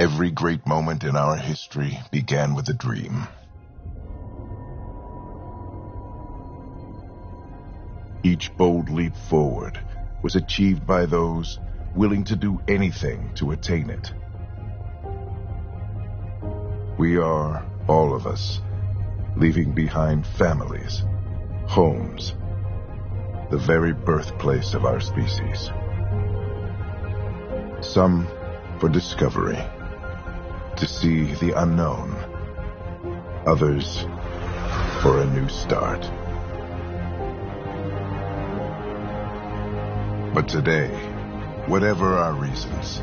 Every great moment in our history began with a dream. Each bold leap forward was achieved by those willing to do anything to attain it. We are, all of us, leaving behind families, homes, the very birthplace of our species. Some for discovery, to see the unknown. Others for a new start. But today, whatever our reasons,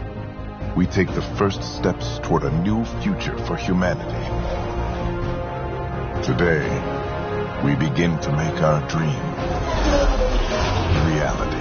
we take the first steps toward a new future for humanity. Today, we begin to make our dream reality.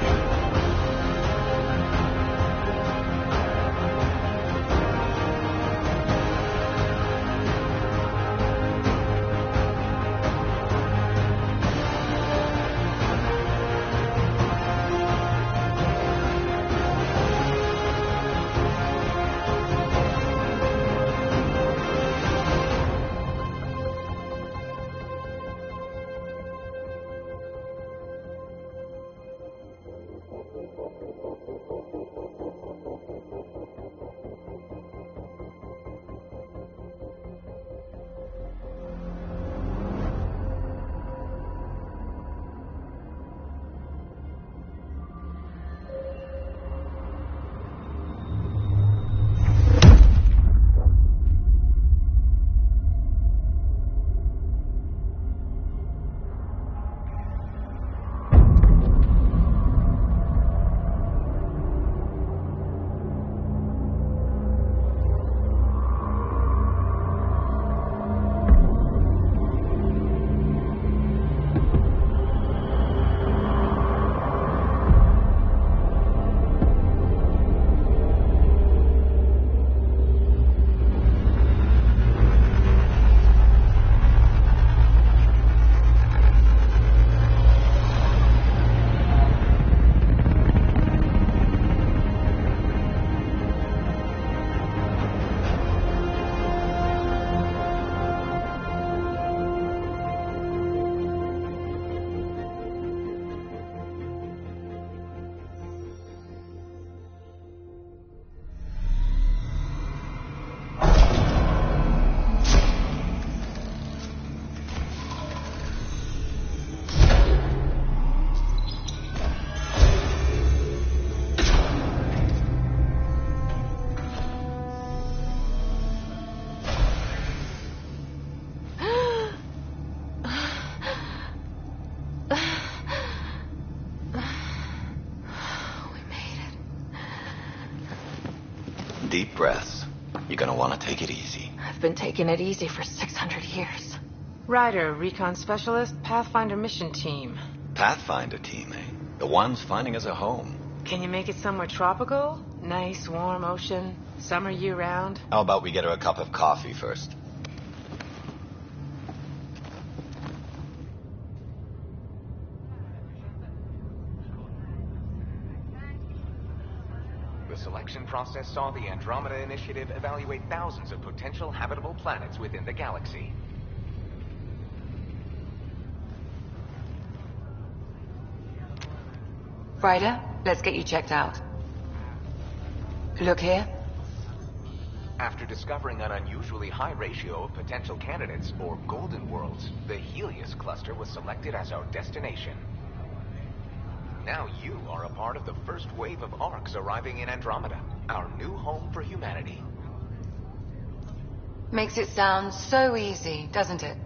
Deep breaths. You're gonna want to take it easy. I've been taking it easy for 600 years. Ryder, recon specialist, Pathfinder mission team. Pathfinder team, eh? The ones finding us a home. Can you make it somewhere tropical? Nice, warm ocean, summer year-round? How about we get her a cup of coffee first? The selection process saw the Andromeda Initiative evaluate thousands of potential habitable planets within the galaxy. Ryder, let's get you checked out. Look here. After discovering an unusually high ratio of potential candidates, or golden worlds, the Helios cluster was selected as our destination. Now you are a part of the first wave of ARCs arriving in Andromeda, our new home for humanity. Makes it sound so easy, doesn't it?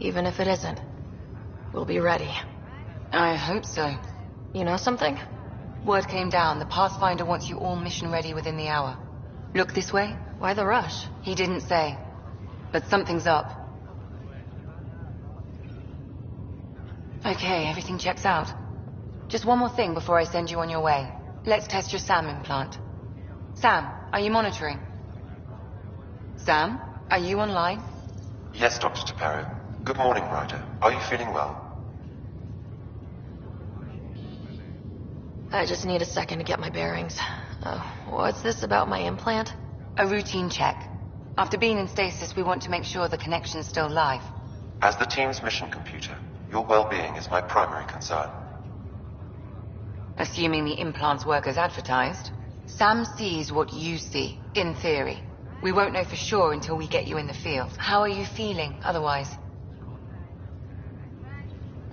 Even if it isn't, we'll be ready. I hope so. You know something? Word came down. The Pathfinder wants you all mission ready within the hour. Look this way. Why the rush? He didn't say. But something's up. Okay, everything checks out. Just one more thing before I send you on your way. Let's test your SAM implant. Sam, are you monitoring? Sam, are you online? Yes, Dr. Taparo. Good morning, Ryder. Are you feeling well? I just need a second to get my bearings. What's this about my implant? A routine check. After being in stasis, we want to make sure the connection's still live. As the team's mission computer, your well-being is my primary concern. Assuming the implants work as advertised. Sam sees what you see, in theory. We won't know for sure until we get you in the field. How are you feeling, otherwise?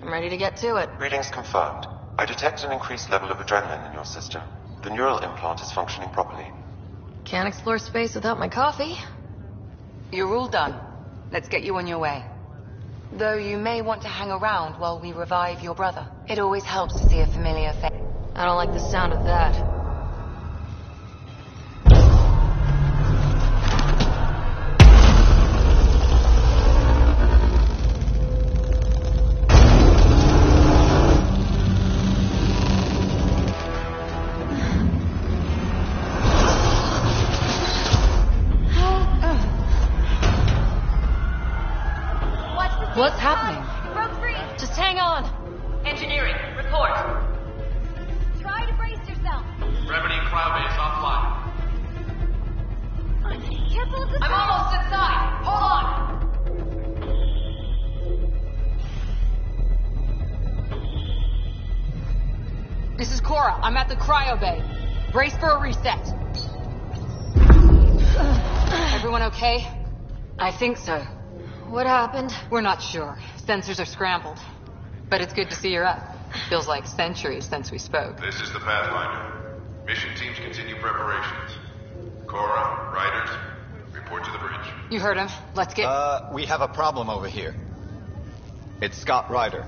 I'm ready to get to it. Readings confirmed. I detect an increased level of adrenaline in your system. The neural implant is functioning properly. Can't explore space without my coffee. You're all done. Let's get you on your way. Though you may want to hang around while we revive your brother. It always helps to see a familiar face. I don't like the sound of that. What's happening? Broke free. Just hang on. Engineering, report. Try to brace yourself. Remedy Cryorbase offline. Careful of the I'm almost inside. Hold on. This is Cora. I'm at the cryo bay. Brace for a reset. Everyone okay? I think so. What happened? We're not sure. Sensors are scrambled. But it's good to see you're up. Feels like centuries since we spoke. This is the Pathfinder. Mission teams continue preparations. Cora, Riders, report to the bridge. You heard him. Let's get... We have a problem over here. It's Scott Ryder.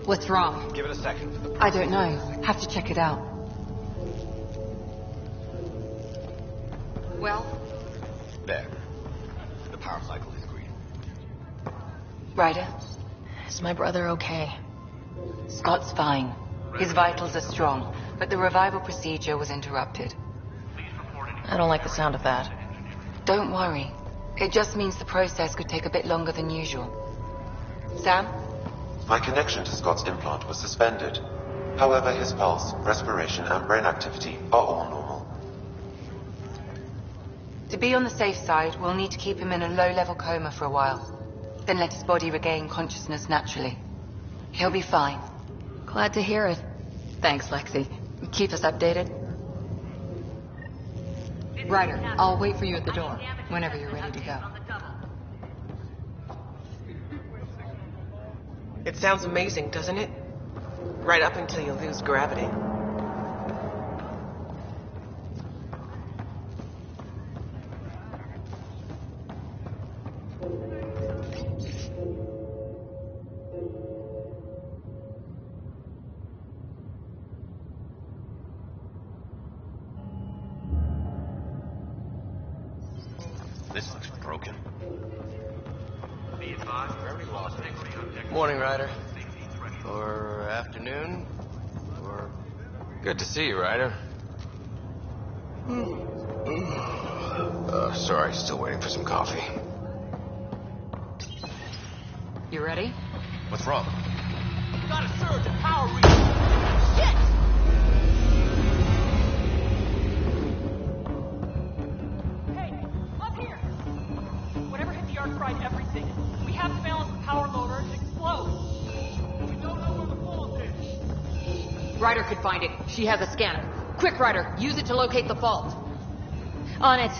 What's wrong? Give it a second. I don't know. Have to check it out. Well, There. The power cycle is green. Ryder, Is my brother okay? Scott's fine. His vitals are strong, but the revival procedure was interrupted. I don't like the sound of that. Don't worry. It just means the process could take a bit longer than usual. Sam? My connection to Scott's implant was suspended. However, his pulse, respiration, and brain activity are all normal. To be on the safe side, we'll need to keep him in a low-level coma for a while. Then let his body regain consciousness naturally. He'll be fine. Glad to hear it. thanks, Lexi. Keep us updated. Ryder, I'll wait for you at the door, whenever you're ready to go. It sounds amazing, doesn't it? Right up until you lose gravity. This looks broken. Morning, Ryder. Or afternoon. Or... Good to see you, Ryder. Sorry, still waiting for some coffee. You ready? What's wrong? Got a surge of power reading. Shit! Hey, up here! Whatever hit the arc fried everything. We have to balance the power load or it explodes. We don't know where the fault is. Ryder could find it. She has a scanner. Quick, Ryder, use it to locate the fault. On it.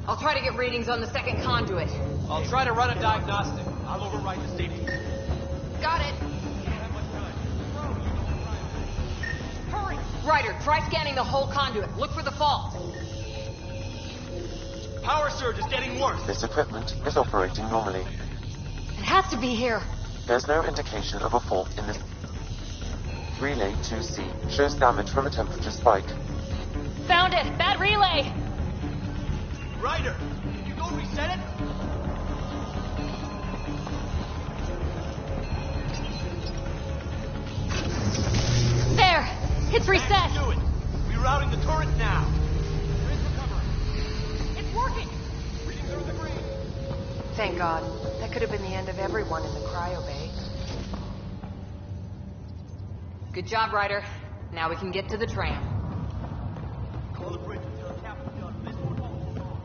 I'll try to get readings on the second conduit. I'll try to run a diagnostic. I'll override the safety. Got it. Hurry! Ryder, try scanning the whole conduit. Look for the fault. Power surge is getting worse. This equipment is operating normally. It has to be here. There's no indication of a fault in this. Relay 2C shows damage from a temperature spike. Found it! Bad relay! Ryder, can you go reset it? There! It's reset! Do it! Rerouting the turret now! Grid's recovering. It's working! Readings are in the green. Thank God. That could have been the end of everyone in the cryo bay. Good job, Ryder. Now we can get to the tram. Call the bridge until the captain's done. This won't hold too long.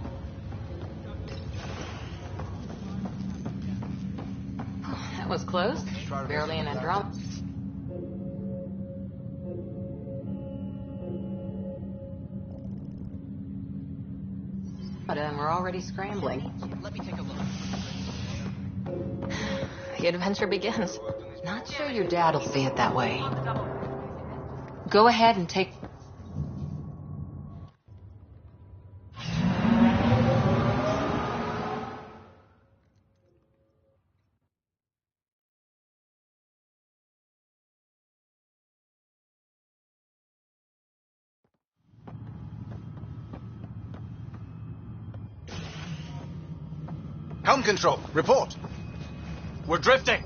That was close. Barely an Andromeda. And we're already scrambling. Let me take a look. The adventure begins. Not sure your dad'll see it that way. Go ahead and take... Helm control, report. We're drifting.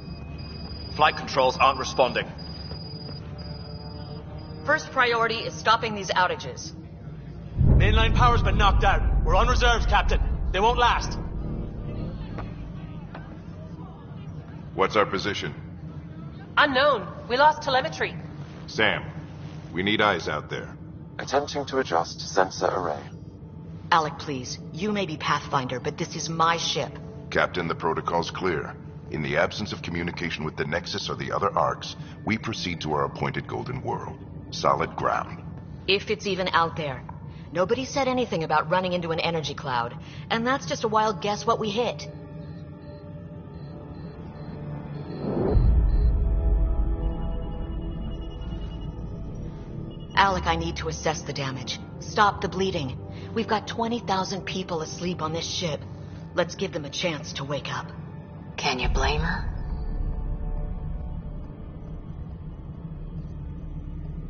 Flight controls aren't responding. First priority is stopping these outages. Mainline power's been knocked out. We're on reserves, Captain. They won't last. What's our position? Unknown. We lost telemetry. Sam, we need eyes out there. Attempting to adjust sensor array. Alec, please. You may be Pathfinder, but this is my ship. Captain, the protocol's clear. In the absence of communication with the Nexus or the other arcs, we proceed to our appointed Golden World. Solid ground. If it's even out there. Nobody said anything about running into an energy cloud, and that's just a wild guess what we hit. Alec, I need to assess the damage. Stop the bleeding. We've got 20,000 people asleep on this ship. Let's give them a chance to wake up. Can you blame her?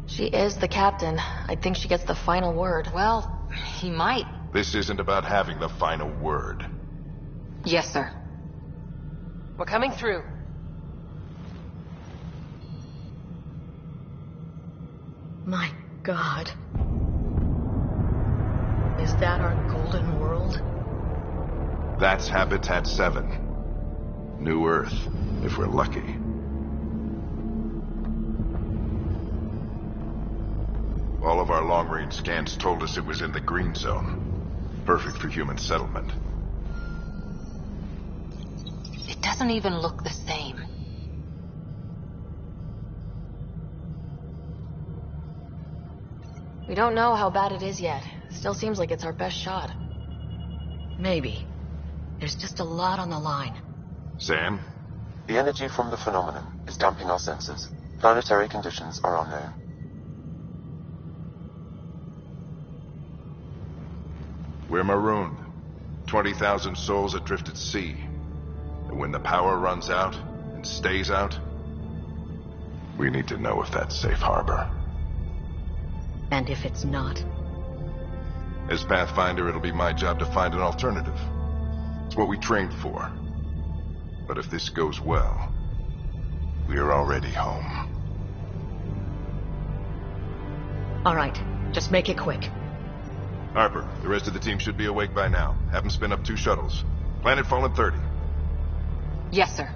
She is the captain. I think she gets the final word. Well, he might. This isn't about having the final word. Yes, sir. We're coming through. My God. Is that our Golden World? That's Habitat 7. New Earth, if we're lucky. All of our long-range scans told us it was in the green zone. Perfect for human settlement. It doesn't even look the same. We don't know how bad it is yet. Still seems like it's our best shot. Maybe. There's just a lot on the line. Sam? The energy from the phenomenon is is damping our senses. Planetary conditions are unknown. We're marooned. 20,000 souls adrift at sea. And when the power runs out, and stays out, we need to know if that's safe harbor. And if it's not? As Pathfinder, it'll be my job to find an alternative. It's what we trained for. But if this goes well, we are already home. All right, just make it quick. Harper, the rest of the team should be awake by now. Have them spin up 2 shuttles. Planetfall in 30. Yes, sir.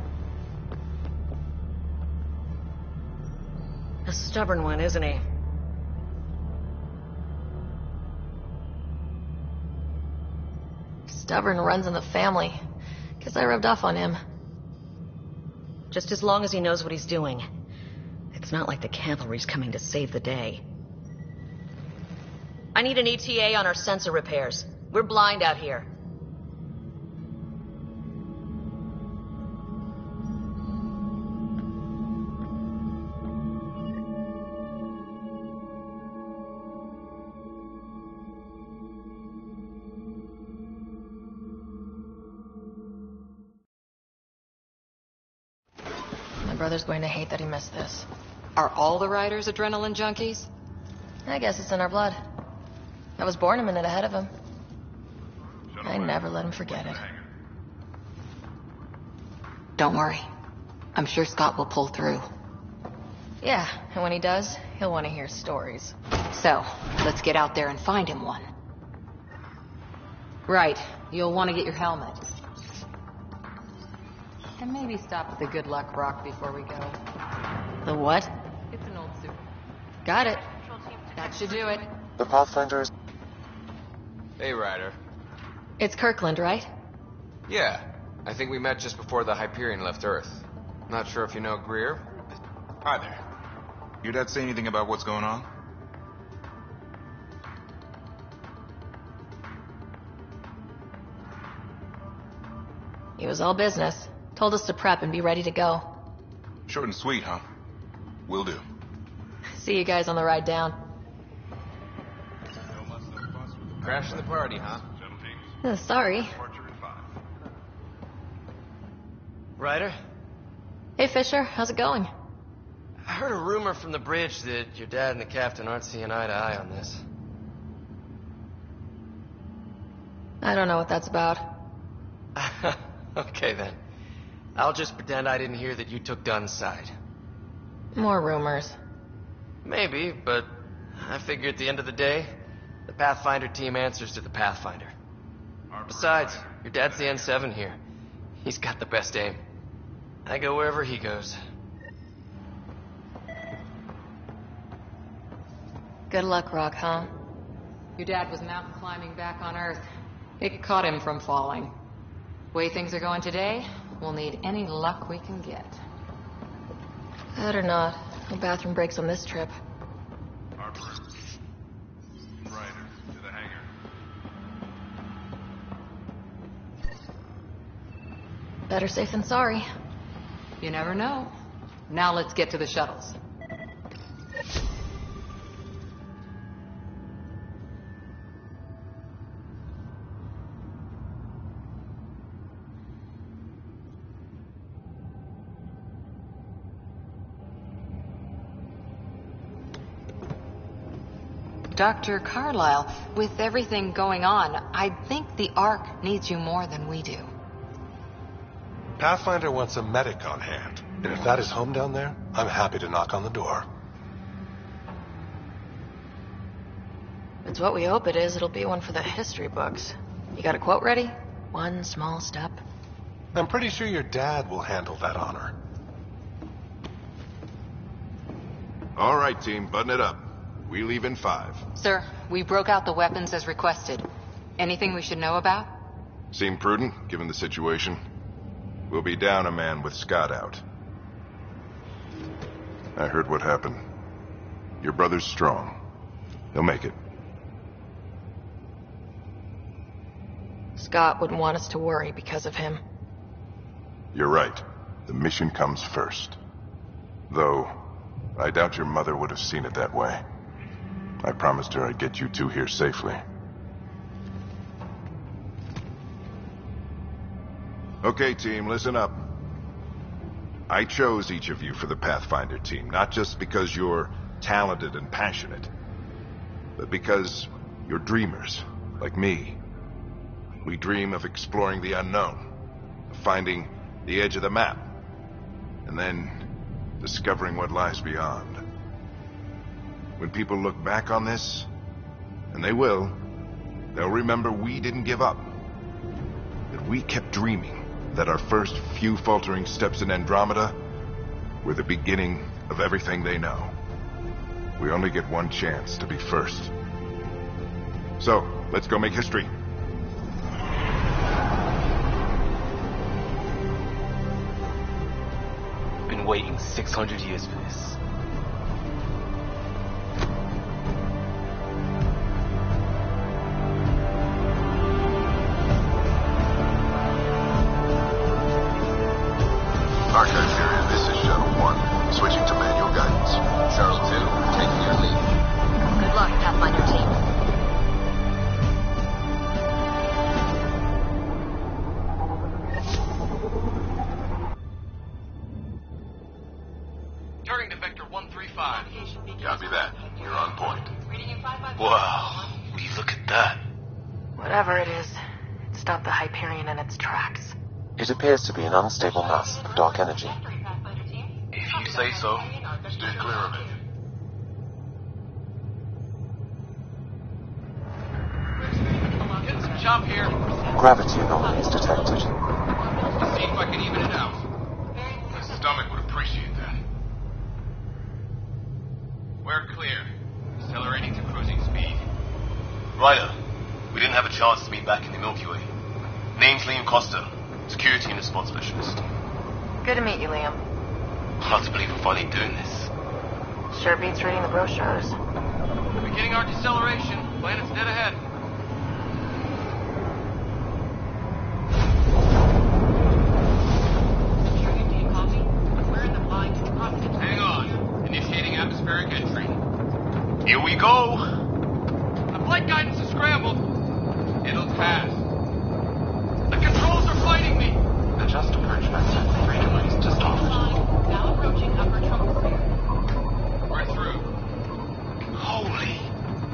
A stubborn one, isn't he? Stubborn runs in the family. Guess I rubbed off on him. Just as long as he knows what he's doing. It's not like the cavalry's coming to save the day. I need an ETA on our sensor repairs. We're blind out here. My brother's going to hate that he missed this. Are all the riders adrenaline junkies? I guess it's in our blood. I was born a minute ahead of him. I never let him forget it. Don't worry. I'm sure Scott will pull through. Yeah, and when he does, he'll want to hear stories. So, let's get out there and find him one. Right. You'll want to get your helmet. And maybe stop at the Good Luck Rock before we go. The what? It's an old suit. Got it. That should do it. The Pathfinder is... Hey, Ryder. It's Kirkland, right? Yeah. I think we met just before the Hyperion left Earth. Not sure if you know Greer. Hi there. Your dad say anything about what's going on? He was all business. Told us to prep and be ready to go. Short and sweet, huh? Will do. See you guys on the ride down. Crashing the party, huh? Sorry. Ryder? Hey, Fisher. How's it going? I heard a rumor from the bridge that your dad and the captain aren't seeing eye to eye on this. I don't know what that's about. Okay, then. I'll just pretend I didn't hear that you took Dunn's side. More rumors. Maybe, but I figure at the end of the day, the Pathfinder team answers to the Pathfinder. Besides, your dad's the N7 here. He's got the best aim. I go wherever he goes. Good luck, Rock, huh? Your dad was mountain climbing back on Earth. It caught him from falling. Way things are going today, we'll need any luck we can get. That or not. No bathroom breaks on this trip. Harper. Ryder, to the hangar. Better safe than sorry. You never know. Now let's get to the shuttles. Dr. Carlyle, with everything going on, I think the Ark needs you more than we do. Pathfinder wants a medic on hand, and if that is home down there, I'm happy to knock on the door. If it's what we hope it is, it'll be one for the history books. You got a quote ready? One small step. I'm pretty sure your dad will handle that honor. All right, team, button it up. We leave in 5. Sir, we broke out the weapons as requested. Anything we should know about? Seem prudent, given the situation. We'll be down a man with Scott out. I heard what happened. Your brother's strong. He'll make it. Scott wouldn't want us to worry because of him. You're right. The mission comes first. Though, I doubt your mother would have seen it that way. I promised her I'd get you two here safely. Okay, team, listen up. I chose each of you for the Pathfinder team, not just because you're talented and passionate, but because you're dreamers, like me. We dream of exploring the unknown, of finding the edge of the map, and then discovering what lies beyond. When people look back on this, and they will, they'll remember we didn't give up. That we kept dreaming, that our first few faltering steps in Andromeda were the beginning of everything they know. We only get one chance to be first. So, let's go make history. Been waiting 600 years for this. Archive area, this is Shuttle 1. Switching to manual guidance. Shuttle 2, taking your lead. Good luck, Pathfinder team. Turning to Vector 135. Copy that. You're on point. Wow, will you look at that? Whatever it is, it stopped the Hyperion in its tracks. It appears to be an unstable mass of dark energy. If you say so. Steer clear of it. Getting some chop here. Gravity anomalies detected. Let's see if I can even it out. My stomach would appreciate that. We're clear. Accelerating to cruising speed. Ryder, we didn't have a chance to meet back in the Milky Way. Name's Liam Costa, security and response specialist. Good to meet you, Liam. Hard to believe we're finally doing this. Sure beats reading the brochures. Beginning our deceleration. Planet's dead ahead. Hang on. Initiating atmospheric entry. Here we go. The flight guidance is scrambled. It'll pass. The controls are fighting me. Adjust approach vector 3 degrees to starboard. Now approaching upper troposphere. We're through. Holy.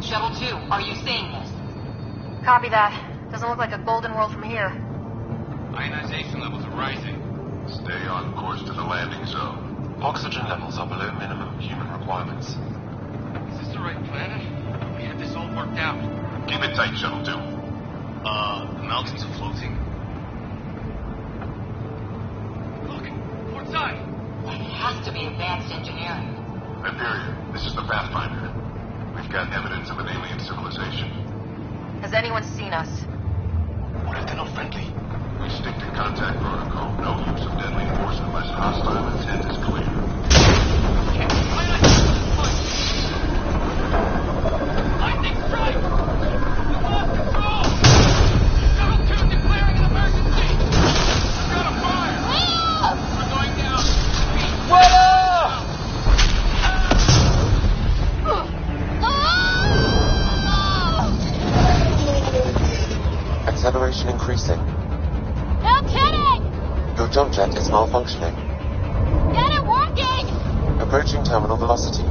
Shuttle 2, are you seeing this? Copy that. Doesn't look like a golden world from here. Ionization levels are rising. Stay on course to the landing zone. Oxygen levels are below minimum human requirements. Is this the right planet? We had this all worked out. Keep it tight, Shuttle 2. The mountains are floating. Look, port side. It has to be advanced engineering. Hyperion, this is the Pathfinder. We've got evidence of an alien civilization. Has anyone seen us? What if they're not friendly? We stick to contact protocol. No use of deadly force unless hostile intent is clear. Lightning strike! We lost control! Shuttle 2 declaring an emergency! I've got a fire! We're going down! What up? Acceleration increasing. No kidding! Your jump jet is malfunctioning. Get it working! Approaching terminal velocity.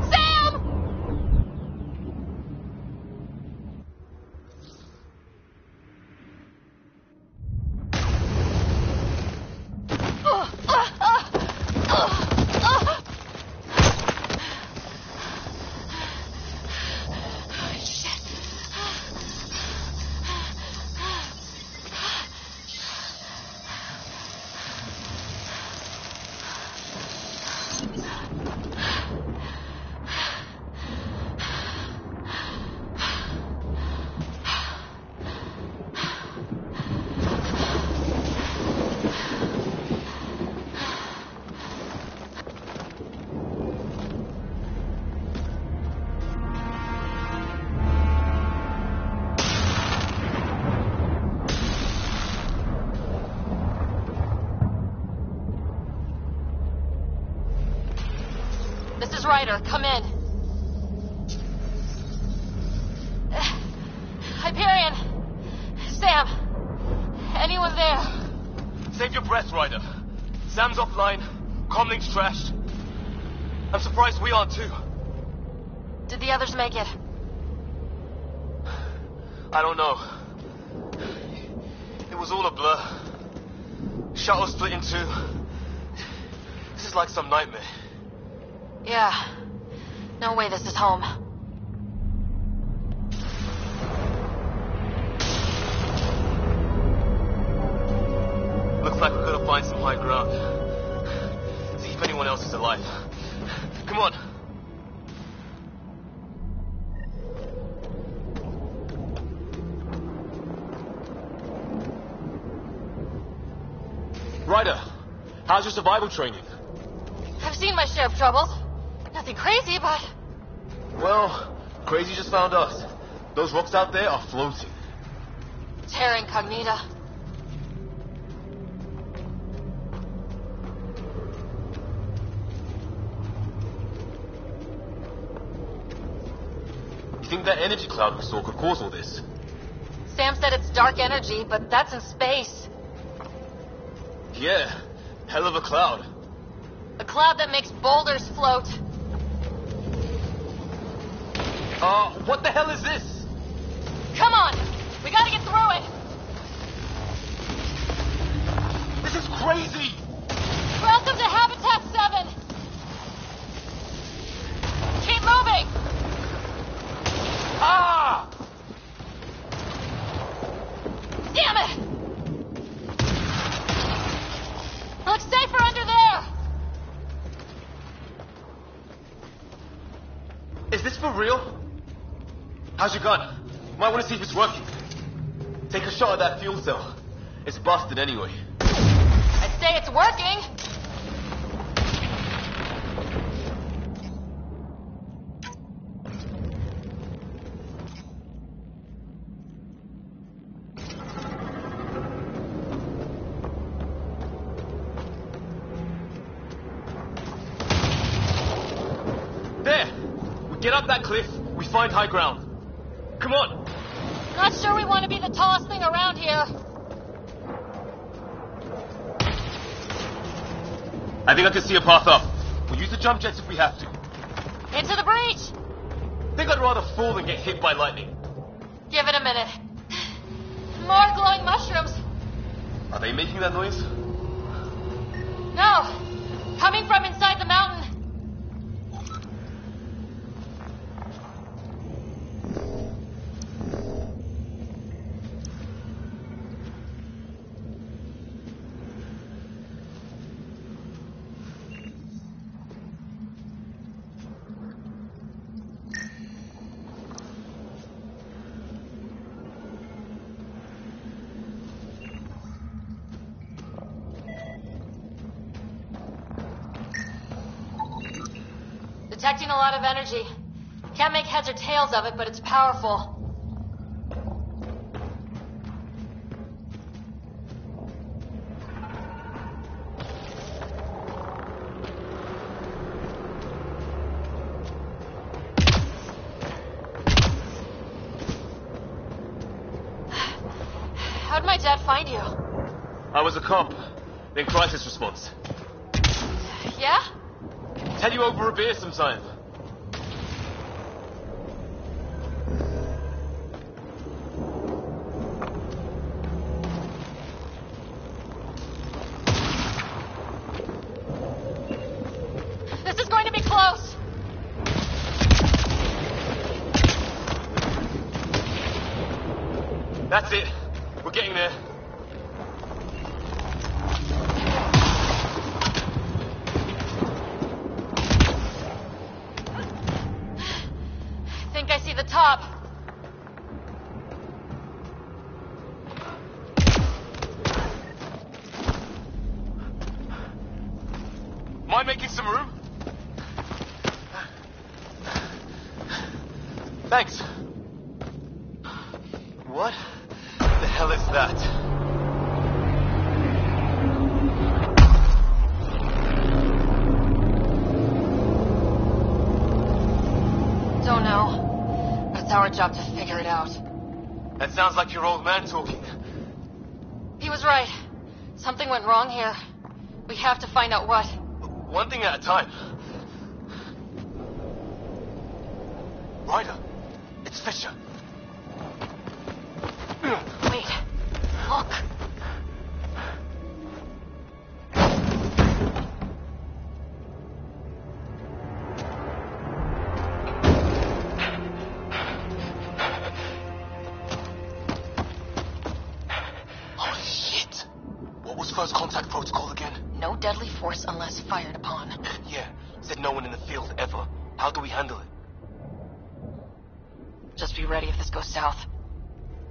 Sam! This is Ryder. Come in. Hyperion. Sam. Anyone there? Save your breath, Ryder. Sam's offline. Comlink's trashed. I'm surprised we aren't too. Did the others make it? I don't know. It was all a blur. Shuttle split in two. This is like some nightmare. Yeah. No way this is home. Looks like we're gonna find some high ground. See if anyone else is alive. Come on. Ryder, how's your survival training? I've seen my share of troubles. Nothing crazy, but... Well, crazy just found us. Those rocks out there are floating. Terra Incognita. You think that energy cloud we saw could cause all this? Sam said it's dark energy, but that's in space. Yeah, hell of a cloud. A cloud that makes boulders float. What the hell is this? Come on! We gotta get through it! This is crazy! Welcome to Habitat 7! Keep moving! Ah! Damn it! Looks safer under there! Is this for real? How's your gun? Might want to see if it's working. Take a shot at that fuel cell. It's busted anyway. I'd say it's working. There! We get up that cliff, we find high ground. Come on! Not sure we want to be the tallest thing around here. I think I can see a path up. We'll use the jump jets if we have to. Into the breach! Think I'd rather fall than get hit by lightning. Give it a minute. More glowing mushrooms. Are they making that noise? No! Coming from inside the mountain. Detecting a lot of energy. Can't make heads or tails of it, but it's powerful. How'd my dad find you? I was a cop, then crisis response. Yeah? Tell you over a beer sometime. This is going to be close. That's it. We're getting there. Think I see the top. Mind making some room? Thanks. What the hell is that? our job to figure it out. That sounds like your old man talking. He was right. Something went wrong here. We have to find out what. One thing at a time. Ryder, it's Fisher. Wait. Look. Holy shit. What was first contact protocol again? No deadly force unless fired upon. Yeah, said no one in the field ever. How do we handle it? Just be ready if this goes south.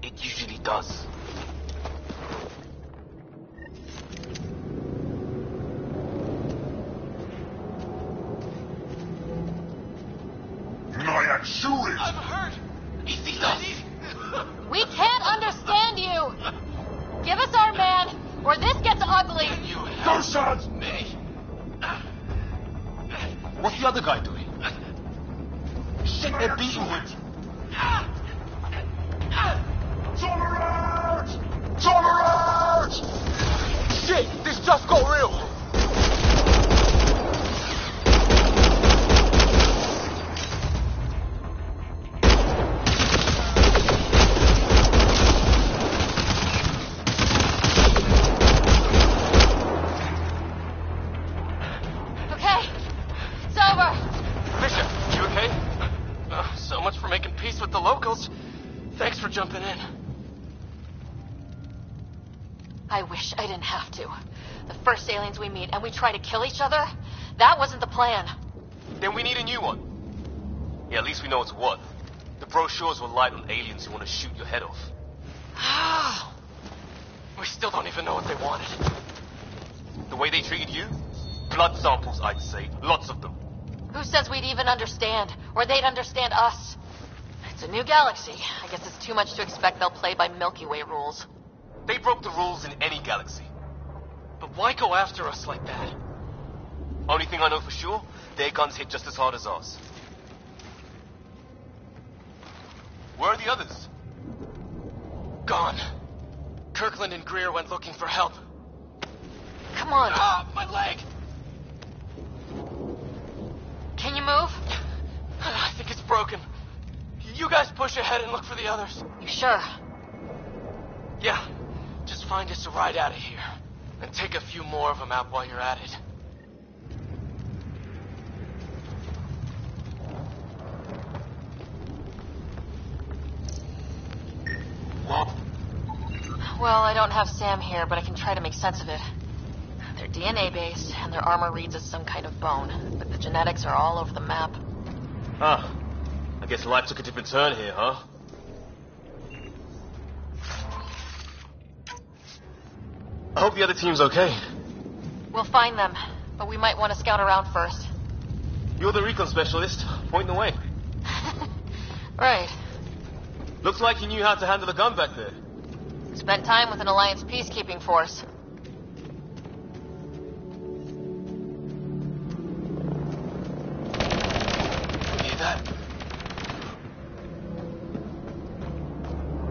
It usually does. I am shooting! I'm hurt! He sees us! We can't understand you! Give us our man, or this gets ugly! Go, shots! Me! What's the other guy doing? Shit, they're beating him! Tolerance! Tolerance! Shit, this just got real! Okay, it's over. Fisher, you okay? So much for making peace with the locals. Thanks for jumping in. I wish I didn't have to. The first aliens we meet and we try to kill each other? That wasn't the plan. Then we need a new one. Yeah, at least we know it's what. The brochures were light on aliens who want to shoot your head off. We still don't even know what they wanted. The way they treated you? Blood samples, I'd say. Lots of them. Who says we'd even understand? Or they'd understand us? It's a new galaxy. I guess it's too much to expect they'll play by Milky Way rules. They broke the rules in any galaxy. But why go after us like that? Only thing I know for sure, their guns hit just as hard as ours. Where are the others? Gone. Kirkland and Greer went looking for help. Come on. Ah, my leg! Can you move? I think it's broken. You guys push ahead and look for the others. You sure? Yeah. Just find us a ride out of here. And take a few more of them out while you're at it. What? Well, I don't have Sam here, but I can try to make sense of it. They're DNA-based, and their armor reads as some kind of bone, but the genetics are all over the map. Ah, I guess life took a different turn here, huh? I hope the other team's okay. We'll find them, but we might want to scout around first. You're the recon specialist. Point the way. Right. Looks like you knew how to handle a gun back there. Spent time with an Alliance peacekeeping force. Hear that?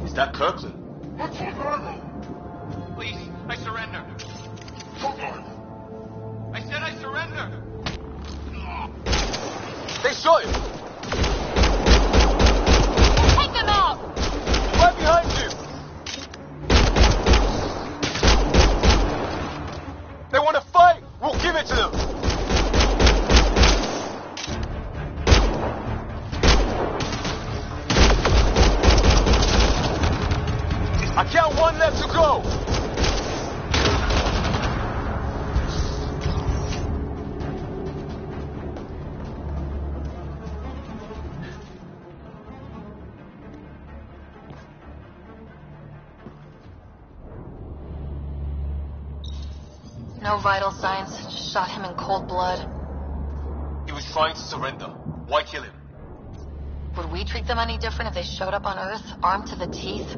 Is that Kirkland? What's the matter? Please, I surrender. I said I surrender. They shot him! Take them out! Right behind you! They want to fight! We'll give it to them! I count one left to go! No vital signs, just shot him in cold blood. He was trying to surrender. Why kill him? Would we treat them any different if they showed up on Earth, armed to the teeth?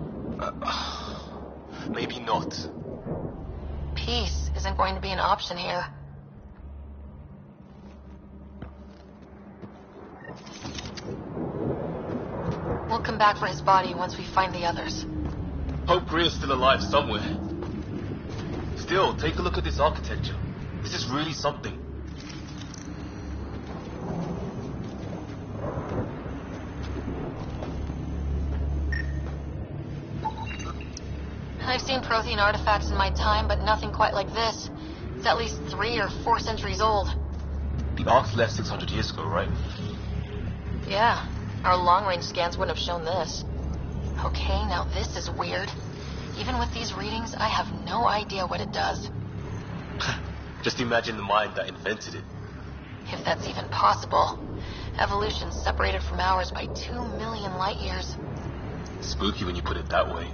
Maybe not. Peace isn't going to be an option here. We'll come back for his body once we find the others. Hope Greer's still alive somewhere. Still, take a look at this architecture. This is really something. I've seen Prothean artifacts in my time, but nothing quite like this. It's at least 3 or 4 centuries old. The Ark's left 600 years ago, right? Yeah, our long-range scans wouldn't have shown this. Okay, now this is weird. Even with these readings, I have no idea what it does. Just imagine the mind that invented it. If that's even possible. Evolution's separated from ours by 2 million light years. Spooky when you put it that way.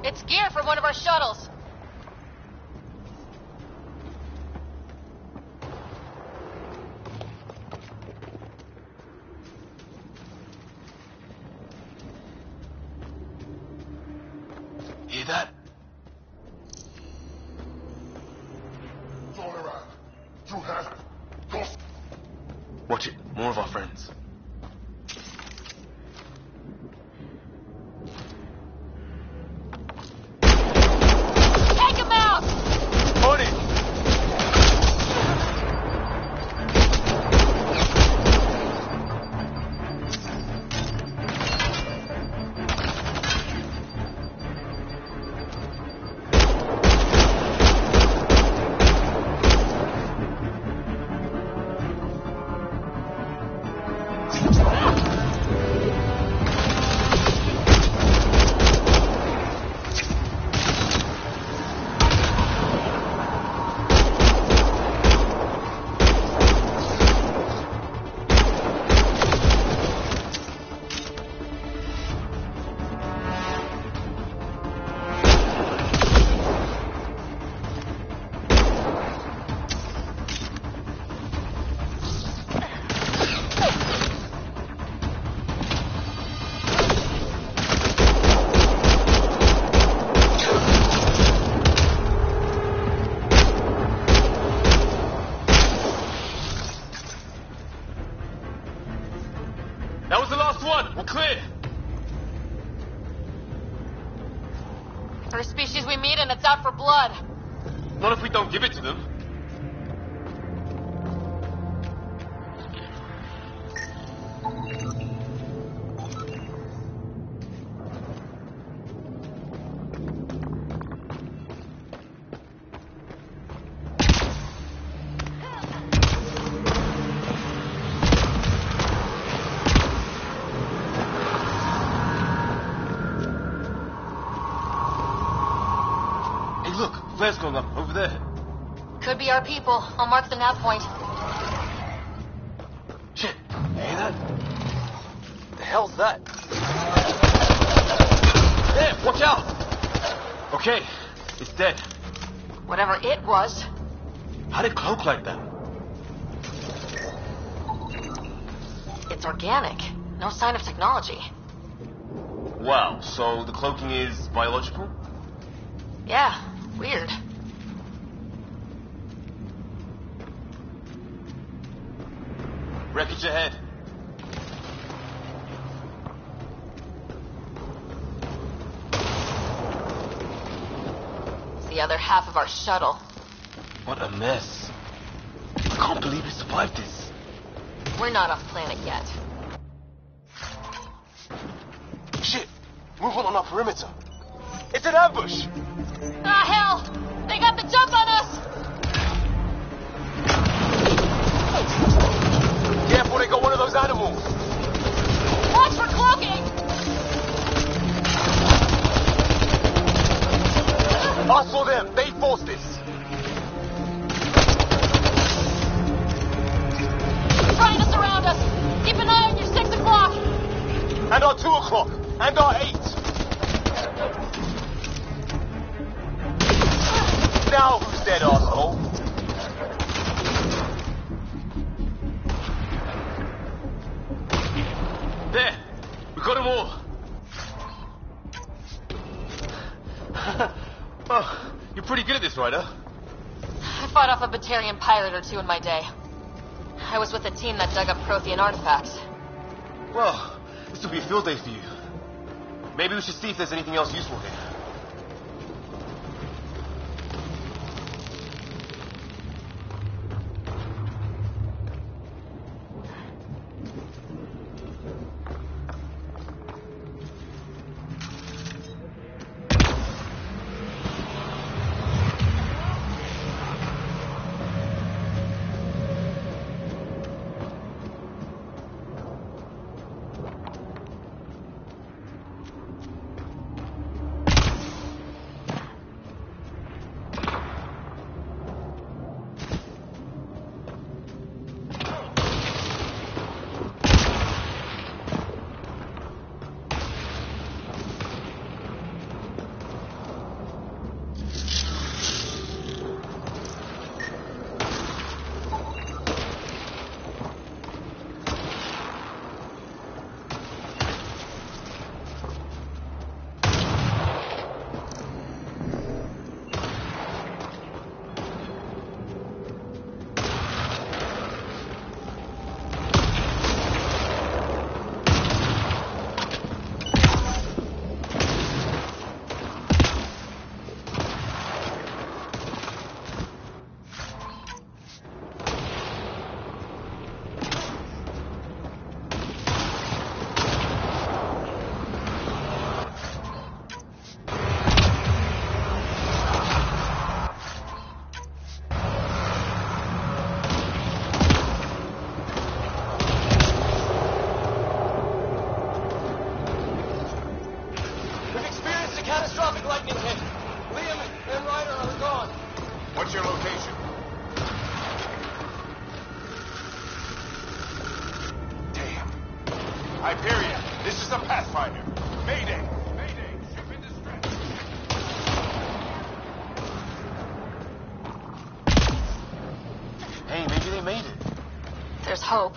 It's gear from one of our shuttles. Hear that? Watch it. More of our friends. Take him out! On it! That was the last one. We're clear. First species we meet and it's out for blood. Not if we don't give it to them. Flares going up over there. Could be our people. I'll mark the nav point. Shit, you hear that? The hell's that? There, watch out! Okay, it's dead. Whatever it was. How did it cloak like that? It's organic. No sign of technology. Wow, so the cloaking is biological? Yeah. Weird. Wreckage ahead. It's the other half of our shuttle. What a mess. I can't believe we survived this. We're not off planet yet. Shit! Movement on our perimeter. It's an ambush! Ah, hell! They got the jump on us! Careful, they got one of those animals! Watch for cloaking! I saw them! They forced this! And our 2 o'clock. And our 8. Now who's dead, asshole? There. We got them all. Oh, you're pretty good at this, Ryder. I fought off a Batarian pirate or two in my day. I was with a team that dug up Prothean artifacts. Well, this will be a field day for you. Maybe we should see if there's anything else useful here. Hyperion, this is the Pathfinder. Mayday! Mayday! Ship in distress. Hey, maybe they made it. There's hope.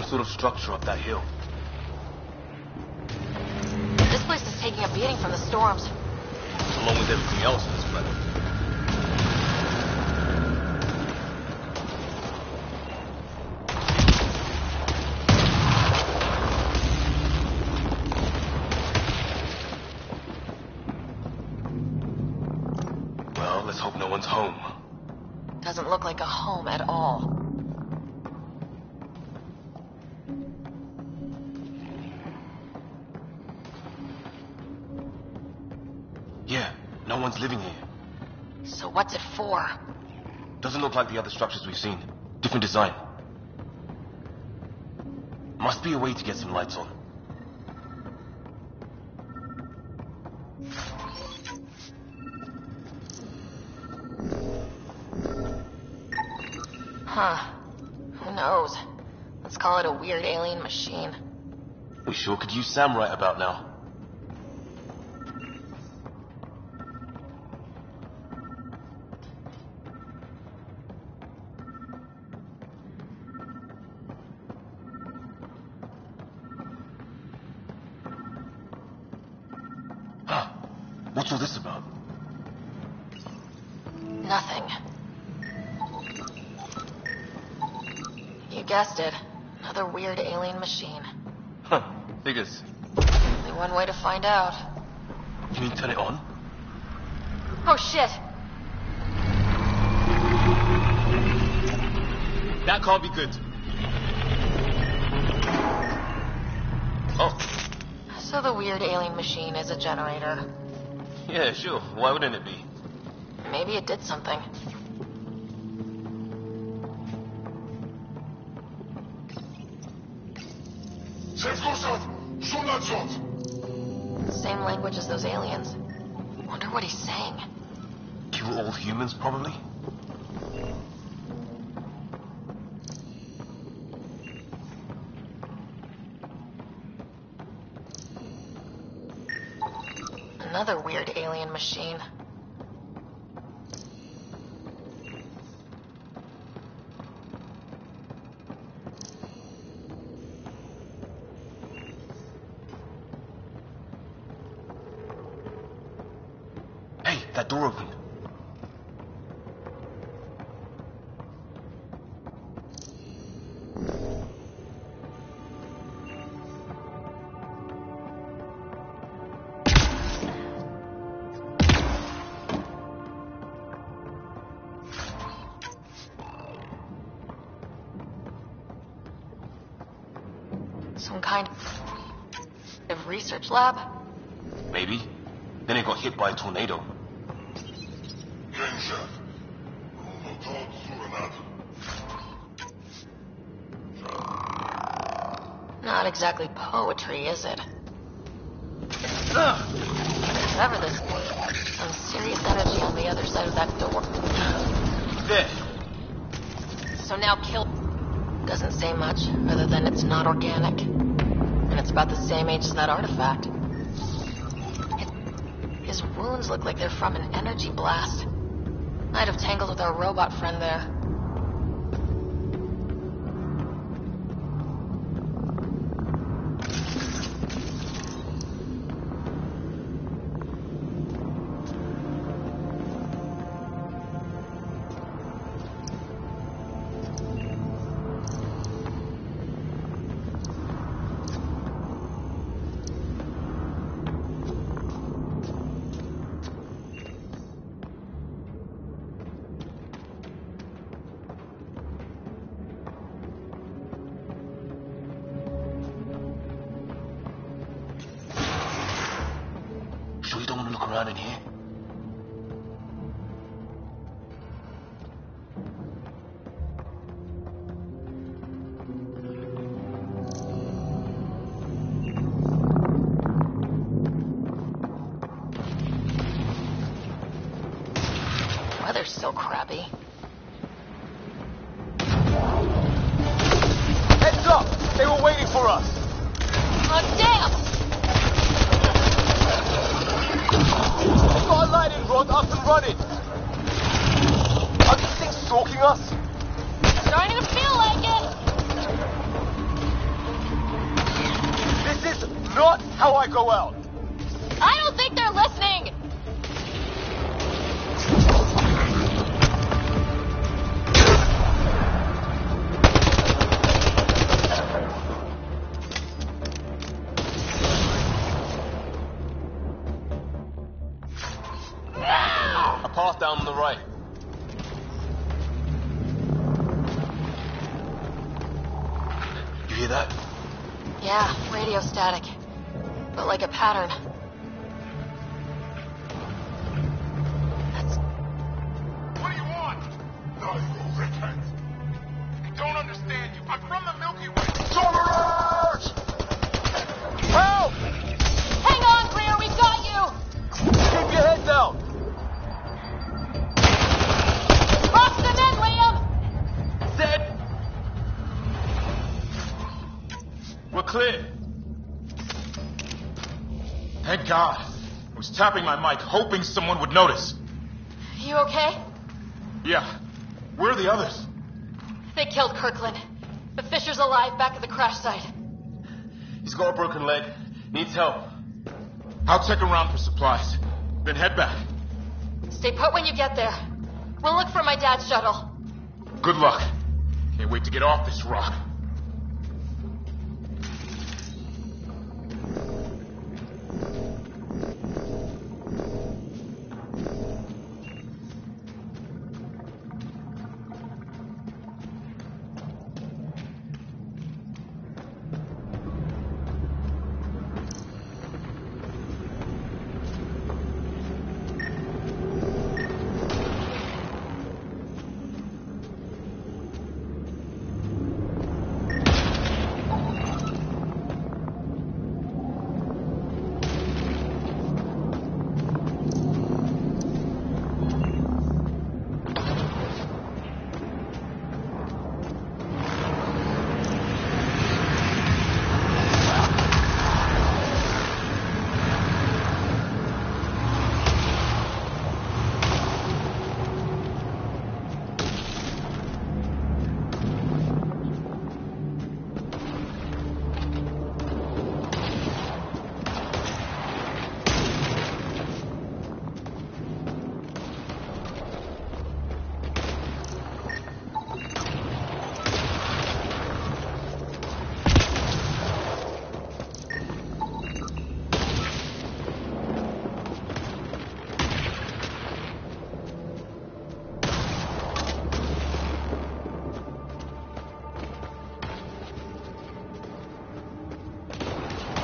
Sort of structure up that hill. This place is taking a beating from the storms. Along with everything else in this planet. Well, let's hope no one's home. Doesn't look like a home at all. Yeah, no one's living here. So what's it for? Doesn't look like the other structures we've seen. Different design. Must be a way to get some lights on. Huh. Who knows? Let's call it a weird alien machine. We sure could use Sam right about now. What's all this about? Nothing. You guessed it. Another weird alien machine. Huh. Figures. Only one way to find out. You mean turn it on? Oh, shit! That can't be good. Oh. So the weird alien machine is a generator. Yeah, sure. Why wouldn't it be? Maybe it did something. Same language as those aliens. Wonder what he's saying. Kill all humans, probably? Another weird alien machine. Hey, that door opened. Some kind of research lab? Maybe. Then it got hit by a tornado. Not exactly poetry, is it? Whatever this is, some serious energy on the other side of that door. There. So now kill doesn't say much, other than it's not organic. And it's about the same age as that artifact. His wounds look like they're from an energy blast. Might have tangled with our robot friend there. Sure you don't want to look around in here? Weather's so crappy. Heads up! They were waiting for us! Oh, damn! Got a lighting rod up and running! Are these things stalking us? Starting to feel like it! This is not how I go out! I don't think they're listening! A path down on the right. You hear that? Yeah, radio static. But like a pattern. What do you want? No, you repent. I don't understand you. I'm from the Milky Way. Stormers! Help! Hang on, Greer, we got you! Keep your head down! Box them in, Liam! Set! We're clear. Thank God. I was tapping my mic, hoping someone would notice. You okay? Yeah. Where are the others? They killed Kirkland. But Fisher's alive back at the crash site. He's got a broken leg. Needs help. I'll check around for supplies. Then head back. Stay put when you get there. We'll look for my dad's shuttle. Good luck. Can't wait to get off this rock.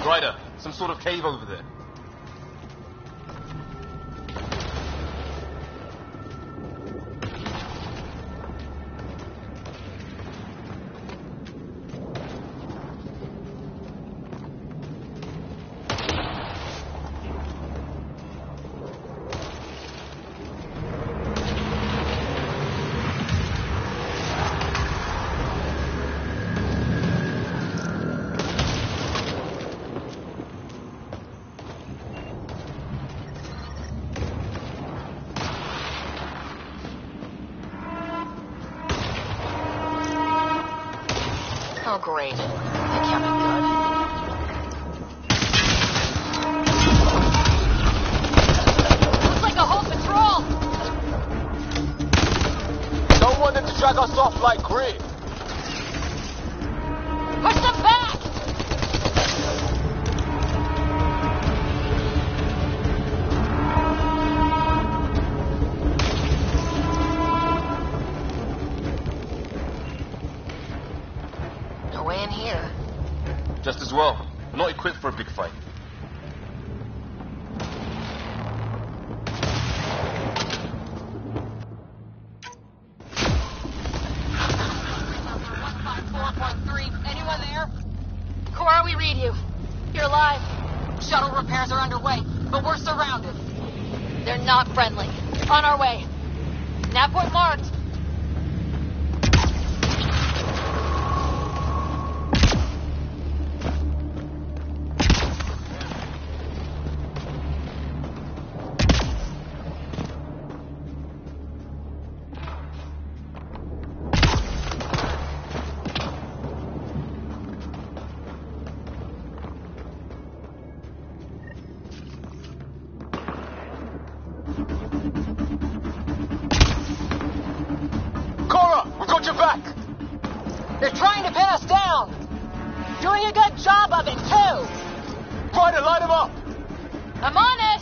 Ryder, some sort of cave over there. Oh, great. That can't be good. Looks like a whole patrol. Don't want them to drag us off like Grid. Push them back. No way in here. Just as well. We're not equipped for a big fight. Anyone there? Cora, we read you. You're alive. Shuttle repairs are underway, but we're surrounded. They're not friendly. On our way. Nav point marked. Cora, we got your back! They're trying to pin us down. Doing a good job of it, too. Ryder, light him up! I'm on it.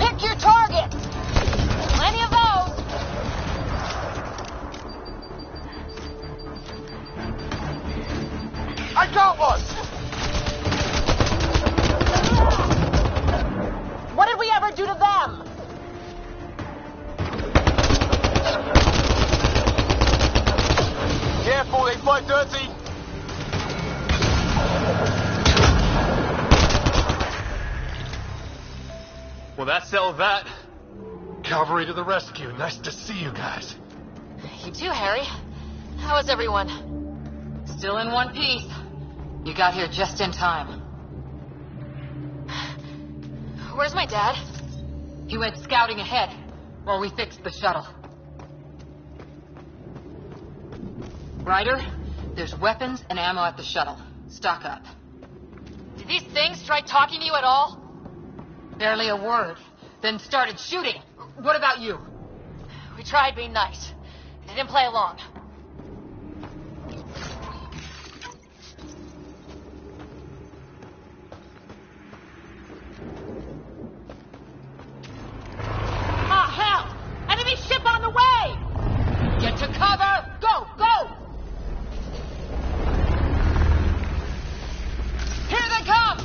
Pick your targets. Plenty of those. I got one! What did we ever do to them? Careful, they fight dirty! Well, that settled that. Cavalry to the rescue. Nice to see you guys. You too, Harry. How is everyone? Still in one piece. You got here just in time. Where's my dad? He went scouting ahead while we fixed the shuttle. Ryder, there's weapons and ammo at the shuttle. Stock up. Did these things try talking to you at all? Barely a word. Then started shooting. What about you? We tried being nice. They didn't play along. Ah, hell! Enemy ship on the way! Get to cover! Go! Go! Here they come!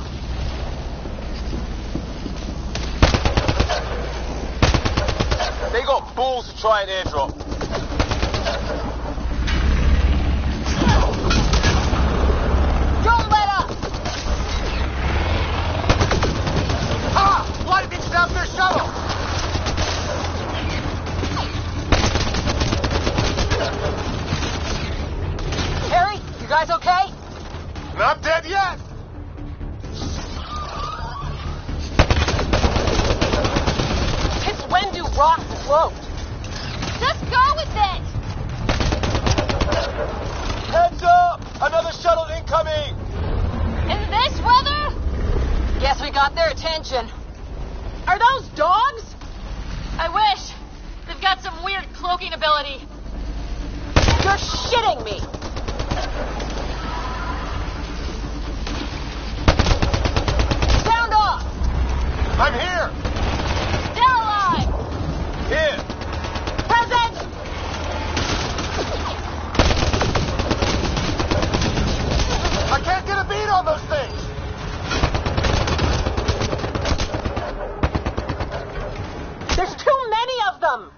They got balls to try an airdrop. Don't let up! Ah! Light bitches out their shuttle! Harry, you guys okay? Not dead yet! Since when do rocks float? Just go with it! Heads up! Another shuttle incoming! In this weather? Guess we got their attention. Are those dogs? I wish. They've got some weird cloaking ability. You're shitting me! Sound off! I'm here! Still alive! Here! Present! them!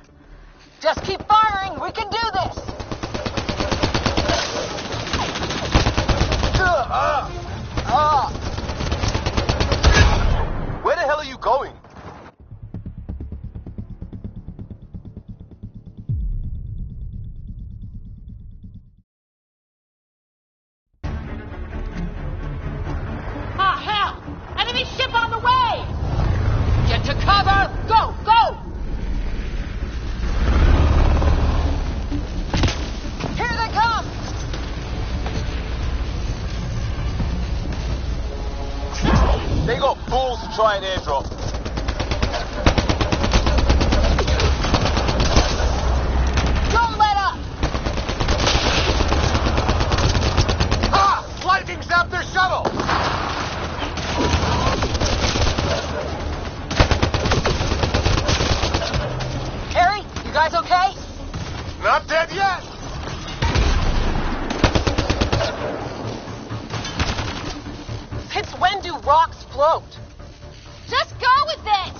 Just keep firing! We can do this! Where the hell are you going? Ah, hell! Enemy ship on the way! Get to cover! Go! Go! Here they come! They got balls to try an airdrop. Don't let up! Ah! Lightning zapped their shuttle! Harry, you guys okay? Not dead yet! Since when do rocks float? Just go with it!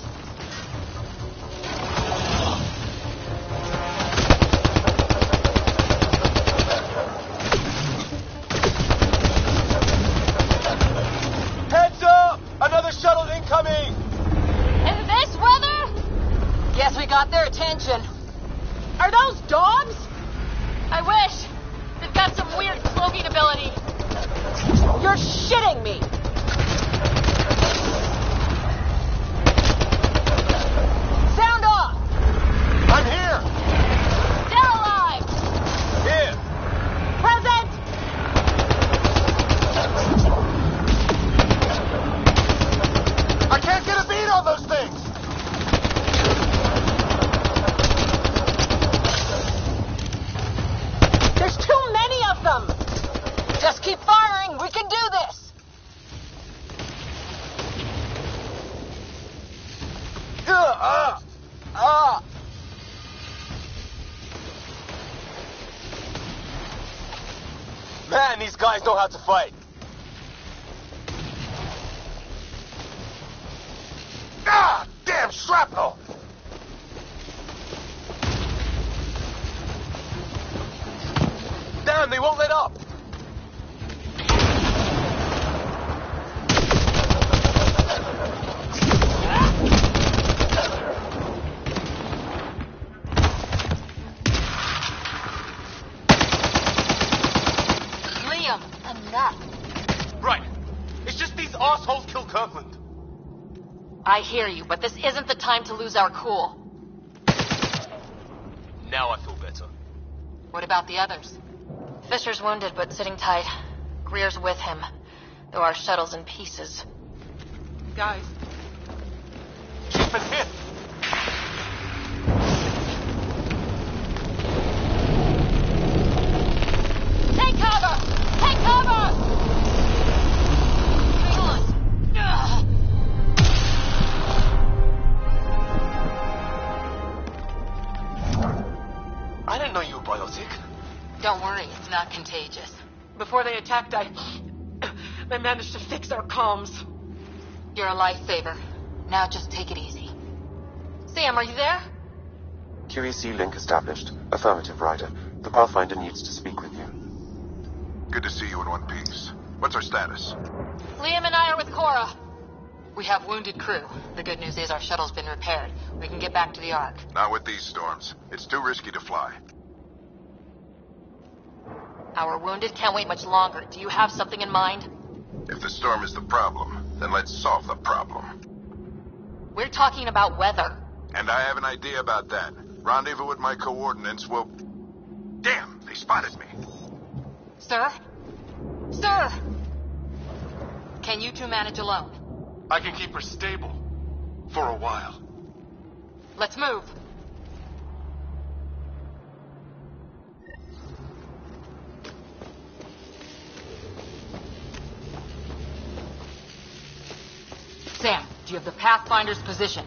Heads up! Another shuttle incoming! In this weather? Guess we got their attention. Are those dogs? I wish. They've got some weird cloaking ability. You're shitting me! Sound off! I'm here! They're alive! Here! Present! I can't get a beat on those things! There's too many of them! Just keep firing! We can do this! Man, these guys know how to fight. Ah! Damn shrapnel! Damn, they won't let up! Liam, enough. Right. It's just these assholes killed Kirkland. I hear you, but this isn't the time to lose our cool. Now I feel better. What about the others? Fisher's wounded, but sitting tight. Greer's with him, though our shuttle's in pieces. Guys. She's been hit! Take cover! Take cover! Hang on. Ugh. I didn't know you were biotic. Don't worry, it's not contagious. Before they attacked, I managed to fix our comms. You're a lifesaver. Now just take it easy. Sam, are you there? QEC link established. Affirmative, Ryder. The Pathfinder needs to speak with you. Good to see you in one piece. What's our status? Liam and I are with Cora. We have wounded crew. The good news is our shuttle's been repaired. We can get back to the Ark. Not with these storms. It's too risky to fly. Our wounded can't wait much longer. Do you have something in mind? If the storm is the problem, then let's solve the problem. We're talking about weather. And I have an idea about that. Rendezvous with my coordinates will... Damn, they spotted me. Sir? Sir! Can you two manage alone? I can keep her stable. For a while. Let's move. Sam, do you have the Pathfinder's position?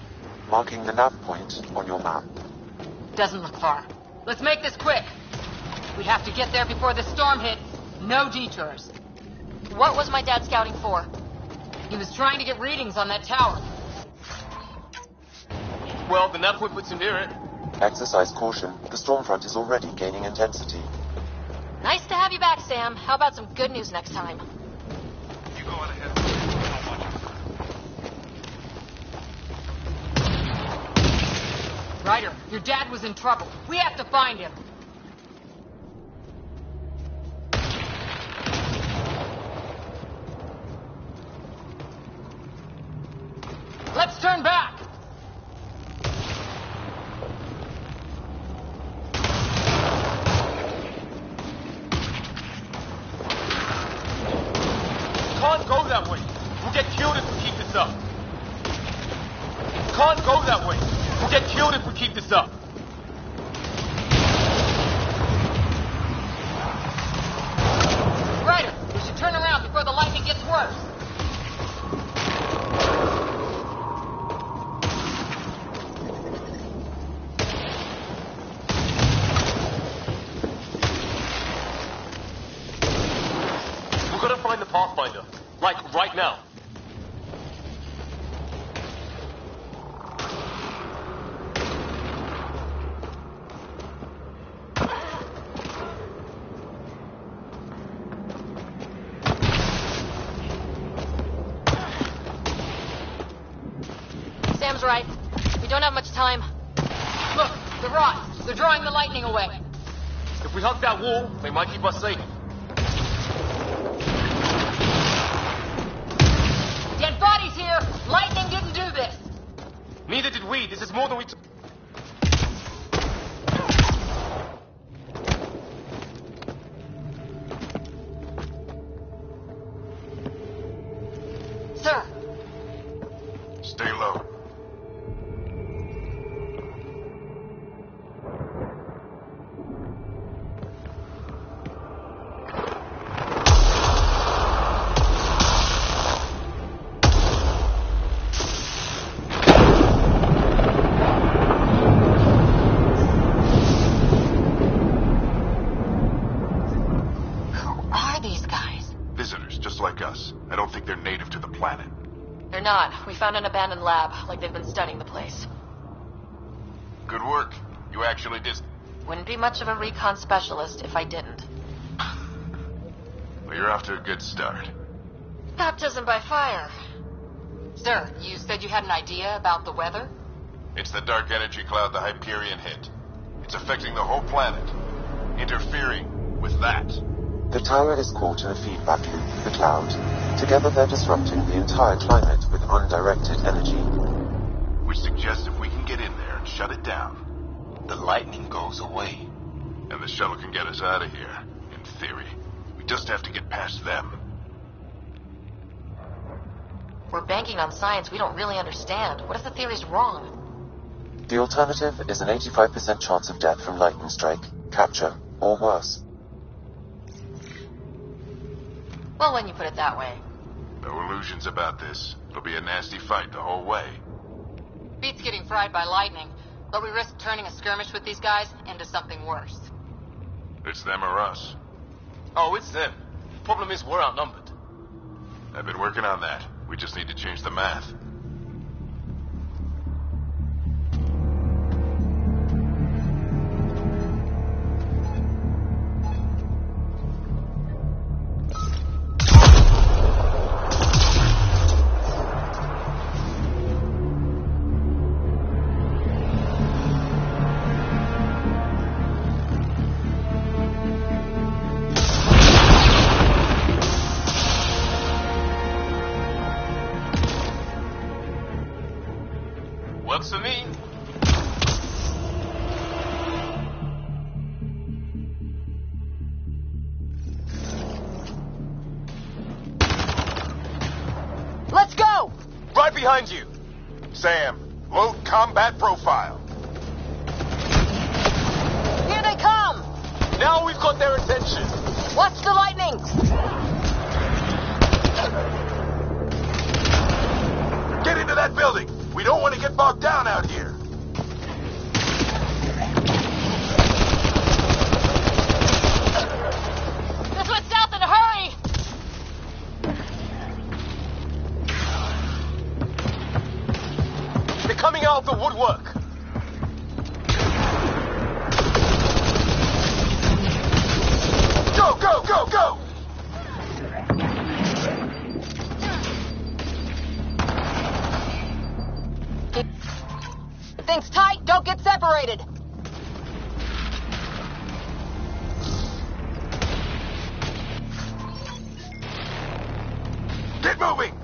Marking the nav point on your map. Doesn't look far. Let's make this quick. We have to get there before the storm hits. No detours. What was my dad scouting for? He was trying to get readings on that tower. Well, the nav point puts him near it. Exercise caution. The storm front is already gaining intensity. Nice to have you back, Sam. How about some good news next time? You go on ahead. Ryder, your dad was in trouble. We have to find him. Let's turn back! Can't go that way. We'll get killed if we keep this up. Can't go that way. We'll get killed if we keep this up. Ryder, we should turn around before the lightning gets worse. We've got to find the Pathfinder. Like, right now. Sam's right. We don't have much time. Look, the rods. They're drawing the lightning away. If we hug that wall, they might keep us safe. Dead bodies here. Lightning didn't do this. Neither did we. This is more than we took. Sir. Stay low. I don't think they're native to the planet. They're not. We found an abandoned lab, like they've been studying the place. Good work. You actually did. Wouldn't be much of a recon specialist if I didn't. Well, you're off to a good start. Baptism by fire. Sir, you said you had an idea about the weather? It's the dark energy cloud the Hyperion hit. It's affecting the whole planet, interfering with that. The tower is caught in a feedback loop, the cloud. Together they're disrupting the entire climate with undirected energy. Which suggests if we can get in there and shut it down, the lightning goes away. And the shuttle can get us out of here, in theory. We just have to get past them. We're banking on science we don't really understand. What if the theory's wrong? The alternative is an 85% chance of death from lightning strike, capture, or worse. Well, when you put it that way. No illusions about this. It'll be a nasty fight the whole way. Beats getting fried by lightning, but we risk turning a skirmish with these guys into something worse. It's them or us. Oh, it's them. Problem is, we're outnumbered. I've been working on that. We just need to change the math. Works for me. Let's go! Right behind you. Sam, load combat profile. Here they come! Now we've got their attention. Watch the lightning! Get into that building. We don't want to get bogged down out here. This went south in a hurry! They're coming out of the woodwork. Go, go, go, go! Keep things tight, don't get separated. Get moving!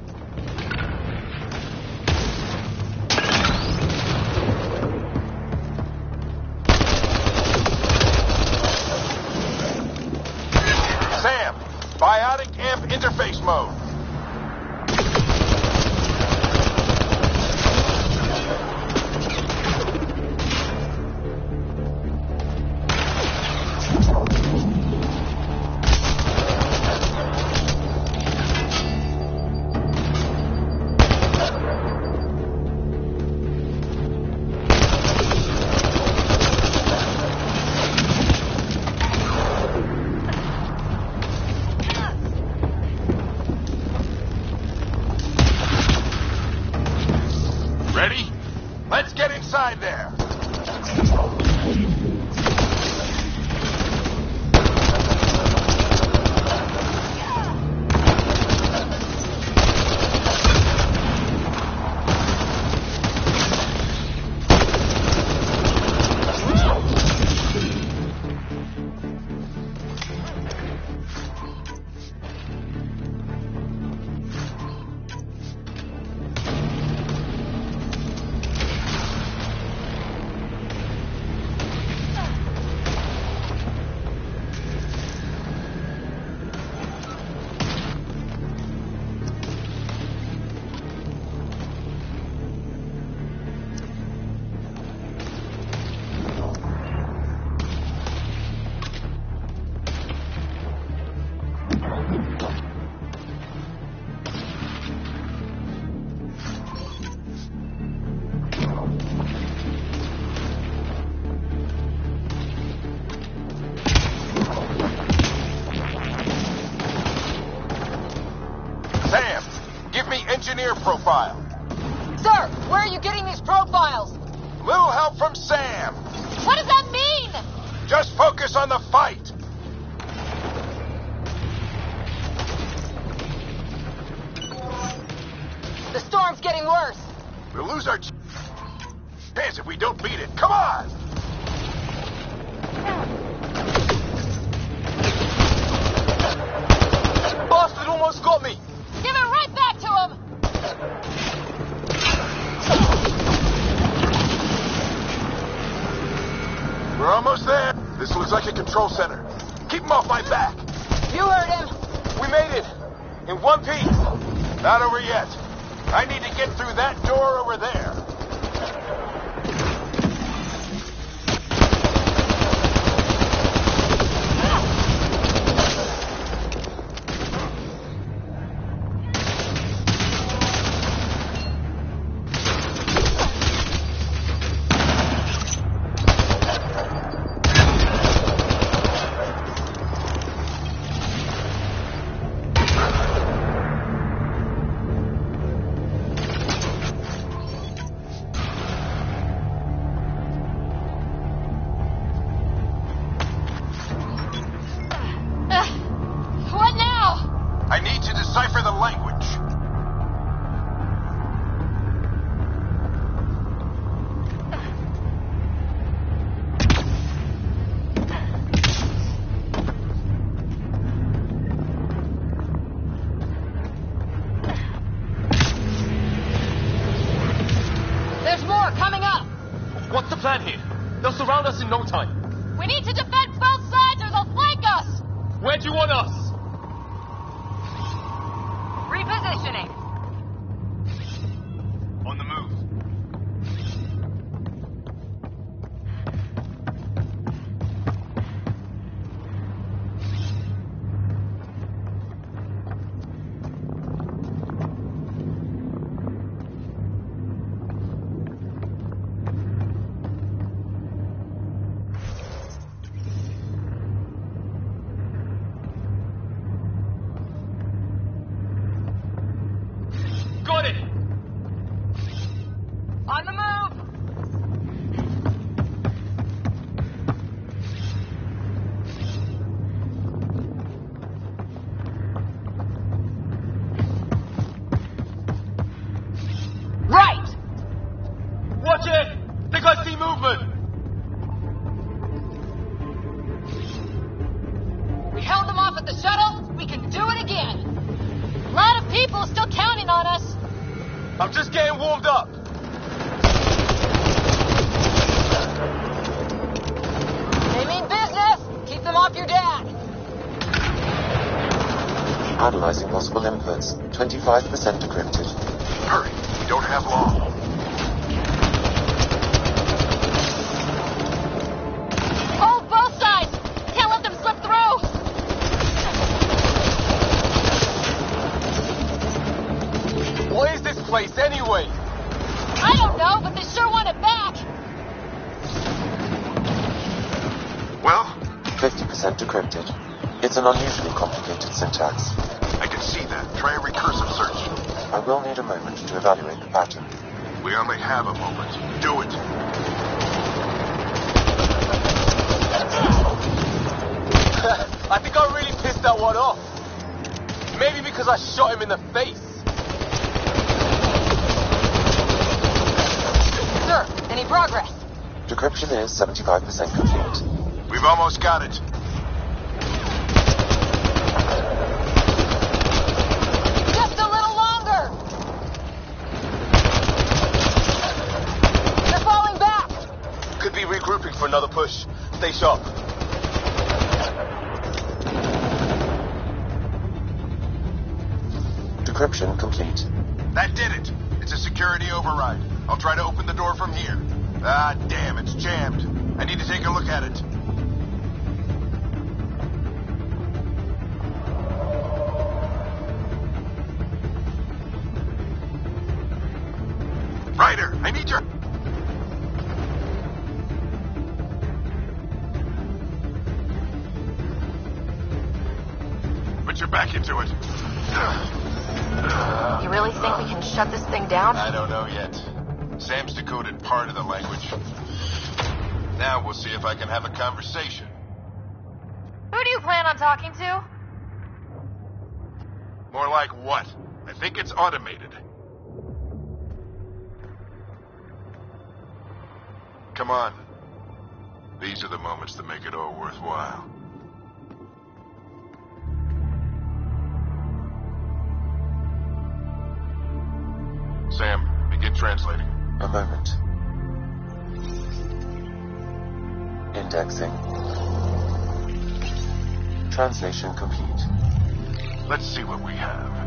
Sam, biotic amp interface mode. Ready? Let's get inside there. Sam, give me engineer profile. Sir, where are you getting these profiles? Little help from Sam. What does that mean? Just focus on the fight. The storm's getting worse. We'll lose our chance if we don't beat it. Come on! Bastard almost got me! Give it right back to him! We're almost there. This looks like a control center. Keep him off my back. You heard him. We made it! In one piece! Not over yet. I need to get through that door over there. What now? I need to decipher the language. There's more coming up. What's the plan here? They'll surround us in no time. We need to defend both sides or they'll flank us. Where do you want us? Repositioning. On the move. Got it! On the move. Watch it! Think I see movement! We held them off at the shuttle. We can do it again. A lot of people still counting on us. I'm just getting warmed up. They mean business. Keep them off your dad. Analyzing possible inputs. 25% decrypted. Hurry, we don't have long. Hold both sides. Can't let them slip through. What is this place anyway? I don't know, but they sure want it back. Well? 50% decrypted. It's an unusually complicated syntax. I can see that. Try a recursive search. I will need a moment to evaluate the pattern. We only have a moment. Do it. I think I really pissed that one off. Maybe because I shot him in the face. Sir, any progress? Decryption is 75% complete. We've almost got it. Just a little longer. They're falling back. Could be regrouping for another push. Stay sharp. Decryption complete. That did it. It's a security override. I'll try to open the door from here. Ah, damn, it's jammed. I need to take a look at it. Ryder, I need your... Put your back into it. You really think we can shut this thing down? I don't know yet. Sam's decoded part of the language. Now we'll see if I can have a conversation. Who do you plan on talking to? More like what? I think it's automated. Come on. These are the moments that make it all worthwhile. Sam, begin translating. A moment. Indexing. Translation complete. Let's see what we have.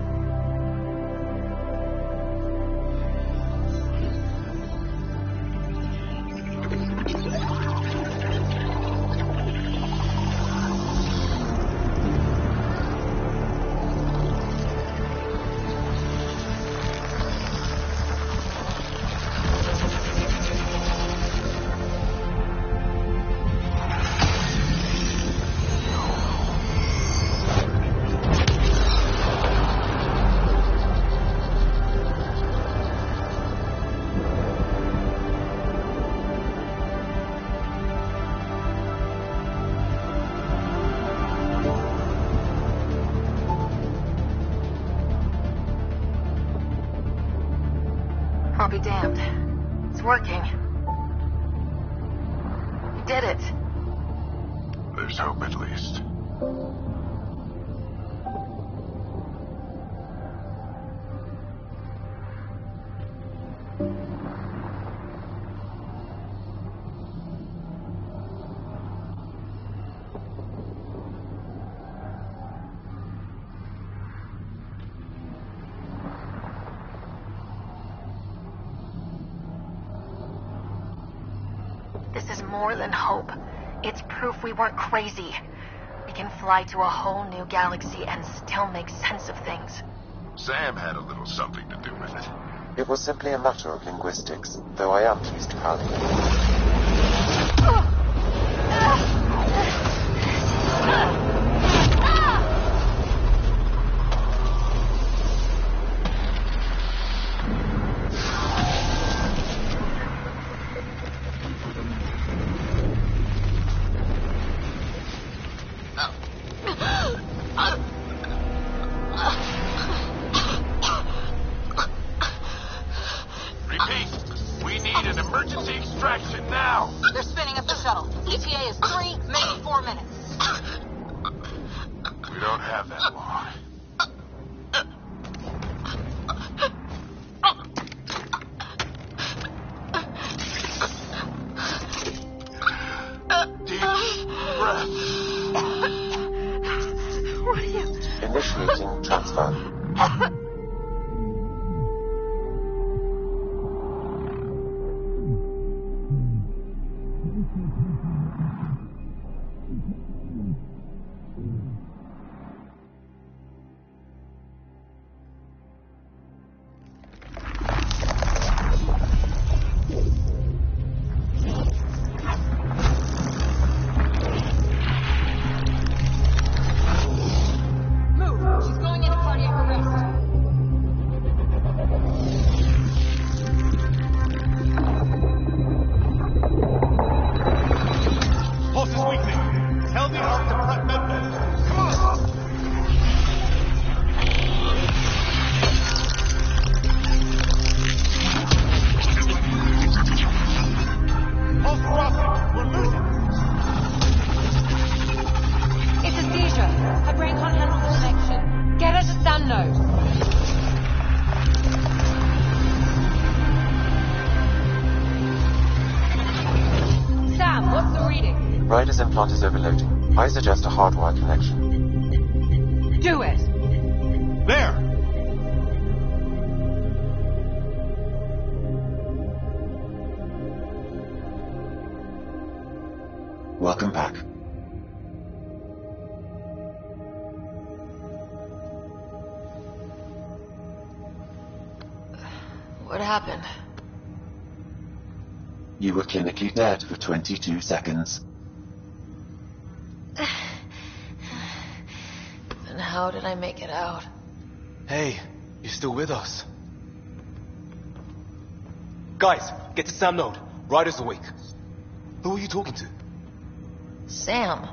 I'll be damned. It's working. You did it. There's hope at least. This is more than hope. It's proof we weren't crazy. We can fly to a whole new galaxy and still make sense of things. Sam had a little something to do with it. It was simply a matter of linguistics, though I am pleased to have it. Repeat, we need need an emergency extraction now! They're spinning up the shuttle. ETA is 3, maybe 4 minutes. We don't have that long. Deep breath. What are you... Initiating transfer. Ryder's implant is overloading. I suggest a hardwire connection. Do it! There! Welcome back. What happened? You were clinically dead for 22 seconds. And how did I make it out? Hey, you're still with us. Guys, get to Sam Node. Ryder's awake. Who are you talking to? Sam.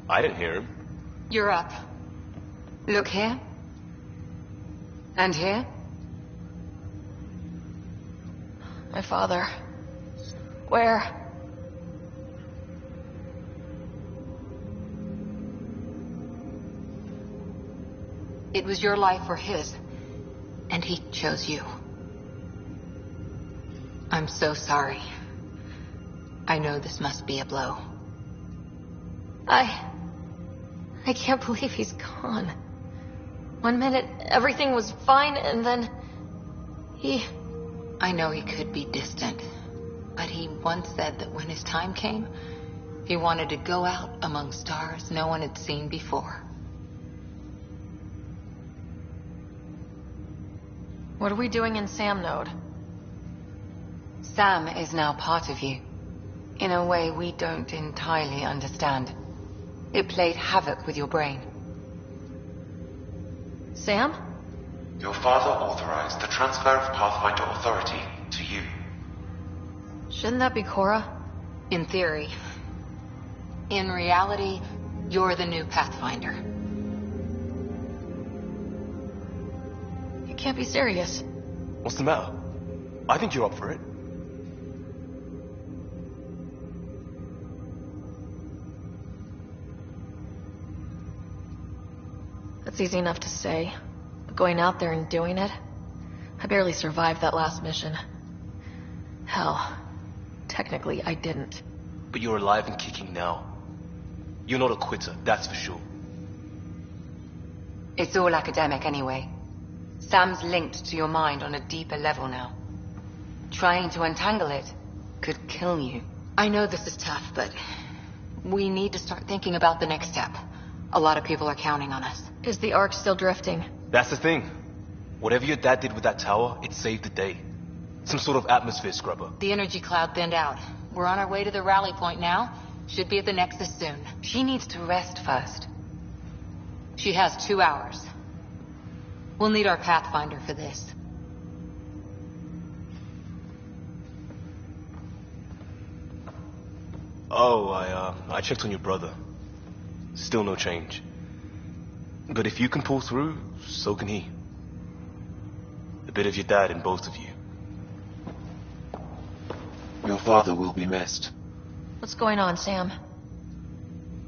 I didn't hear him. You're up. Look here. And here. My father. Where? It was your life or his, and he chose you. I'm so sorry. I know this must be a blow. I can't believe he's gone. 1 minute, everything was fine, and then... I know he could be distant, but he once said that when his time came, he wanted to go out among stars no one had seen before. What are we doing in Sam Node? Sam is now part of you, in a way we don't entirely understand. It played havoc with your brain. Sam? Your father authorized the transfer of Pathfinder authority to you. Shouldn't that be Cora? In theory. In reality, you're the new Pathfinder. You can't be serious. What's the matter? I think you're up for it. That's easy enough to say. But going out there and doing it? I barely survived that last mission. Hell, technically I didn't. But you're alive and kicking now. You're not a quitter, that's for sure. It's all academic anyway. Sam's linked to your mind on a deeper level now. Trying to untangle it could kill you. I know this is tough, but we need to start thinking about the next step. A lot of people are counting on us. Is the Ark still drifting? That's the thing. Whatever your dad did with that tower, it saved the day. Some sort of atmosphere scrubber. The energy cloud thinned out. We're on our way to the rally point now. Should be at the Nexus soon. She needs to rest first. She has 2 hours. We'll need our Pathfinder for this. Oh, I checked on your brother. Still no change. But if you can pull through, so can he. A bit of your dad in both of you. Your father will be missed. What's going on, Sam?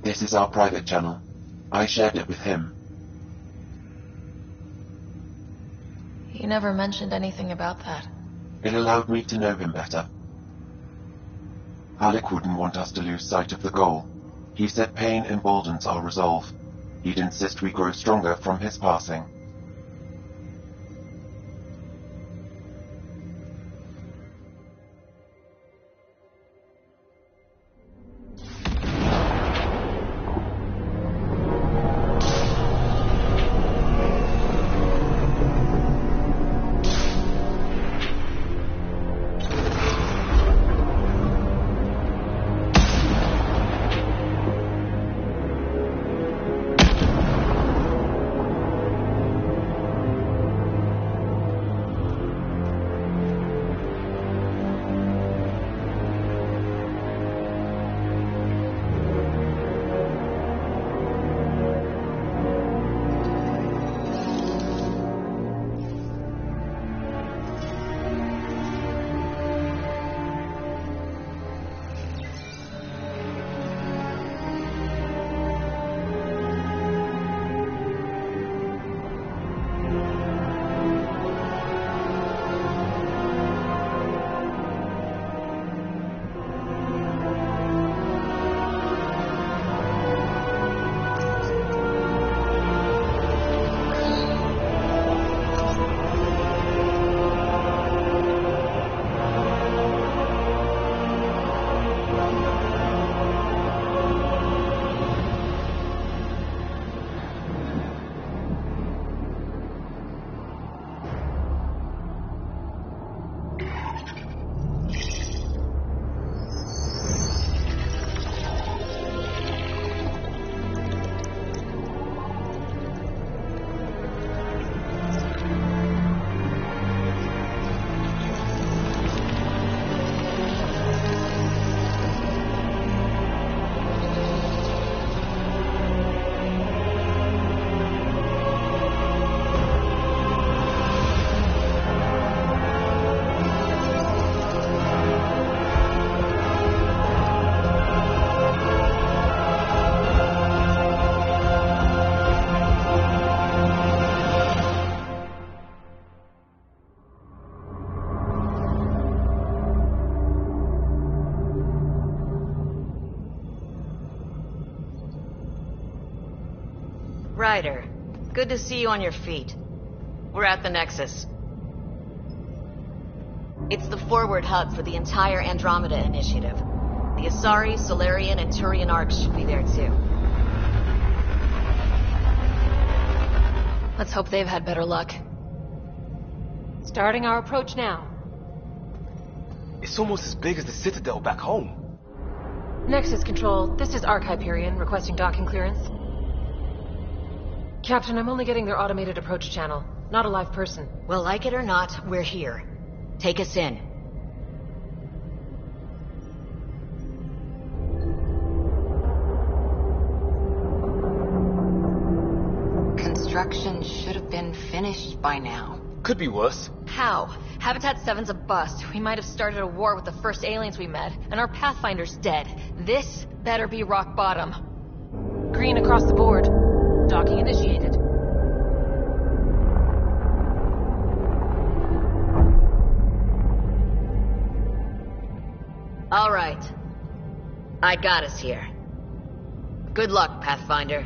This is our private channel. I shared it with him. You never mentioned anything about that. It allowed me to know him better. Alec wouldn't want us to lose sight of the goal. He said pain emboldens our resolve. He'd insist we grow stronger from his passing. Ryder, good to see you on your feet. We're at the Nexus. It's the forward hub for the entire Andromeda Initiative. The Asari, Solarian, and Turian arcs should be there too. Let's hope they've had better luck. Starting our approach now. It's almost as big as the Citadel back home. Nexus Control, this is Arc Hyperion, requesting docking clearance. Captain, I'm only getting their automated approach channel, not a live person. Well, like it or not, we're here. Take us in. Construction should have been finished by now. Could be worse. How? Habitat 7's a bust. We might have started a war with the first aliens we met, and our Pathfinder's dead. This better be rock bottom. Green across the board. Docking initiated. All right. I got us here. Good luck, Pathfinder.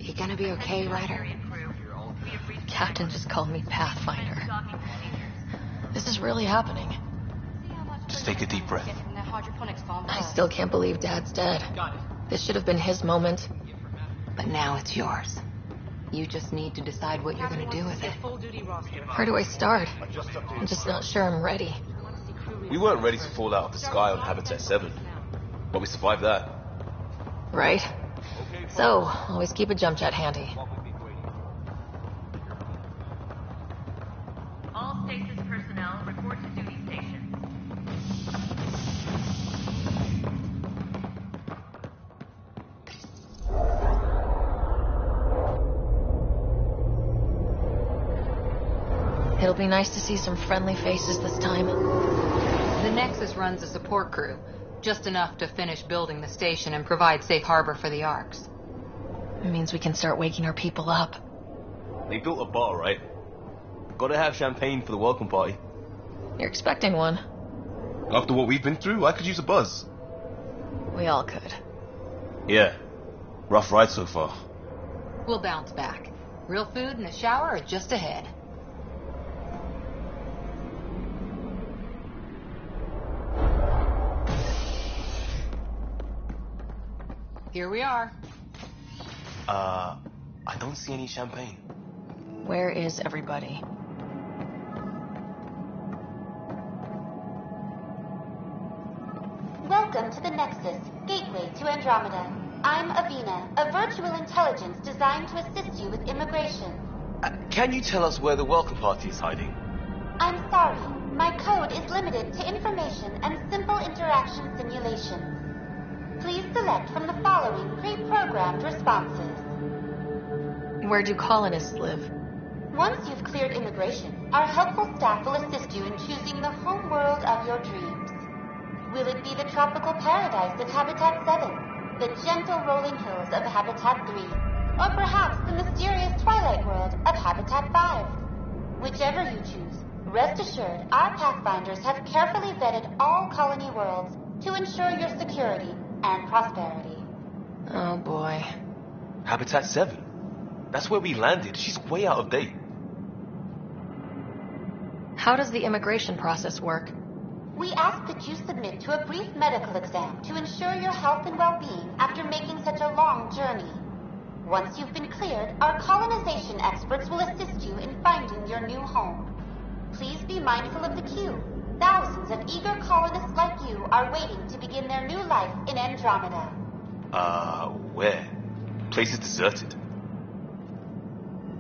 You gonna be okay, Ryder? Captain just called me Pathfinder. This is really happening. Just take a deep breath. I still can't believe Dad's dead. This should have been his moment. But now it's yours. You just need to decide what you're gonna do with it. Where do I start? I'm just not sure I'm ready. We weren't ready to fall out of the sky on Habitat 7, but we survived that. Right. So, always keep a jump jet handy. stasis personnel report to duty station. It'll be nice to see some friendly faces this time. The Nexus runs a support crew, just enough to finish building the station and provide safe harbor for the Arks. It means we can start waking our people up. They built a bar, right? Gotta have champagne for the welcome party. You're expecting one. After what we've been through, I could use a buzz. We all could. Yeah. Rough ride so far. We'll bounce back. Real food and a shower are just ahead. Here we are. I don't see any champagne. Where is everybody? Welcome to the Nexus, gateway to Andromeda. I'm Avina, a virtual intelligence designed to assist you with immigration. Can you tell us where the welcome party is hiding? I'm sorry, my code is limited to information and simple interaction simulations. Please select from the following pre-programmed responses. Where do colonists live? Once you've cleared immigration, our helpful staff will assist you in choosing the home world of your dreams. Will it be the tropical paradise of Habitat 7, the gentle rolling hills of Habitat 3, or perhaps the mysterious twilight world of Habitat 5? Whichever you choose, rest assured our Pathfinders have carefully vetted all colony worlds to ensure your security and prosperity. Oh boy. Habitat 7? That's where we landed. She's way out of date. How does the immigration process work? We ask that you submit to a brief medical exam to ensure your health and well-being after making such a long journey. Once you've been cleared, our colonization experts will assist you in finding your new home. Please be mindful of the queue. Thousands of eager colonists like you are waiting to begin their new life in Andromeda. Where? Place is deserted.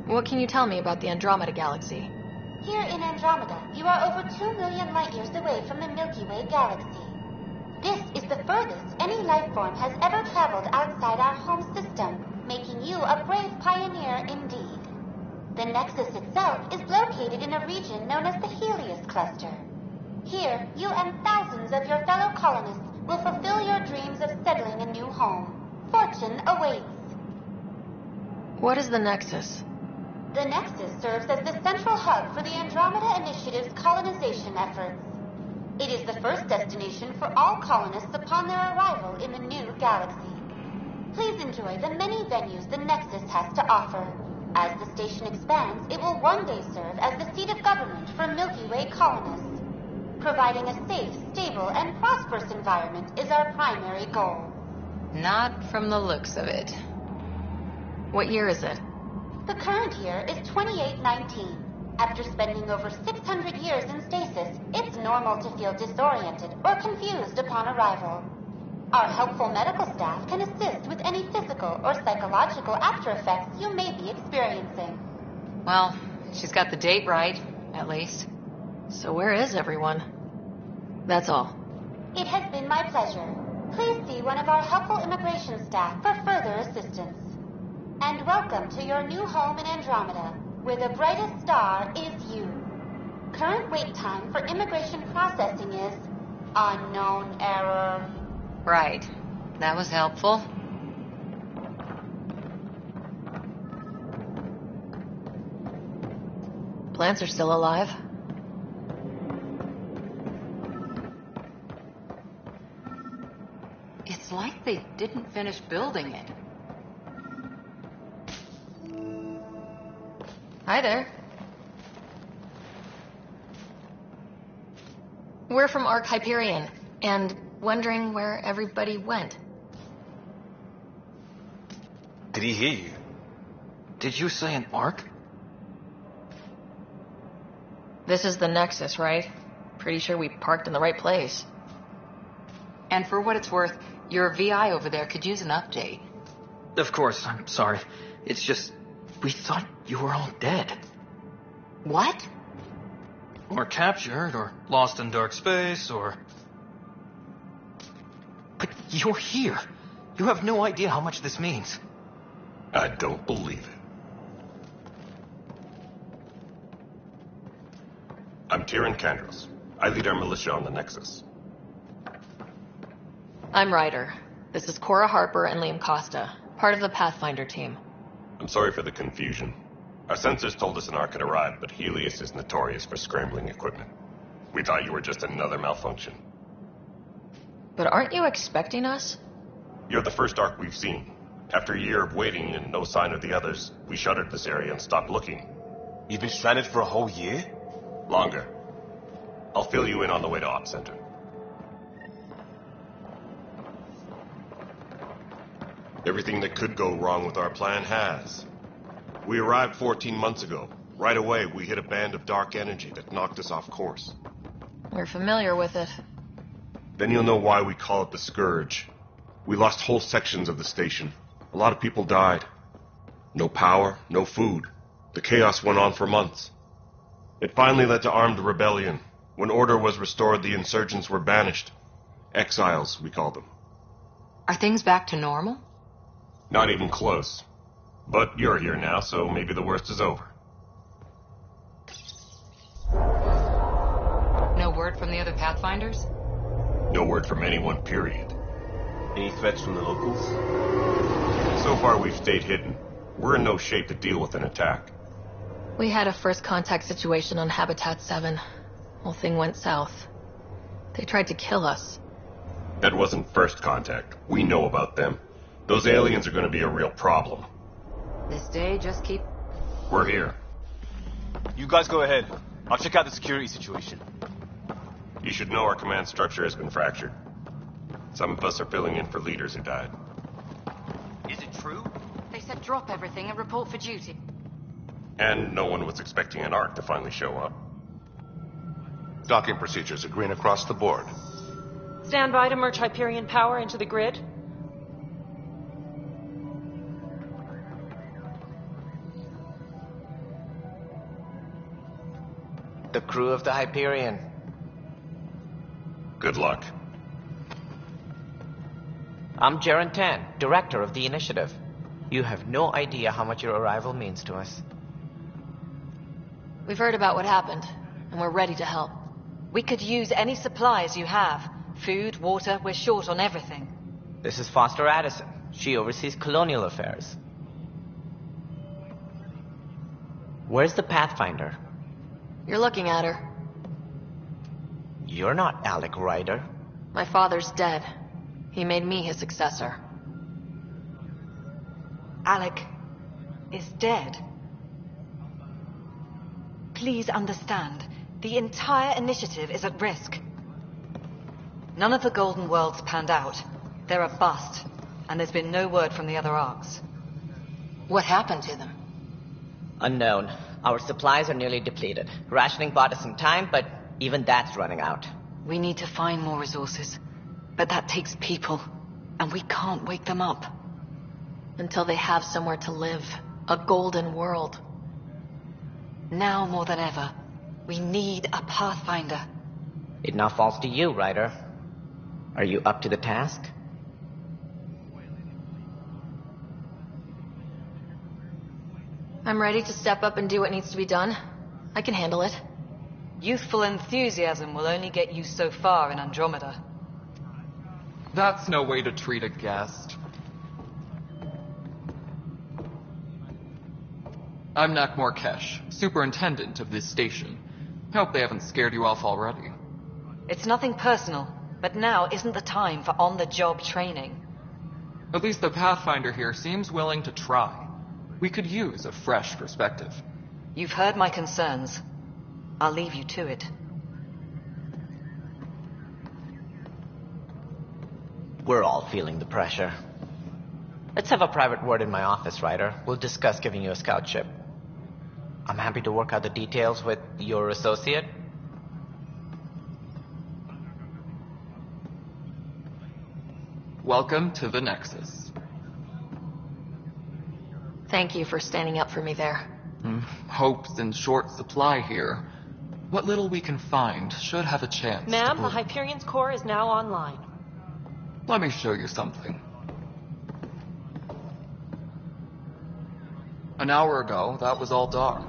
What can you tell me about the Andromeda Galaxy? Here in Andromeda, you are over 2 million light years away from the Milky Way galaxy. This is the furthest any life form has ever traveled outside our home system, making you a brave pioneer indeed. The Nexus itself is located in a region known as the Helios Cluster. Here, you and thousands of your fellow colonists will fulfill your dreams of settling a new home. Fortune awaits. What is the Nexus? The Nexus serves as the central hub for the Andromeda Initiative's colonization efforts. It is the first destination for all colonists upon their arrival in the new galaxy. Please enjoy the many venues the Nexus has to offer. As the station expands, it will one day serve as the seat of government for Milky Way colonists. Providing a safe, stable, and prosperous environment is our primary goal. Not from the looks of it. What year is it? The current year is 2819. After spending over 600 years in stasis, it's normal to feel disoriented or confused upon arrival. Our helpful medical staff can assist with any physical or psychological after effects you may be experiencing. Well, she's got the date right, at least. So where is everyone? That's all. It has been my pleasure. Please see one of our helpful immigration staff for further assistance. And welcome to your new home in Andromeda, where the brightest star is you. Current wait time for immigration processing is unknown error. Right. That was helpful. Plants are still alive. It's like they didn't finish building it. Hi there. We're from Ark Hyperion, and wondering where everybody went. Did he hear you? Did you say an Ark? This is the Nexus, right? Pretty sure we parked in the right place. And for what it's worth, your VI over there could use an update. Of course, I'm sorry. It's just, we thought you were all dead. What? Or captured, or lost in dark space, or... But you're here. You have no idea how much this means. I don't believe it. I'm Tyrion Kandros. I lead our militia on the Nexus. I'm Ryder. This is Cora Harper and Liam Costa, part of the Pathfinder team. I'm sorry for the confusion. Our sensors told us an Ark had arrived, but Helios is notorious for scrambling equipment. We thought you were just another malfunction. But aren't you expecting us? You're the first Ark we've seen. After a year of waiting and no sign of the others, we shuttered this area and stopped looking. You've been stranded for a whole year? Longer. I'll fill you in on the way to Op Center. Everything that could go wrong with our plan has. We arrived 14 months ago. Right away, we hit a band of dark energy that knocked us off course. We're familiar with it. Then you'll know why we call it the Scourge. We lost whole sections of the station. A lot of people died. No power, no food. The chaos went on for months. It finally led to armed rebellion. When order was restored, the insurgents were banished. Exiles, we call them. Are things back to normal? Not even close. But you're here now, so maybe the worst is over. No word from the other Pathfinders? No word from anyone, period. Any threats from the locals? So far, we've stayed hidden. We're in no shape to deal with an attack. We had a first contact situation on Habitat 7. Whole thing went south. They tried to kill us. That wasn't first contact. We know about them. Those aliens are going to be a real problem. This day, just keep... We're here. You guys go ahead. I'll check out the security situation. You should know our command structure has been fractured. Some of us are filling in for leaders who died. Is it true? They said drop everything and report for duty. And no one was expecting an Ark to finally show up. Docking procedures are green across the board. Stand by to merge Hyperion power into the grid. The crew of the Hyperion. Good luck. I'm Jaren Tan, director of the initiative. You have no idea how much your arrival means to us. We've heard about what happened, and we're ready to help. We could use any supplies you have. Food, water, we're short on everything. This is Foster Addison. She oversees colonial affairs. Where's the Pathfinder? You're looking at her. You're not Alec Ryder. My father's dead. He made me his successor. Alec is dead. Please understand, the entire initiative is at risk. None of the Golden Worlds panned out. They're a bust, and there's been no word from the other Arks. What happened to them? Unknown. Our supplies are nearly depleted. Rationing bought us some time, but even that's running out. We need to find more resources. But that takes people, and we can't wake them up. Until they have somewhere to live. A golden world. Now more than ever, we need a Pathfinder. It now falls to you, Ryder. Are you up to the task? I'm ready to step up and do what needs to be done. I can handle it. Youthful enthusiasm will only get you so far in Andromeda. That's no way to treat a guest. I'm Nak Morkesh, superintendent of this station. Hope they haven't scared you off already. It's nothing personal, but now isn't the time for on-the-job training. At least the Pathfinder here seems willing to try. We could use a fresh perspective. You've heard my concerns. I'll leave you to it. We're all feeling the pressure. Let's have a private word in my office, Ryder. We'll discuss giving you a scout ship. I'm happy to work out the details with your associate. Welcome to the Nexus. Thank you for standing up for me there. Hope's in short supply here. what little we can find should have a chance. Ma'am, the Hyperion's core is now online. Let me show you something. An hour ago, that was all dark.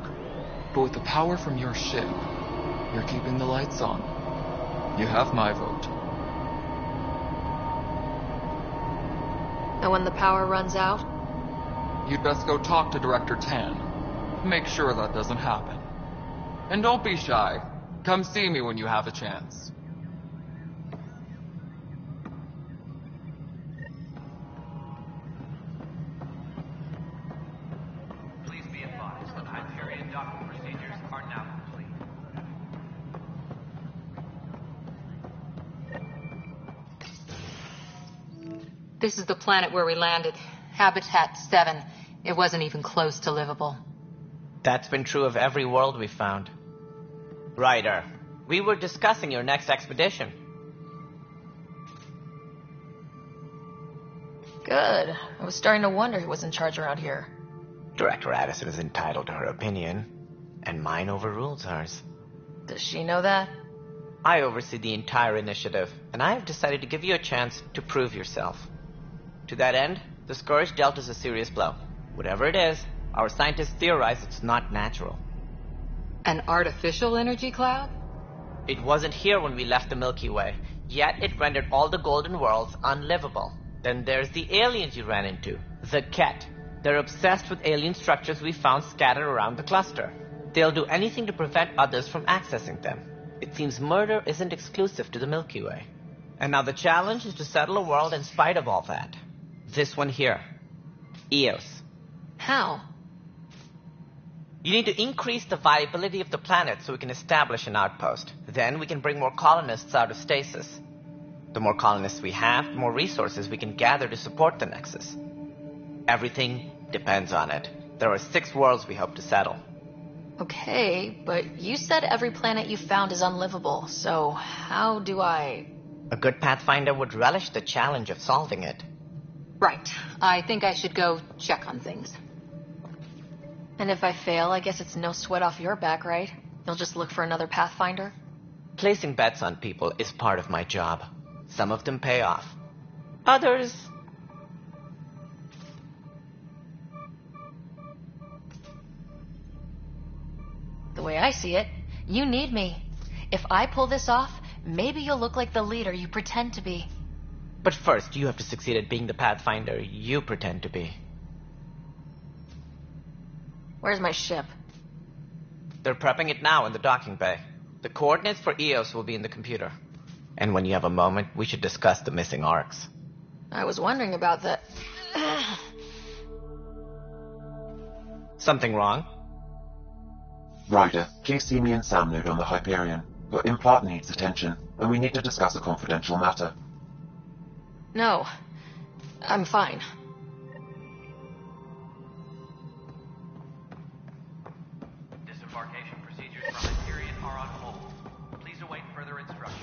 But with the power from your ship, you're keeping the lights on. You have my vote. And when the power runs out? You'd best go talk to Director Tan. Make sure that doesn't happen. And don't be shy. Come see me when you have a chance. Please be advised that Hyperion docking procedures are now complete. This is the planet where we landed. Habitat 7. It wasn't even close to livable. That's been true of every world we've found. Ryder, we were discussing your next expedition. Good. I was starting to wonder who was in charge around here. Director Addison is entitled to her opinion, and mine overrules hers. Does she know that? I oversee the entire initiative, and I have decided to give you a chance to prove yourself. To that end, the Scourge dealt us a serious blow. Whatever it is, our scientists theorize it's not natural. An artificial energy cloud? It wasn't here when we left the Milky Way, yet it rendered all the Golden Worlds unlivable. Then there's the aliens you ran into, the Ket. They're obsessed with alien structures we found scattered around the cluster. They'll do anything to prevent others from accessing them. It seems murder isn't exclusive to the Milky Way. And now the challenge is to settle a world in spite of all that. This one here. Eos. How? You need to increase the viability of the planet so we can establish an outpost. Then we can bring more colonists out of stasis. The more colonists we have, the more resources we can gather to support the Nexus. Everything depends on it. There are 6 worlds we hope to settle. Okay, but you said every planet you found is unlivable, so how do I... A good Pathfinder would relish the challenge of solving it. Right. I think I should go check on things. And if I fail, I guess it's no sweat off your back, right? You'll just look for another Pathfinder? Placing bets on people is part of my job. Some of them pay off. Others... The way I see it, you need me. If I pull this off, maybe you'll look like the leader you pretend to be. But first, you have to succeed at being the Pathfinder you pretend to be. Where's my ship? They're prepping it now in the docking bay. The coordinates for Eos will be in the computer. And when you have a moment, we should discuss the missing arcs. I was wondering about that. Something wrong? Ryder, please see me and Sam Node on the Hyperion. Your implant needs attention, and we need to discuss a confidential matter. No. I'm fine. Disembarkation procedures from Hyperion are on hold. Please await further instructions.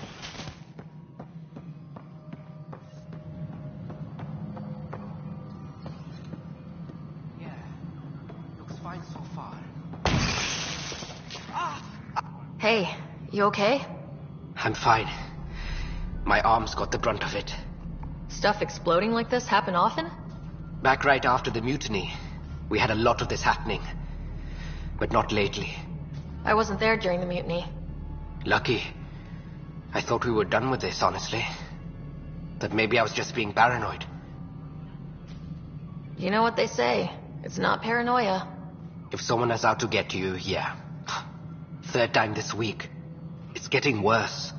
Yeah. Looks fine so far. Hey, you okay? I'm fine. My arms got the brunt of it. Stuff exploding like this happen often? Back right after the mutiny, we had a lot of this happening. But not lately. I wasn't there during the mutiny. Lucky. I thought we were done with this, honestly. But maybe I was just being paranoid. You know what they say. It's not paranoia. If someone is out to get you, yeah. 3rd time this week. It's getting worse.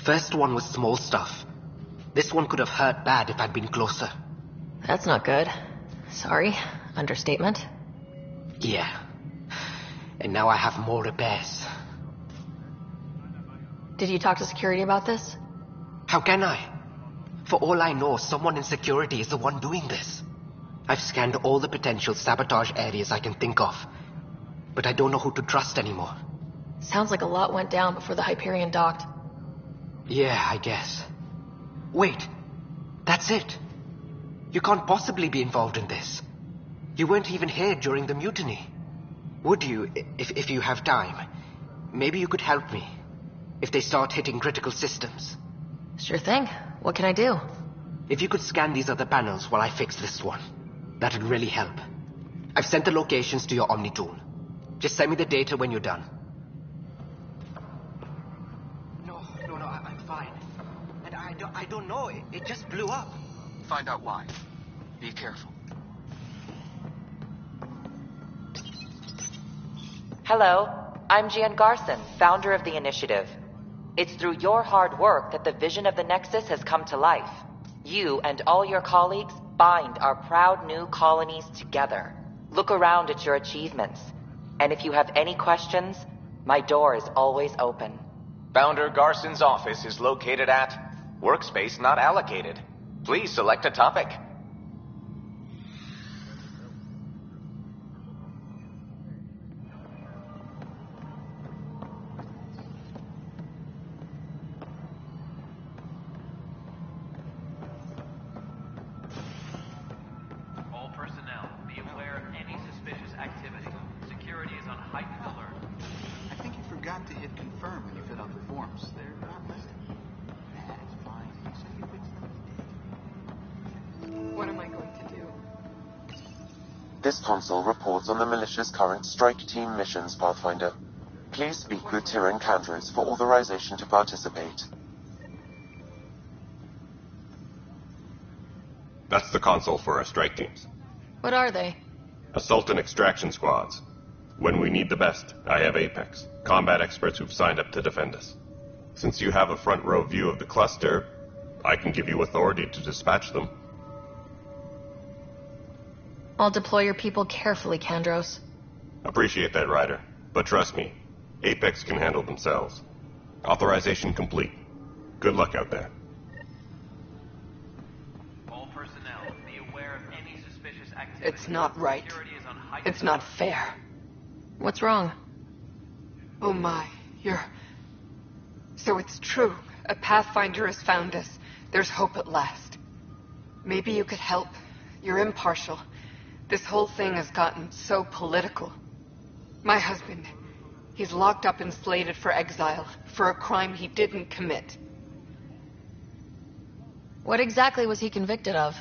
First one was small stuff. This one could have hurt bad if I'd been closer. That's not good. Sorry. Understatement. Yeah. And now I have more repairs. Did you talk to security about this? How can I? For all I know, someone in security is the one doing this. I've scanned all the potential sabotage areas I can think of. But I don't know who to trust anymore. Sounds like a lot went down before the Hyperion docked. Yeah, I guess. Wait. That's it. You can't possibly be involved in this. You weren't even here during the mutiny. Would you, if you have time, maybe you could help me if they start hitting critical systems. Sure thing. What can I do? If you could scan these other panels while I fix this one, that'd really help. I've sent the locations to your Omni tool. Just send me the data when you're done. No, I'm fine. And I don't know, it just blew up. Find out why. Be careful. Hello, I'm Gian Garson, founder of the Initiative. It's through your hard work that the vision of the Nexus has come to life. You and all your colleagues bind our proud new colonies together. Look around at your achievements. And if you have any questions, my door is always open. Founder Garson's office is located at Workspace Not Allocated. Please select a topic. All personnel, be aware of any suspicious activity. Security is on heightened alert. I think you forgot to hit confirm when you fill out the forms. They're not listed. That's fine. You said you fixed them. What am I going to do? This console reports on the militia's current strike team missions, Pathfinder. Please speak with Tyrion Candros for authorization to participate. That's the console for our strike teams. What are they? Assault and extraction squads. When we need the best, I have Apex, combat experts who've signed up to defend us. Since you have a front row view of the cluster, I can give you authority to dispatch them. I'll deploy your people carefully, Candros. Appreciate that, Ryder. But trust me, Apex can handle themselves. Authorization complete. Good luck out there. All personnel, be aware of any suspicious activity. It's not right. Security is on heightened It's not fair. What's wrong? Oh my, So it's true. A Pathfinder has found us. There's hope at last. Maybe you could help. You're impartial. This whole thing has gotten so political. My husband, he's locked up and slated for exile for a crime he didn't commit. What exactly was he convicted of?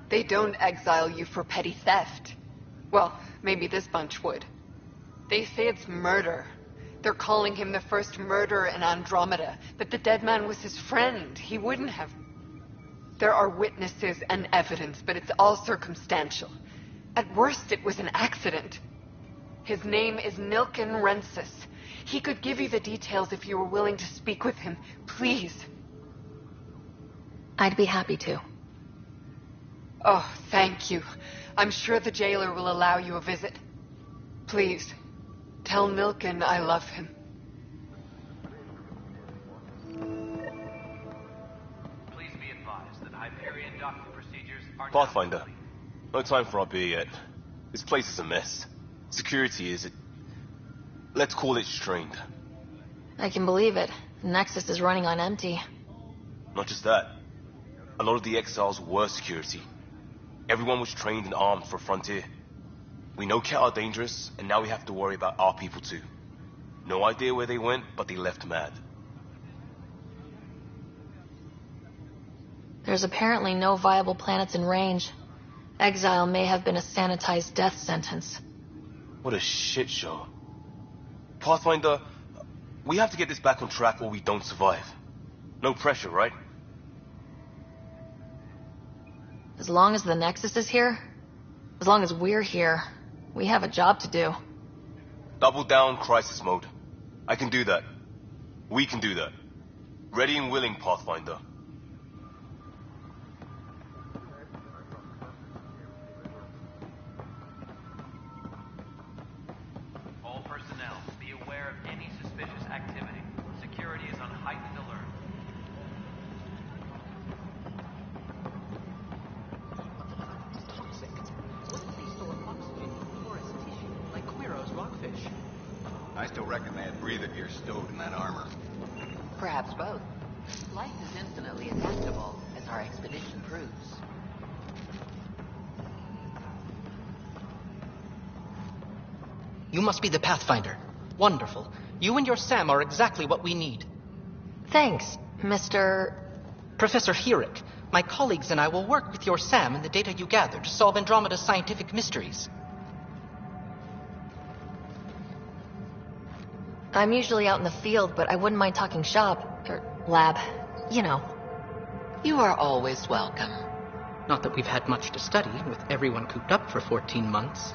They don't exile you for petty theft. Well, maybe this bunch would. They say it's murder. They're calling him the first murderer in Andromeda, but the dead man was his friend. He wouldn't have. There are witnesses and evidence, but it's all circumstantial. At worst, it was an accident. His name is Nilken Rensis. He could give you the details if you were willing to speak with him. Please. I'd be happy to. Oh, thank you. I'm sure the jailer will allow you a visit. Please, tell Nilken I love him. Please be advised that Hyperion docking procedures are Pathfinder, no time for our beer yet. This place is a mess. Security is... let's call it strained. I can believe it. Nexus is running on empty. Not just that. A lot of the exiles were security. Everyone was trained and armed for Frontier. We know Ket are dangerous, and now we have to worry about our people too. No idea where they went, but they left mad. There's apparently no viable planets in range. Exile may have been a sanitized death sentence. What a shit show. Pathfinder, we have to get this back on track or we don't survive. No pressure, right? As long as the Nexus is here, as long as we're here, we have a job to do. Double down crisis mode. I can do that. We can do that. Ready and willing, Pathfinder. All personnel, be aware of any suspicious activity. Security is on heightened alert. I still reckon they had breather gear stowed in that armor. Perhaps both. Life is infinitely adaptable, as our expedition proves. You must be the Pathfinder. Wonderful. You and your Sam are exactly what we need. Thanks, Mr. Professor Herrick. My colleagues and I will work with your Sam and the data you gather to solve Andromeda's scientific mysteries. I'm usually out in the field, but I wouldn't mind talking shop, or lab, you know. You are always welcome. Not that we've had much to study, with everyone cooped up for 14 months.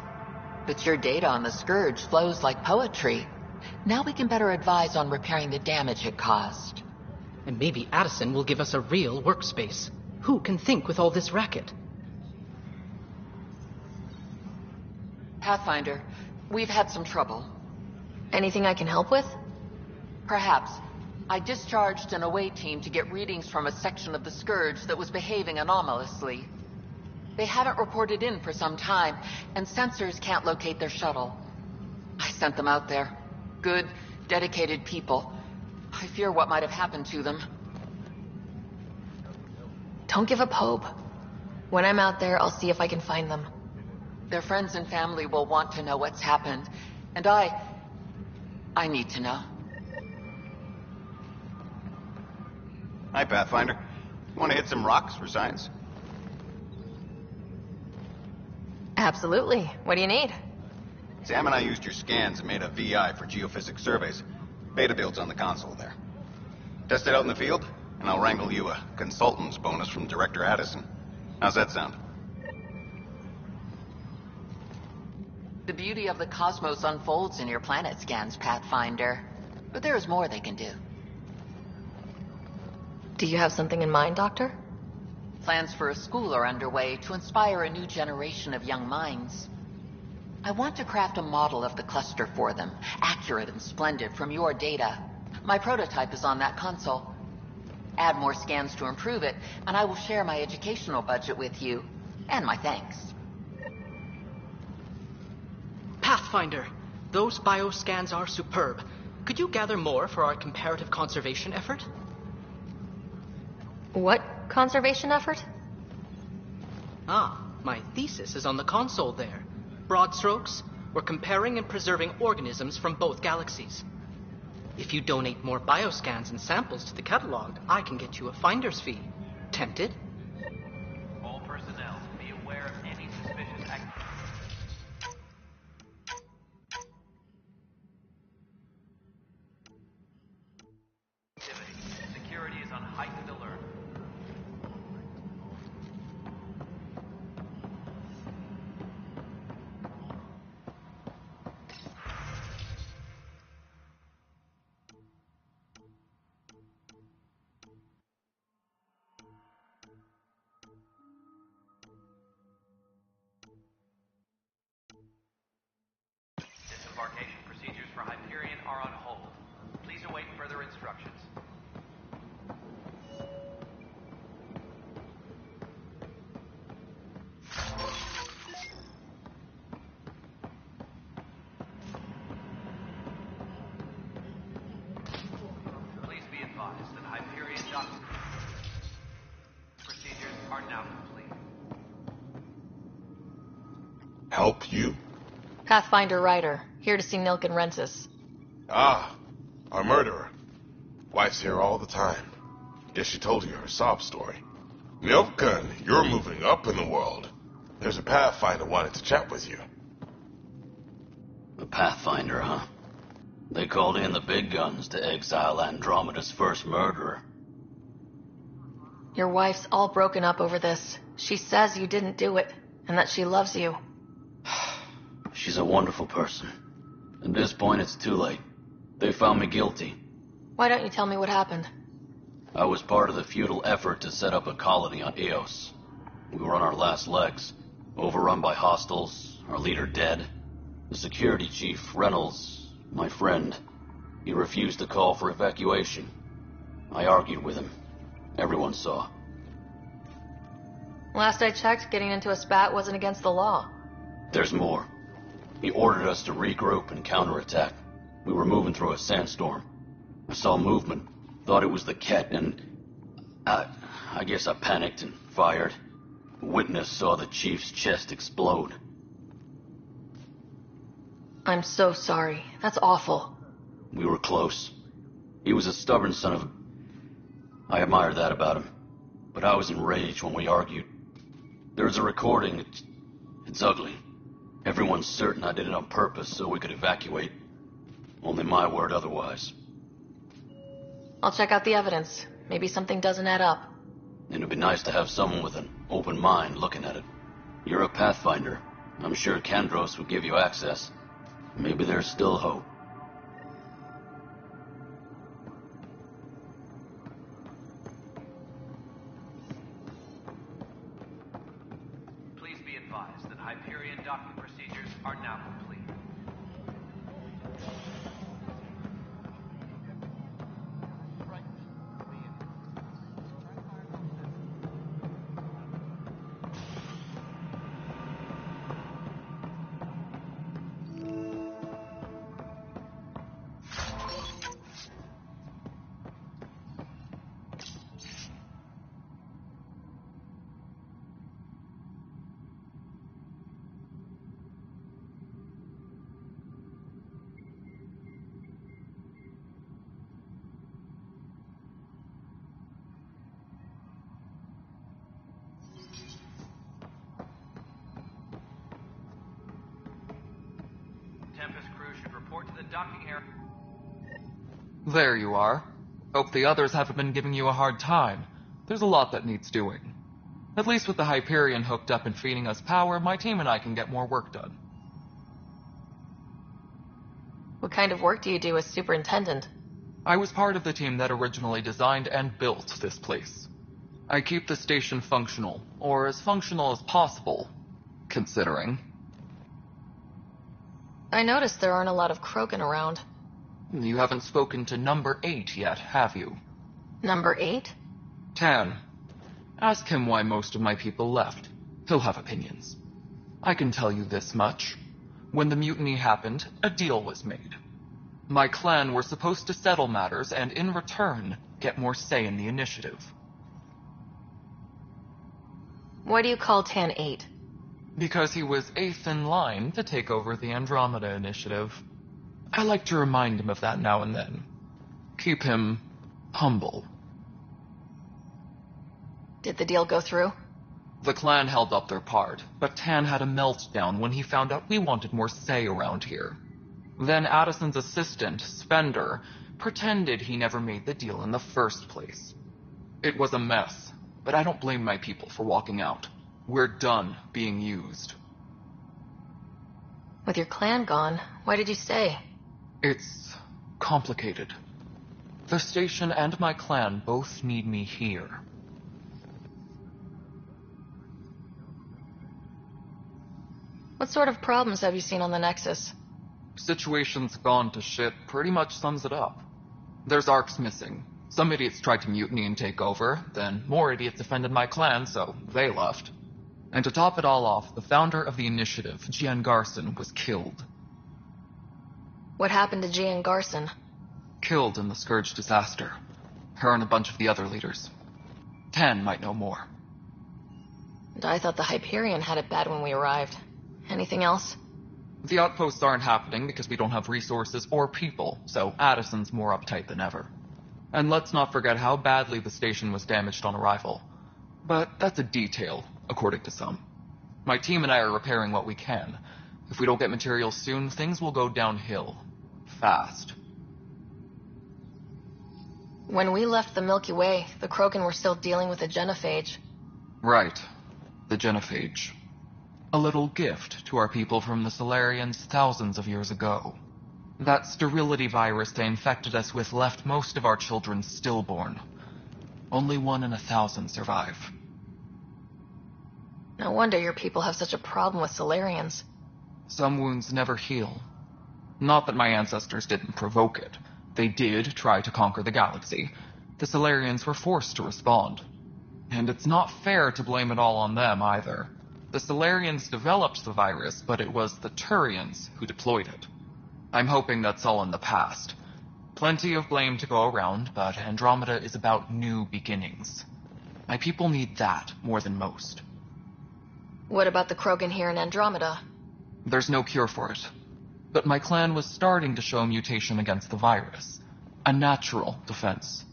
But your data on the Scourge flows like poetry. Now we can better advise on repairing the damage it caused. And maybe Addison will give us a real workspace. Who can think with all this racket? Pathfinder, we've had some trouble. Anything I can help with? Perhaps. I discharged an away team to get readings from a section of the Scourge that was behaving anomalously. They haven't reported in for some time, and sensors can't locate their shuttle. I sent them out there. Good, dedicated people. I fear what might have happened to them. Don't give up hope. When I'm out there, I'll see if I can find them. Their friends and family will want to know what's happened, and I need to know. Hi, Pathfinder. Want to hit some rocks for science? Absolutely. What do you need? Sam and I used your scans and made a VI for geophysics surveys. Beta builds on the console there. Test it out in the field, and I'll wrangle you a consultant's bonus from Director Addison. How's that sound? The beauty of the cosmos unfolds in your planet scans, Pathfinder. But there is more they can do. Do you have something in mind, Doctor? Plans for a school are underway to inspire a new generation of young minds. I want to craft a model of the cluster for them, accurate and splendid from your data. My prototype is on that console. Add more scans to improve it, and I will share my educational budget with you, and my thanks. Pathfinder, those bioscans are superb. Could you gather more for our comparative conservation effort? What conservation effort? Ah, my thesis is on the console there. Broad strokes, we're comparing and preserving organisms from both galaxies. If you donate more bioscans and samples to the catalog, I can get you a finder's fee. Tempted? All personnel, be aware of any suspicious activity. Security is on heightened alert. Disembarkation procedures for Hyperion are on hold. Please await further instructions. Please be advised that Hyperion docking procedures are now complete. Help you? Pathfinder Ryder, here to see Nilken Rensis. Ah, a murderer. Wife's here all the time. Guess she told you her sob story. Nilken, you're moving up in the world. There's a Pathfinder wanted to chat with you. A Pathfinder, huh? They called in the big guns to exile Andromeda's first murderer. Your wife's all broken up over this. She says you didn't do it, and that she loves you. She's a wonderful person. At this point, it's too late. They found me guilty. Why don't you tell me what happened? I was part of the futile effort to set up a colony on Eos. We were on our last legs, overrun by hostiles, our leader dead. The security chief, Reynolds, my friend, he refused to call for evacuation. I argued with him. Everyone saw. Last I checked, getting into a spat wasn't against the law. There's more. He ordered us to regroup and counterattack. We were moving through a sandstorm. I saw movement, thought it was the Ket, and I guess I panicked and fired. A witness saw the chief's chest explode. I'm so sorry. That's awful. We were close. He was a stubborn son of a... I admired that about him. But I was enraged when we argued. There's a recording. It's ugly. Everyone's certain I did it on purpose so we could evacuate. Only my word otherwise. I'll check out the evidence. Maybe something doesn't add up. It'd be nice to have someone with an open mind looking at it. You're a Pathfinder. I'm sure Kandros would give you access. Maybe there's still hope. Please be advised that Hyperion docking procedures are now complete. Tempest crew should report to the docking area. There you are. Hope the others haven't been giving you a hard time. There's a lot that needs doing. At least with the Hyperion hooked up and feeding us power, my team and I can get more work done. What kind of work do you do as superintendent? I was part of the team that originally designed and built this place. I keep the station functional, or as functional as possible, considering. I noticed there aren't a lot of Krogan around. You haven't spoken to number 8 yet, have you? Number 8? Tan. Ask him why most of my people left. He'll have opinions. I can tell you this much. When the mutiny happened, a deal was made. My clan were supposed to settle matters and, in return, get more say in the initiative. Why do you call Tan 8? Because he was 8th in line to take over the Andromeda Initiative. I like to remind him of that now and then. Keep him humble. Did the deal go through? The clan held up their part, but Tan had a meltdown when he found out we wanted more say around here. Then Addison's assistant, Spender, pretended he never made the deal in the first place. It was a mess, but I don't blame my people for walking out. We're done being used. With your clan gone, why did you stay? It's complicated. The station and my clan both need me here. What sort of problems have you seen on the Nexus? Situation's gone to shit pretty much sums it up. There's ARCs missing. Some idiots tried to mutiny and take over, then more idiots offended my clan, so they left. And to top it all off, the founder of the initiative, Gian Garson, was killed. What happened to Gian Garson? Killed in the Scourge disaster. Her and a bunch of the other leaders. Tan might know more. And I thought the Hyperion had it bad when we arrived. Anything else? The outposts aren't happening because we don't have resources or people, so Addison's more uptight than ever. And let's not forget how badly the station was damaged on arrival. But that's a detail, according to some. My team and I are repairing what we can. If we don't get materials soon, things will go downhill. Fast. When we left the Milky Way, the Krogan were still dealing with the genophage. Right. The genophage. A little gift to our people from the Solarians thousands of years ago. That sterility virus they infected us with left most of our children stillborn. Only 1 in 1,000 survive. No wonder your people have such a problem with Solarians. Some wounds never heal. Not that my ancestors didn't provoke it. They did try to conquer the galaxy. The Solarians were forced to respond. And it's not fair to blame it all on them, either. The Solarians developed the virus, but it was the Turians who deployed it. I'm hoping that's all in the past. Plenty of blame to go around, but Andromeda is about new beginnings. My people need that more than most. What about the Krogan here in Andromeda? There's no cure for it. But my clan was starting to show mutation against the virus. A natural defense.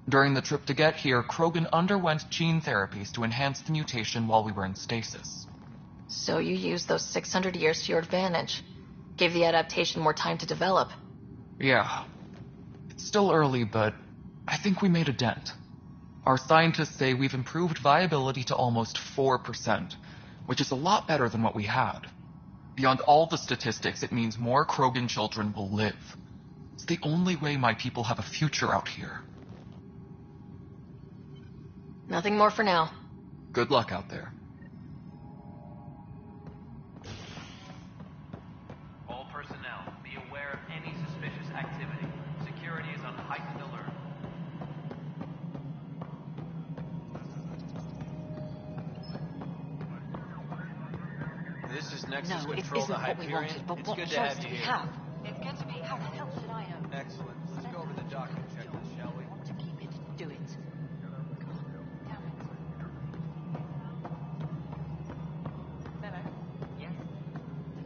During the trip to get here, Krogan underwent gene therapies to enhance the mutation while we were in stasis. So you used those 600 years to your advantage. Gave the adaptation more time to develop. Yeah. It's still early, but I think we made a dent. Our scientists say we've improved viability to almost 4%, which is a lot better than what we had. Beyond all the statistics, it means more Krogan children will live. It's the only way my people have a future out here. Nothing more for now. Good luck out there. All personnel, be aware of any suspicious activity. Security is on heightened alert. This is Nexus No, it Control to isn't what we Hyperion. wanted, but It's what good to choice have do you we here. have? It's good to be. How the hell should I know? Excellent. Let's go over the dock and check this, shall we? Want to keep it? Do it. Memo. Yes?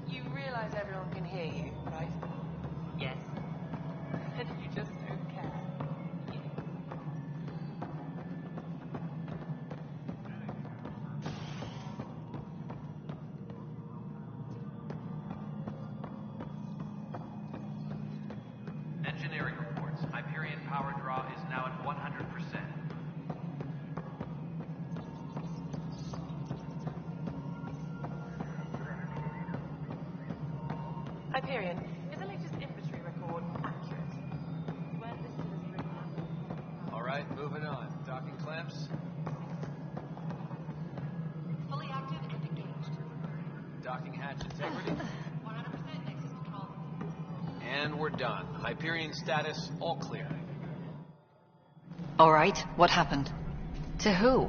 You realize everyone can hear you, right? Yes. And you just don't care. Engineering reports. Hyperion power draw is now at 100%. Hyperion, is the latest infantry record accurate? Where listed as written. All right, moving on. Docking clamps. Fully active and engaged. Docking hatch integrity. 100% Nexus Control. And we're done. Hyperion status, all clear. All right, what happened? To who?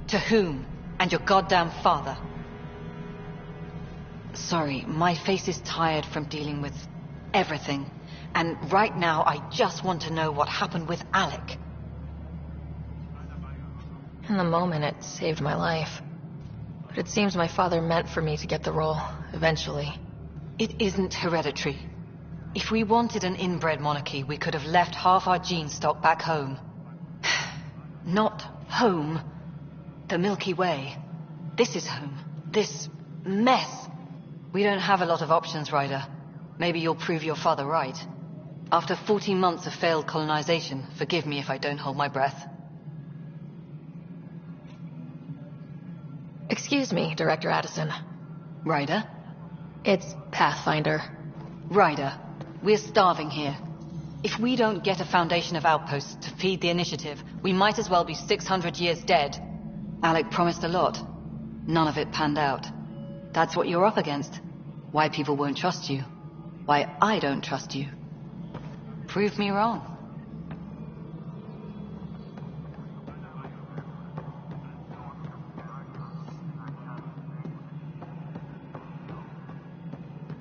To whom? And your goddamn father. Sorry, my face is tired from dealing with everything. And right now, I just want to know what happened with Alec. In the moment, it saved my life. But it seems my father meant for me to get the role, eventually. It isn't hereditary. If we wanted an inbred monarchy, we could have left half our gene stock back home. Not home. The Milky Way. This is home. This mess. We don't have a lot of options, Ryder. Maybe you'll prove your father right. After 14 months of failed colonization, forgive me if I don't hold my breath. Excuse me, Director Addison. Ryder? It's Pathfinder. Ryder, we're starving here. If we don't get a foundation of outposts to feed the initiative, we might as well be 600 years dead. Alec promised a lot. None of it panned out. That's what you're up against. Why people won't trust you. Why I don't trust you. Prove me wrong.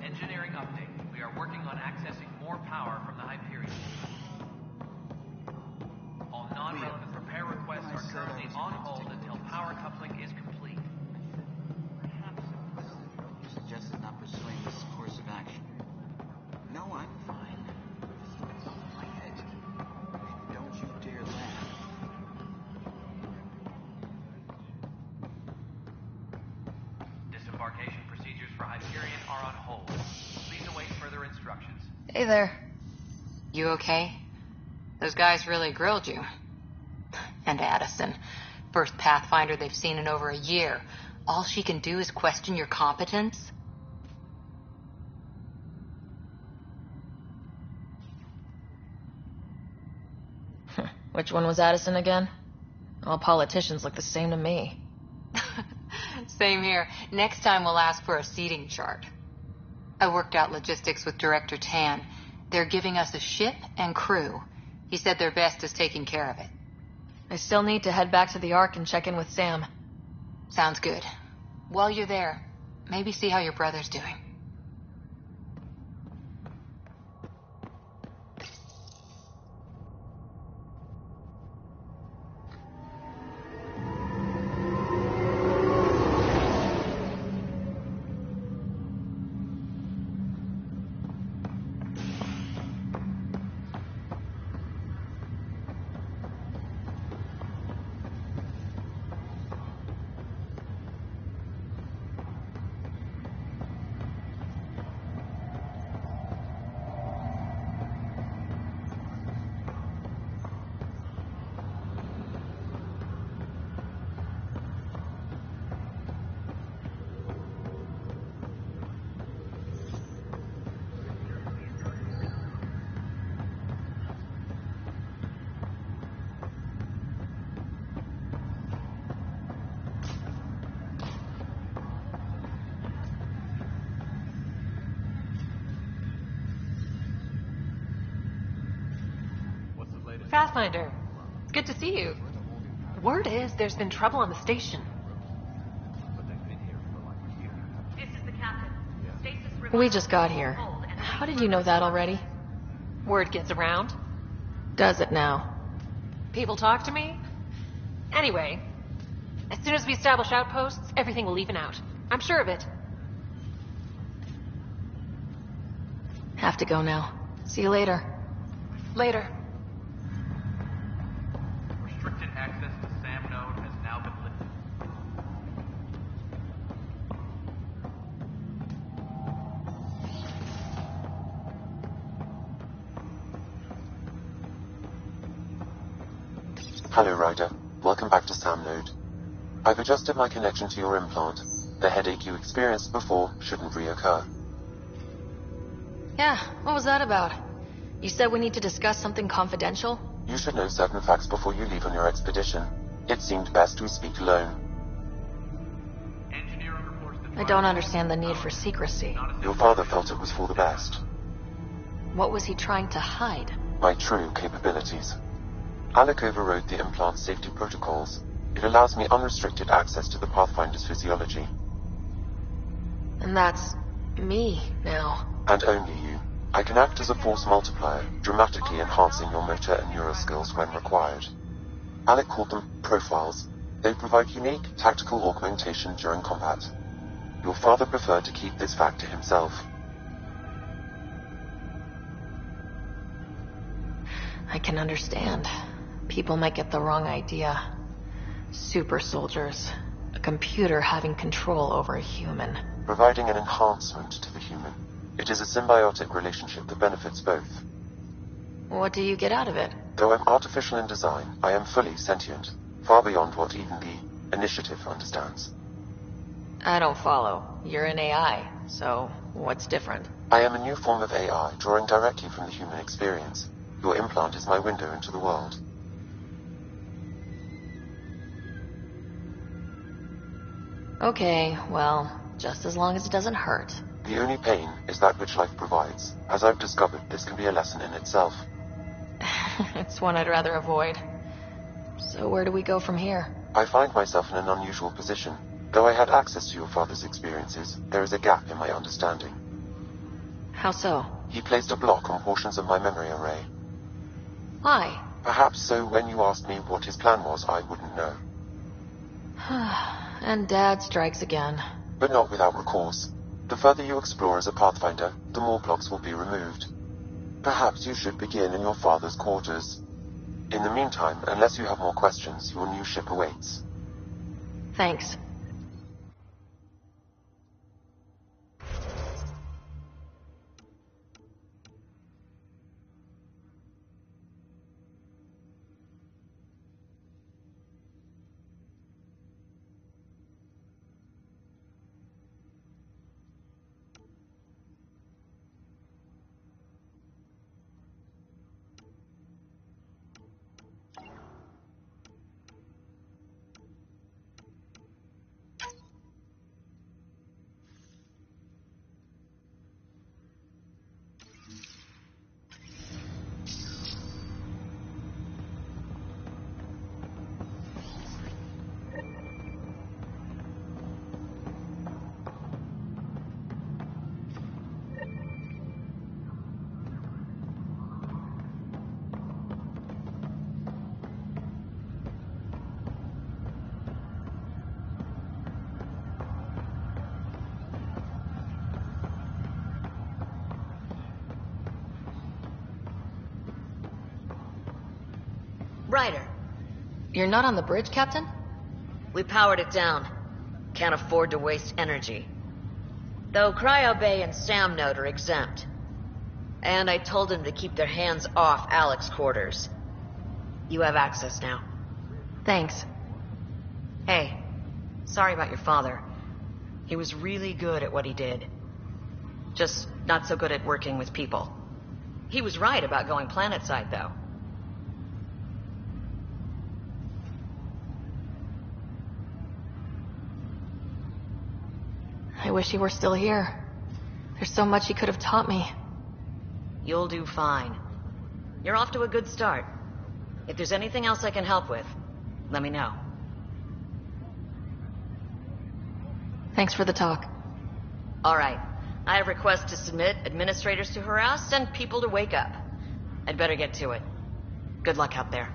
Engineering update. We are working on accessing more power from the Hyperion. All non-relevant repair requests are currently on hold until power coupling is complete. You suggested not pursuing this course of action. No, I'm fine. It's off my head. Don't you dare laugh. Disembarkation procedures for Hyperion are on hold. Please await further instructions. Hey there. You okay? Those guys really grilled you. And Addison. First Pathfinder they've seen in over a year. All she can do is question your competence? Which one was Addison again? All politicians look the same to me. Same here. Next time we'll ask for a seating chart. I worked out logistics with Director Tan. They're giving us a ship and crew. He said their best is taking care of it. I still need to head back to the Ark and check in with Sam. Sounds good. While you're there, maybe see how your brother's doing. Pathfinder, it's good to see you. Word is there's been trouble on the station. This is the captain. We just got here. How did you know that already? Word gets around. Does it now? People talk to me. Anyway, as soon as we establish outposts, everything will even out. I'm sure of it. Have to go now. See you later. Later. Restricted access to SAM node has now been lifted. Hello, Ryder. Welcome back to SAM node. I've adjusted my connection to your implant. The headache you experienced before shouldn't reoccur. Yeah, what was that about? You said we need to discuss something confidential? You should know certain facts before you leave on your expedition. It seemed best we speak alone. I don't understand the need for secrecy. Your father felt it was for the best. What was he trying to hide? My true capabilities. Alec overrode the implant safety protocols. It allows me unrestricted access to the Pathfinder's physiology. And that's me now. And only you. I can act as a force multiplier, dramatically enhancing your motor and neural skills when required. Alec called them profiles. They provide unique tactical augmentation during combat. Your father preferred to keep this fact to himself. I can understand. People might get the wrong idea. Super soldiers. A computer having control over a human. Providing an enhancement to the human. It is a symbiotic relationship that benefits both. What do you get out of it? Though I'm artificial in design, I am fully sentient, far beyond what even the Initiative understands. I don't follow. You're an AI, so what's different? I am a new form of AI, drawing directly from the human experience. Your implant is my window into the world. Okay, well, just as long as it doesn't hurt. The only pain is that which life provides. As I've discovered, this can be a lesson in itself. It's one I'd rather avoid. So where do we go from here? I find myself in an unusual position. Though I had access to your father's experiences, there is a gap in my understanding. How so? He placed a block on portions of my memory array. Why? Perhaps so when you asked me what his plan was, I wouldn't know. And Dad strikes again. But not without recourse. The further you explore as a Pathfinder, the more blocks will be removed. Perhaps you should begin in your father's quarters. In the meantime, unless you have more questions, your new ship awaits. Thanks. Ryder. You're not on the bridge, Captain? We powered it down. Can't afford to waste energy. Though Cryo Bay and SAM node are exempt. And I told them to keep their hands off Alec's quarters. You have access now. Thanks. Hey, sorry about your father. He was really good at what he did. Just not so good at working with people. He was right about going planetside, though. I wish he were still here. There's so much he could have taught me. You'll do fine. You're off to a good start. If there's anything else I can help with, let me know. Thanks for the talk. All right. I have requests to submit, administrators to harass, and people to wake up. I'd better get to it. Good luck out there.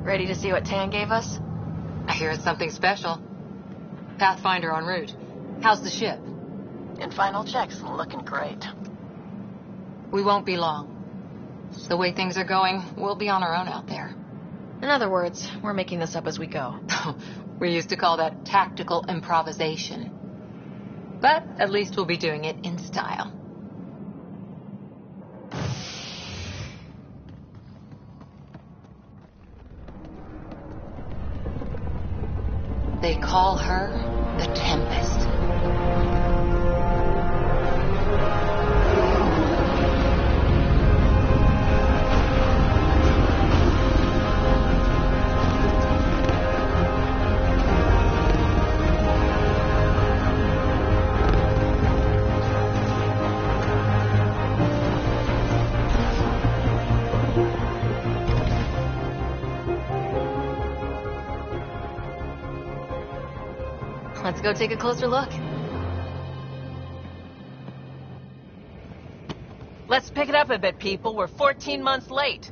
Ready to see what Tan gave us? I hear it's something special. Pathfinder en route. How's the ship? In final checks, looking great. We won't be long. The way things are going, we'll be on our own out there. In other words, we're making this up as we go. We used to call that tactical improvisation. But at least we'll be doing it in style. They call her the Tempest. Let's go take a closer look. Let's pick it up a bit, people. We're 14 months late.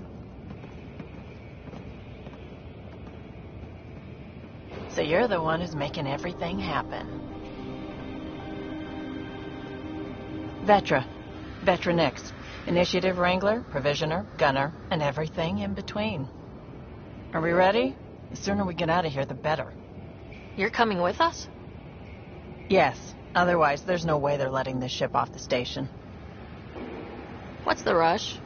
So you're the one who's making everything happen. Vetra. Vetra Nix. Initiative Wrangler, Provisioner, Gunner, and everything in between. Are we ready? The sooner we get out of here, the better. You're coming with us? Yes. Otherwise, there's no way they're letting this ship off the station. What's the rush?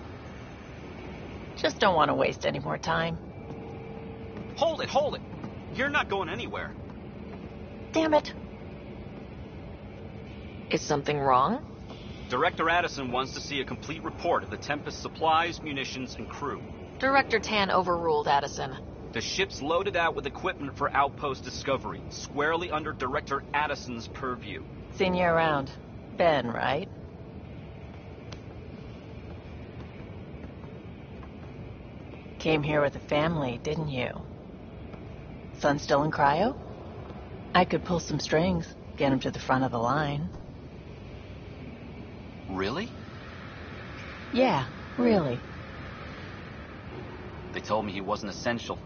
Just don't want to waste any more time. Hold it, hold it. You're not going anywhere. Damn it. Is something wrong? Director Addison wants to see a complete report of the Tempest supplies, munitions, and crew. Director Tan overruled Addison. The ship's loaded out with equipment for outpost discovery, squarely under Director Addison's purview. Seen you around. Ben, right? Came here with a family, didn't you? Son still in cryo? I could pull some strings, get him to the front of the line. Really? Yeah, really. They told me he wasn't essential,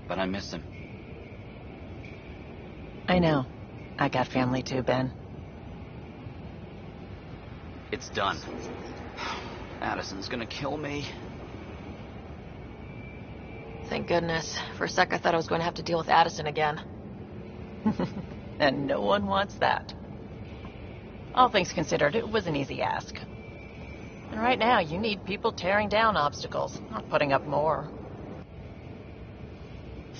but I miss him. I know. I got family too, Ben. It's done. Addison's gonna kill me. Thank goodness. For a sec I thought I was going to have to deal with Addison again. And no one wants that. All things considered, it was an easy ask. And right now, you need people tearing down obstacles, not putting up more.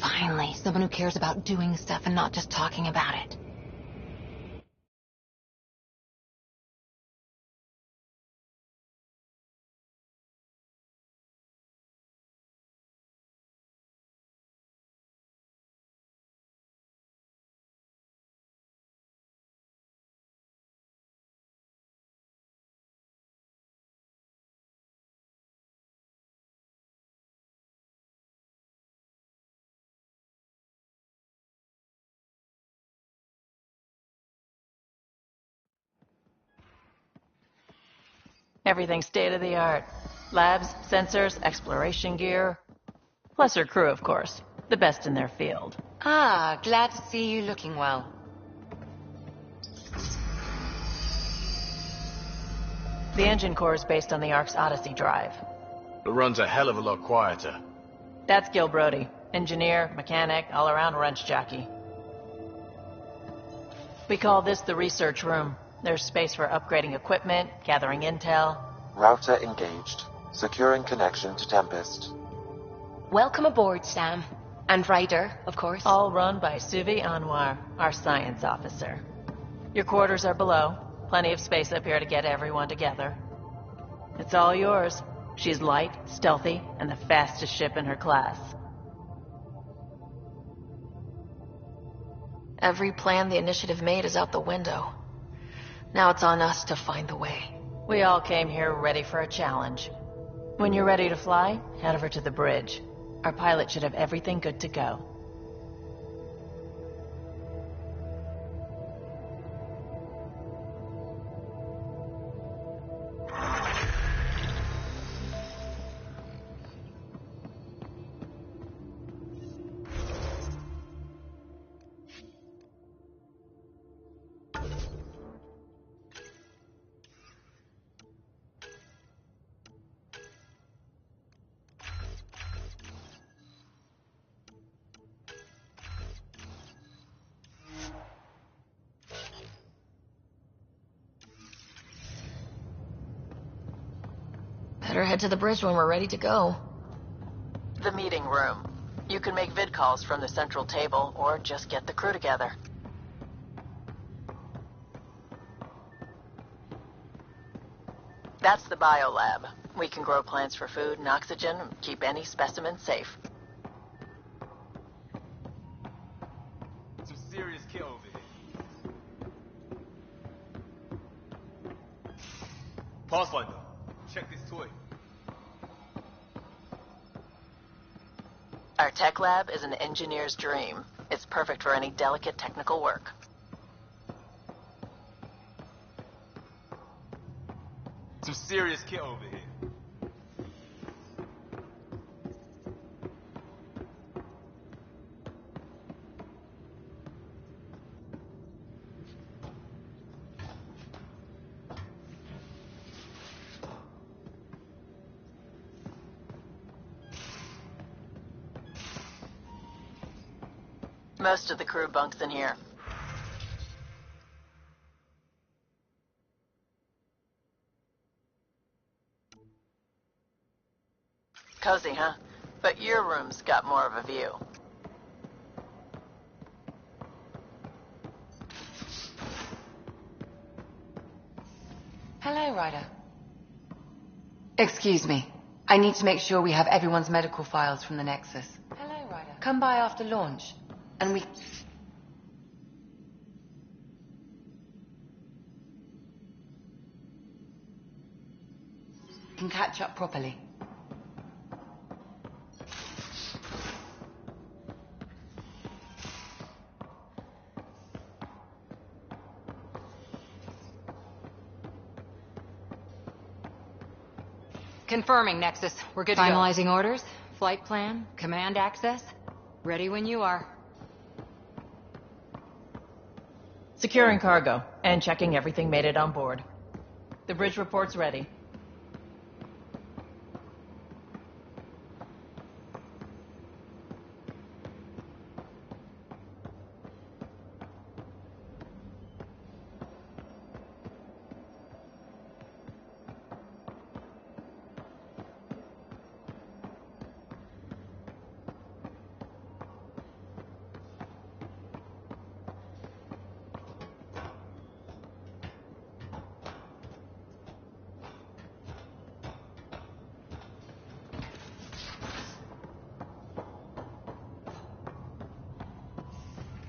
Finally, someone who cares about doing stuff and not just talking about it. Everything state-of-the-art. Labs, sensors, exploration gear. Plus her crew, of course. The best in their field. Ah, glad to see you looking well. The engine core is based on the Ark's Odyssey drive. It runs a hell of a lot quieter. That's Gil Brody. Engineer, mechanic, all-around wrench jockey. We call this the research room. There's space for upgrading equipment, gathering intel. Router engaged. Securing connection to Tempest. Welcome aboard, Sam. And Ryder, of course. All run by Suvi Anwar, our science officer. Your quarters are below. Plenty of space up here to get everyone together. It's all yours. She's light, stealthy, and the fastest ship in her class. Every plan the Initiative made is out the window. Now it's on us to find the way. We all came here ready for a challenge. When you're ready to fly, head over to the bridge. Our pilot should have everything good to go. Better head to the bridge when we're ready to go. The meeting room. You can make vid calls from the central table, or just get the crew together. That's the biolab. We can grow plants for food and oxygen, and keep any specimen safe. Some serious kit over here. Pathfinder, check this toy. Our tech lab is an engineer's dream. It's perfect for any delicate technical work. Some serious kit over here. Most of the crew bunks in here. Cozy, huh? But your room's got more of a view. Hello, Ryder. Excuse me. I need to make sure we have everyone's medical files from the Nexus. Hello, Ryder. Come by after launch, and we can catch up properly. Confirming, Nexus. We're good to go. Finalizing orders, flight plan, command access. Ready when you are. Securing cargo, and checking everything made it on board. The bridge report's ready.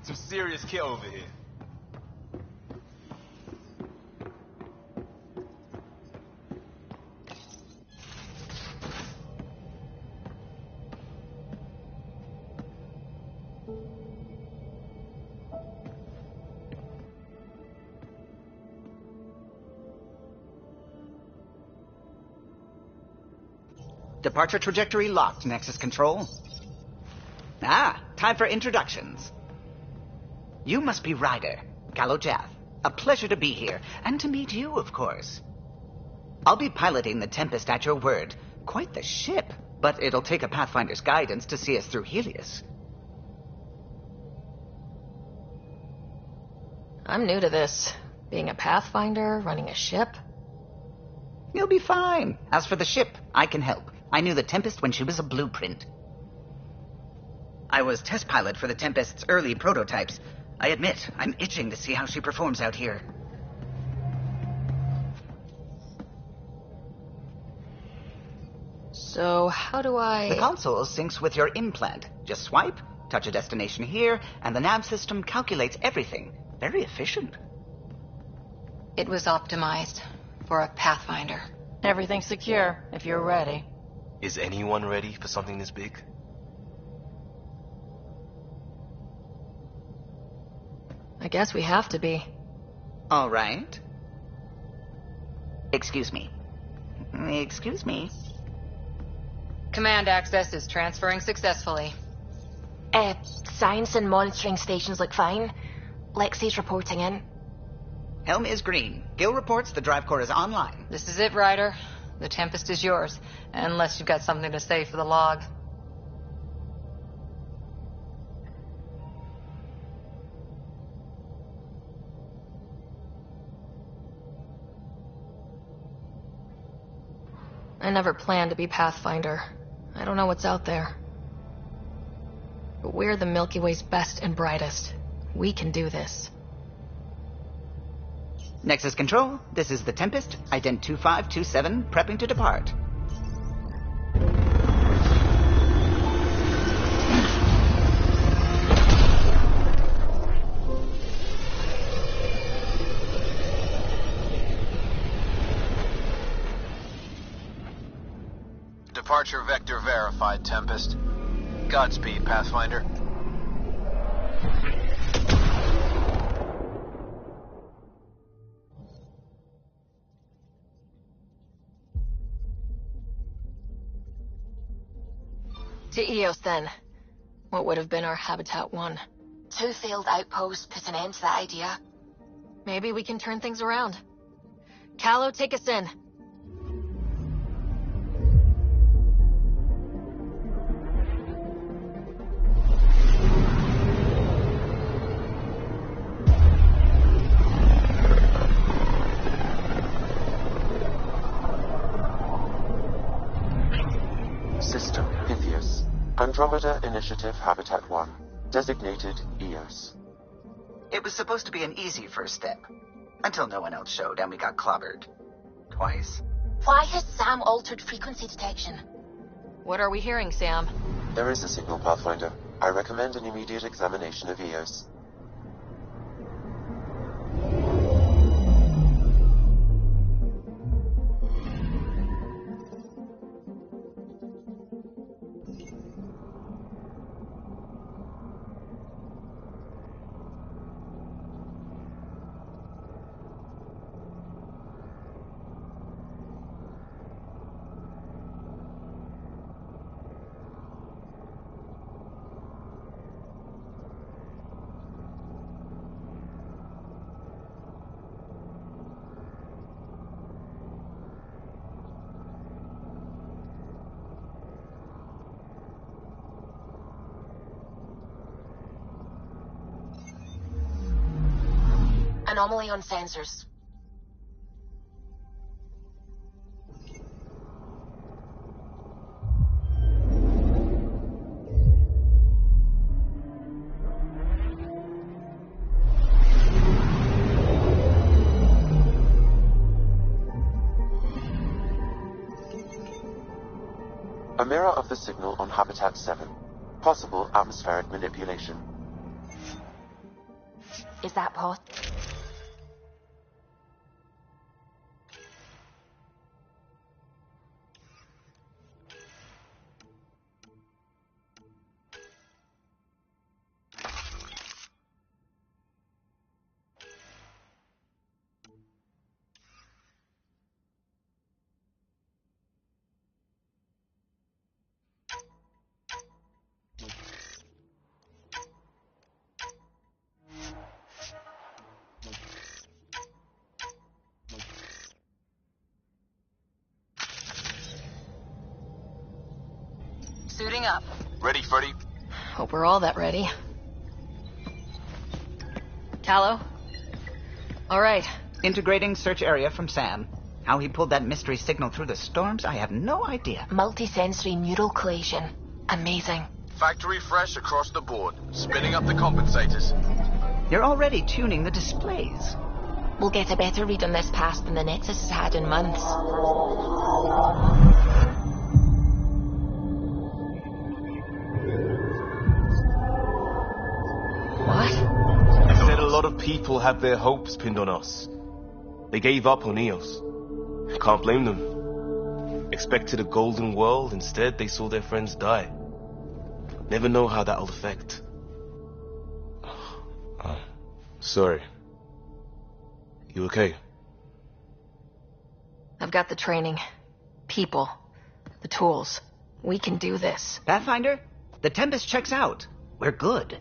Some serious kit over here. Departure trajectory locked, Nexus Control. Ah, time for introductions. You must be Ryder, Gallo Jath. A pleasure to be here, and to meet you, of course. I'll be piloting the Tempest at your word. Quite the ship, but it'll take a Pathfinder's guidance to see us through Helios. I'm new to this. Being a Pathfinder, running a ship. You'll be fine. As for the ship, I can help. I knew the Tempest when she was a blueprint. I was test pilot for the Tempest's early prototypes. I admit, I'm itching to see how she performs out here. So, how do I... The console syncs with your implant. Just swipe, touch a destination here, and the nav system calculates everything. Very efficient. It was optimized for a Pathfinder. Everything's secure, if you're ready. Is anyone ready for something this big? I guess we have to be. All right. Excuse me. Excuse me. Command access is transferring successfully. Science and monitoring stations look fine. Lexi's reporting in. Helm is green. Gil reports the drive core is online. This is it, Ryder. The Tempest is yours, unless you've got something to say for the log. I never planned to be Pathfinder. I don't know what's out there. But we're the Milky Way's best and brightest. We can do this. Nexus Control, this is the Tempest, Ident 2527, prepping to depart. Departure vector verified, Tempest. Godspeed, Pathfinder. To Eos, then. What would have been our Habitat 1? 2 failed outposts put an end to that idea. Maybe we can turn things around. Callow, take us in. System, Pythias. Andromeda Initiative Habitat 1. Designated Eos. It was supposed to be an easy first step. Until no one else showed and we got clobbered. Twice. Why has Sam altered frequency detection? What are we hearing, Sam? There is a signal, Pathfinder. I recommend an immediate examination of Eos. Anomaly on sensors. A mirror of the signal on Habitat 7. Possible atmospheric manipulation. Is that Poth? Suiting up. Ready, Freddy? Hope we're all that ready. Tallow? All right. Integrating search area from Sam. How he pulled that mystery signal through the storms, I have no idea. Multisensory neural collation. Amazing. Factory fresh across the board. Spinning up the compensators. You're already tuning the displays. We'll get a better read on this pass than the Nexus has had in months. What? I said a lot of people have their hopes pinned on us. They gave up on EOS. Can't blame them. Expected a golden world, instead they saw their friends die. Never know how that'll affect. Sorry. You okay? I've got the training. People. The tools. We can do this. Pathfinder, the Tempest checks out. We're good.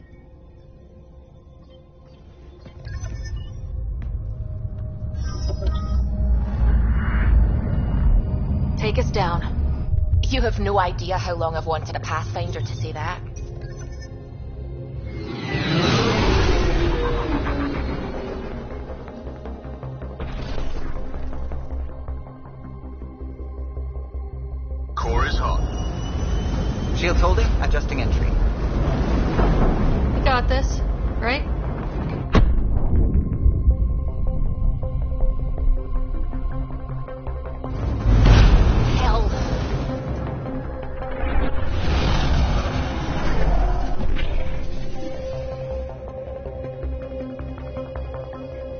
Take us down. You have no idea how long I've wanted a Pathfinder to say that. Core is hot. Shields holding, adjusting entry. We got this, right?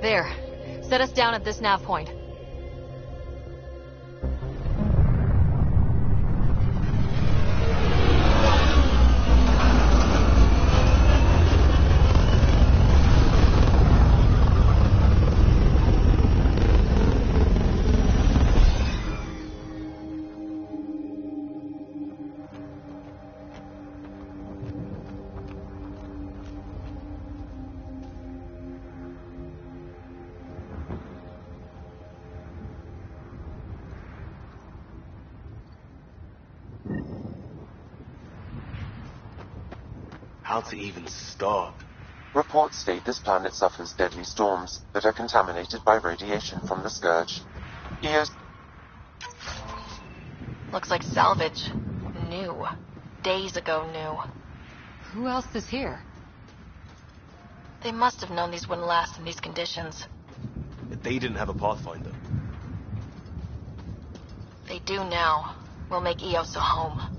There. Set us down at this nav point. How to even start? Reports state this planet suffers deadly storms that are contaminated by radiation from the Scourge. EOS... Looks like salvage. New. Days ago new. Who else is here? They must have known these wouldn't last in these conditions. But they didn't have a Pathfinder. They do now. We'll make Eos a home.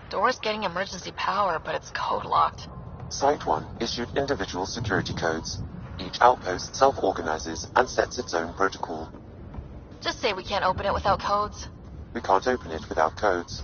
Door's getting emergency power, but it's code locked. Site 1 issued individual security codes. Each outpost self-organizes and sets its own protocol. Just say we can't open it without codes. We can't open it without codes.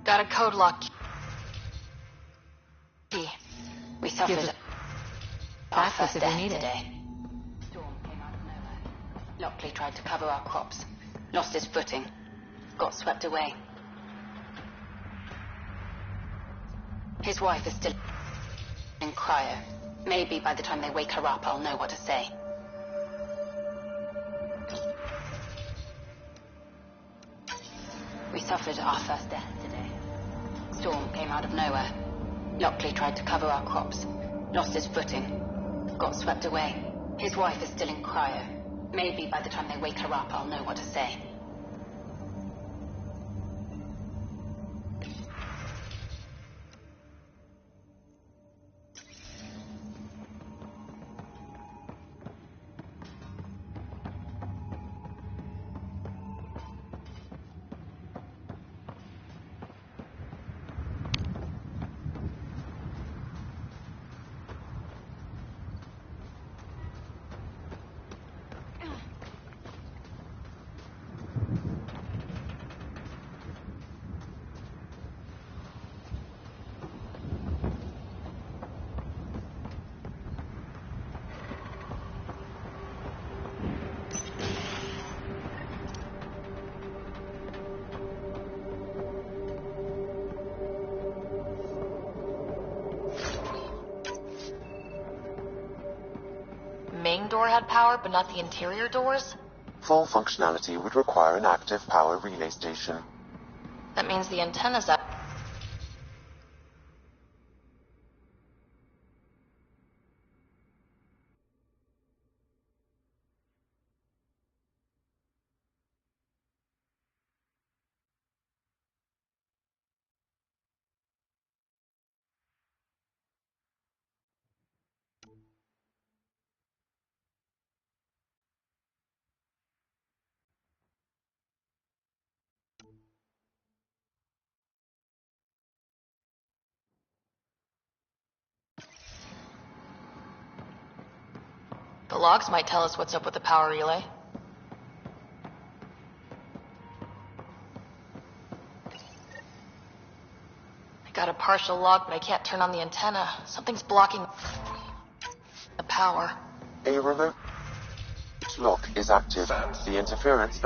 Got a code lock key. We suffered our first death today. Storm came out of nowhere. Lockley tried to cover our crops. Lost his footing. Got swept away. His wife is still in cryo. Maybe by the time they wake her up, I'll know what to say. We suffered our first death today. Storm came out of nowhere. Lockley tried to cover our crops. Lost his footing. Got swept away. His wife is still in cryo. Maybe by the time they wake her up, I'll know what to say. main door had power, but not the interior doors? Full functionality would require an active power relay station. That means the antenna's up. The logs might tell us what's up with the power relay. I got a partial log, but I can't turn on the antenna. Something's blocking the power. A remote lock is active. The interference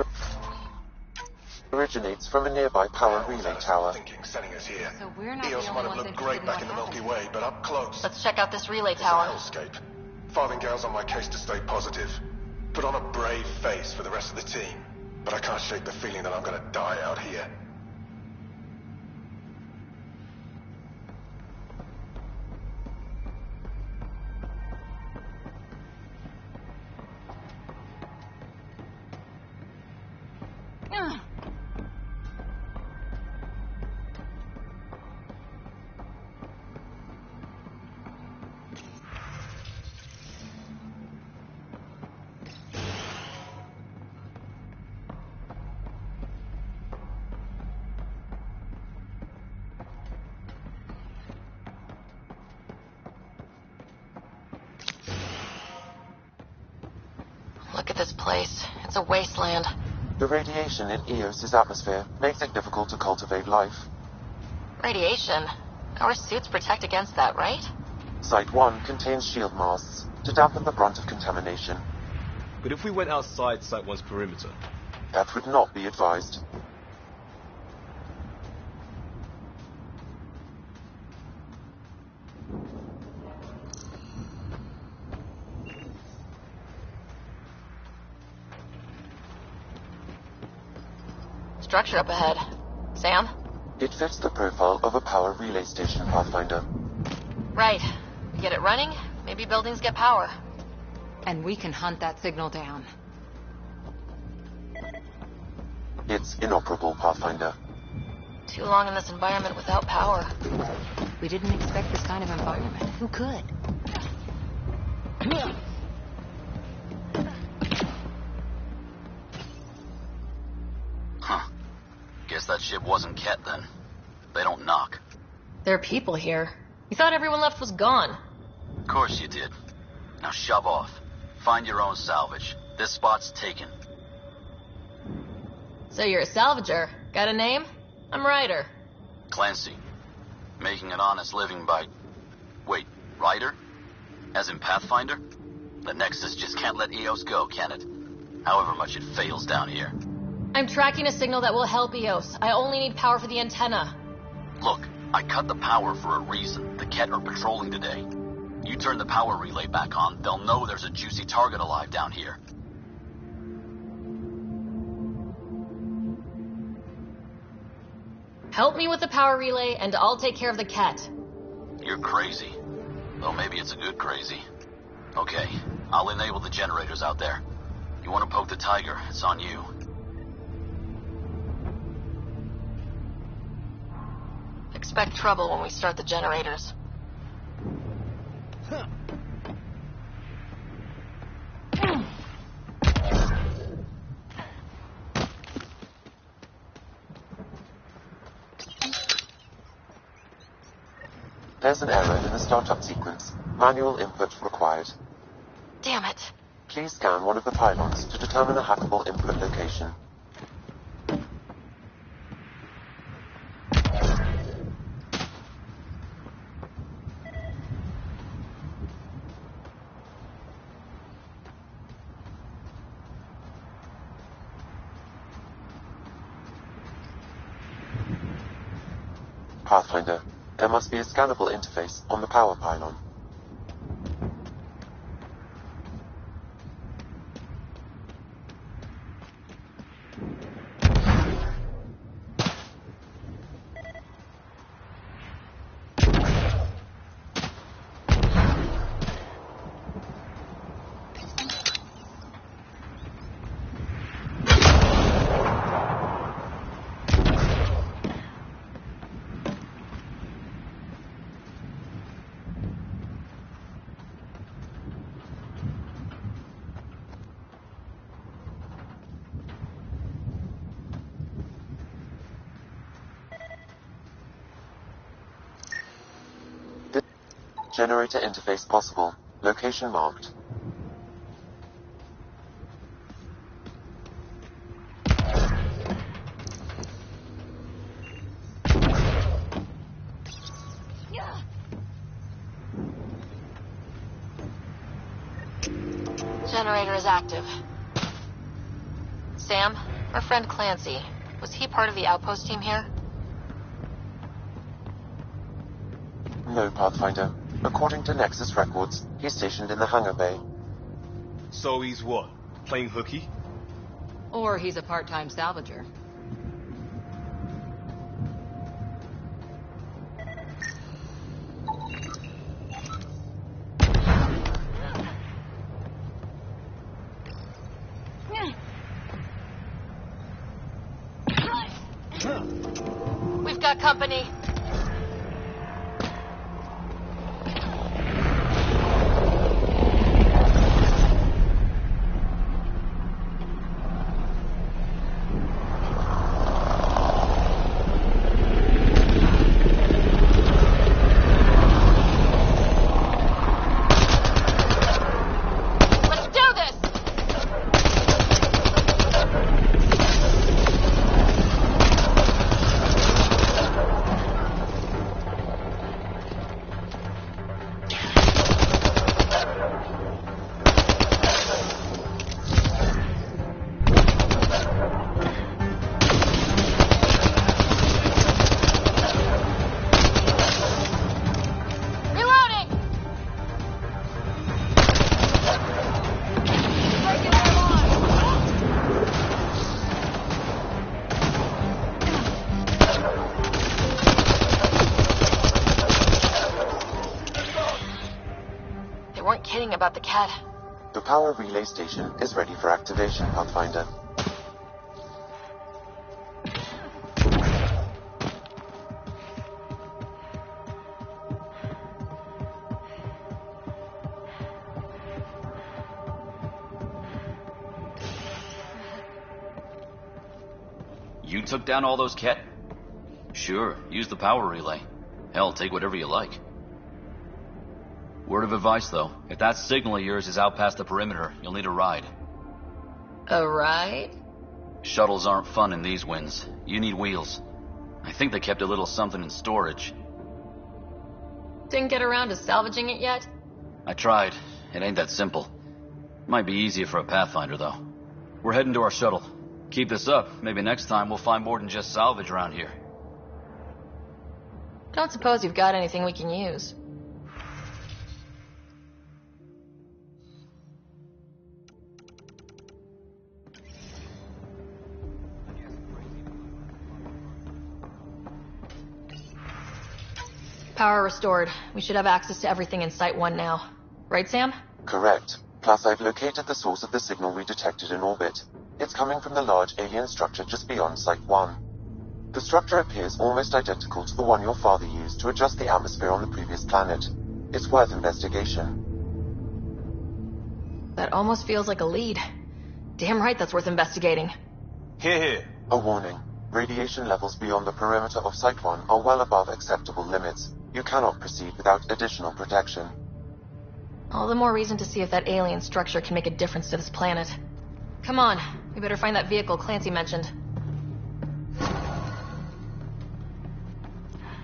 originates from a nearby power relay tower. Sending us here. So we're not Eos the might only have ones looked interested great in back what in the Milky happened. Way, but up close. Let's check out this relay It's a tower. hellscape. Farthingale's on my case to stay positive. Put on a brave face for the rest of the team. But I can't shake the feeling that I'm gonna die out here. Look at this place. It's a wasteland. The radiation in Eos's atmosphere makes it difficult to cultivate life. Radiation? Our suits protect against that, right? Site 1 contains shield masks to dampen the brunt of contamination. But if we went outside Site 1's perimeter? That would not be advised. Structure up ahead. Sam? It fits the profile of a power relay station, Pathfinder. Right. We get it running, maybe buildings get power. And we can hunt that signal down. It's inoperable, Pathfinder. Too long in this environment without power. We didn't expect this kind of environment. Who could? Huh. Guess that ship wasn't Ket then. They don't knock. There are people here. You thought everyone left was gone. Of course you did. Now shove off. Find your own salvage. This spot's taken. So you're a salvager. Got a name? I'm Ryder. Clancy. Making an honest living by... Wait, Ryder? As in Pathfinder? The Nexus just can't let Eos go, can it? However much it fails down here. I'm tracking a signal that will help Eos. I only need power for the antenna. Look, I cut the power for a reason. The Ket are patrolling today. You turn the power relay back on, they'll know there's a juicy target alive down here. Help me with the power relay, and I'll take care of the Ket. You're crazy. Well, maybe it's a good crazy. Okay, I'll enable the generators out there. You want to poke the tiger, it's on you. Expect trouble when we start the generators. There's an error in the startup sequence. Manual input required. Damn it. Please scan one of the pylons to determine a hackable input location. Pathfinder, there must be a scannable interface on the power pylon. Generator interface possible. Location marked. Generator is active. Sam, our friend Clancy, was he part of the outpost team here? No, Pathfinder. According to Nexus records, he's stationed in the hangar bay. So he's what? Playing hooky? Or he's a part-time salvager. We've got company. About the cat. The power relay station is ready for activation, Pathfinder. You took down all those cat... Sure, use the power relay. Hell, take whatever you like. Word of advice, though. If that signal of yours is out past the perimeter, you'll need a ride. A ride? Shuttles aren't fun in these winds. You need wheels. I think they kept a little something in storage. Didn't get around to salvaging it yet? I tried. It ain't that simple. Might be easier for a Pathfinder, though. We're heading to our shuttle. Keep this up. Maybe next time we'll find more than just salvage around here. Don't suppose you've got anything we can use. Power restored. We should have access to everything in Site 1 now. Right, Sam? Correct. Plus, I've located the source of the signal we detected in orbit. It's coming from the large alien structure just beyond Site 1. The structure appears almost identical to the one your father used to adjust the atmosphere on the previous planet. It's worth investigation. That almost feels like a lead. Damn right that's worth investigating. Here. A warning. Radiation levels beyond the perimeter of Site 1 are well above acceptable limits. You cannot proceed without additional protection. All the more reason to see if that alien structure can make a difference to this planet. Come on, we better find that vehicle Clancy mentioned.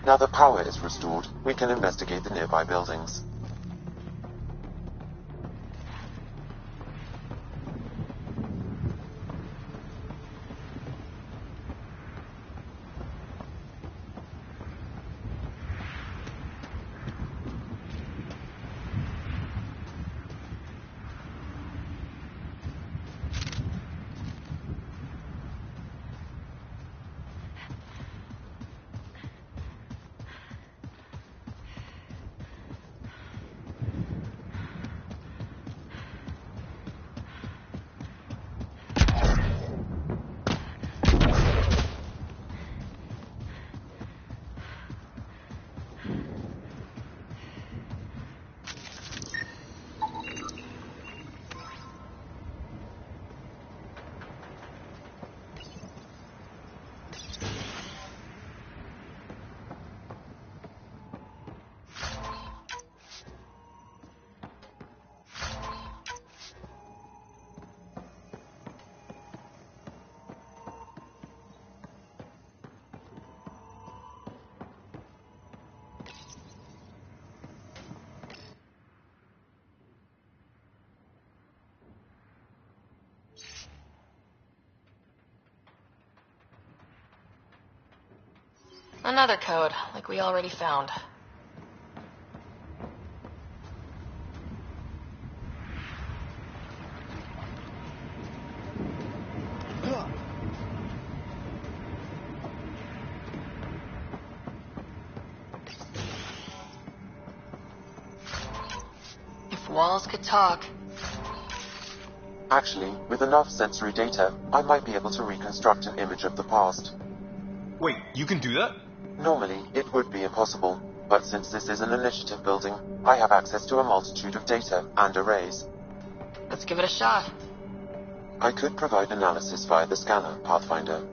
Now that power is restored, we can investigate the nearby buildings. Another code, like we already found. If walls could talk. Actually, with enough sensory data, I might be able to reconstruct an image of the past. Wait, you can do that? Normally, it would be impossible, but since this is an initiative building, I have access to a multitude of data and arrays. Let's give it a shot. I could provide analysis via the scanner, Pathfinder.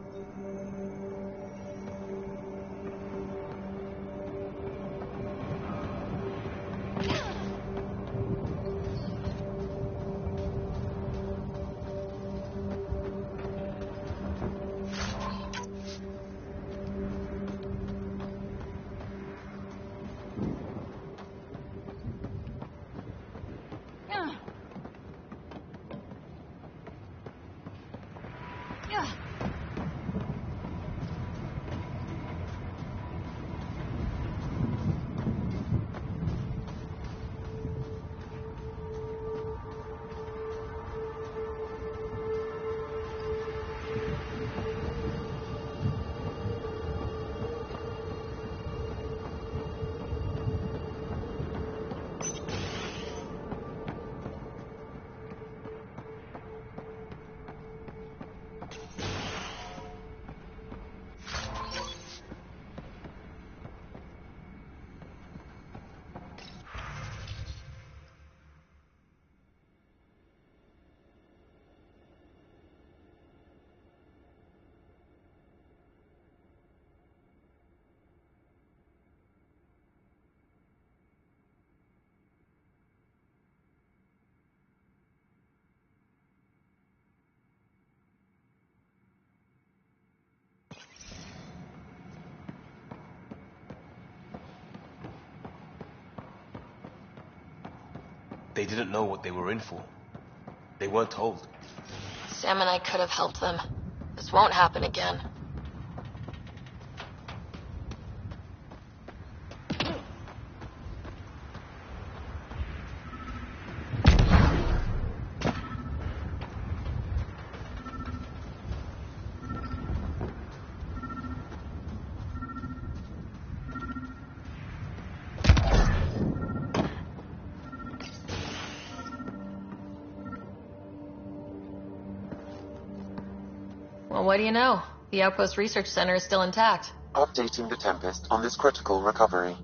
They didn't know what they were in for. They weren't told. Sam and I could have helped them. This won't happen again. Well, what do you know? The Outpost Research Center is still intact. Updating the Tempest on this critical recovery.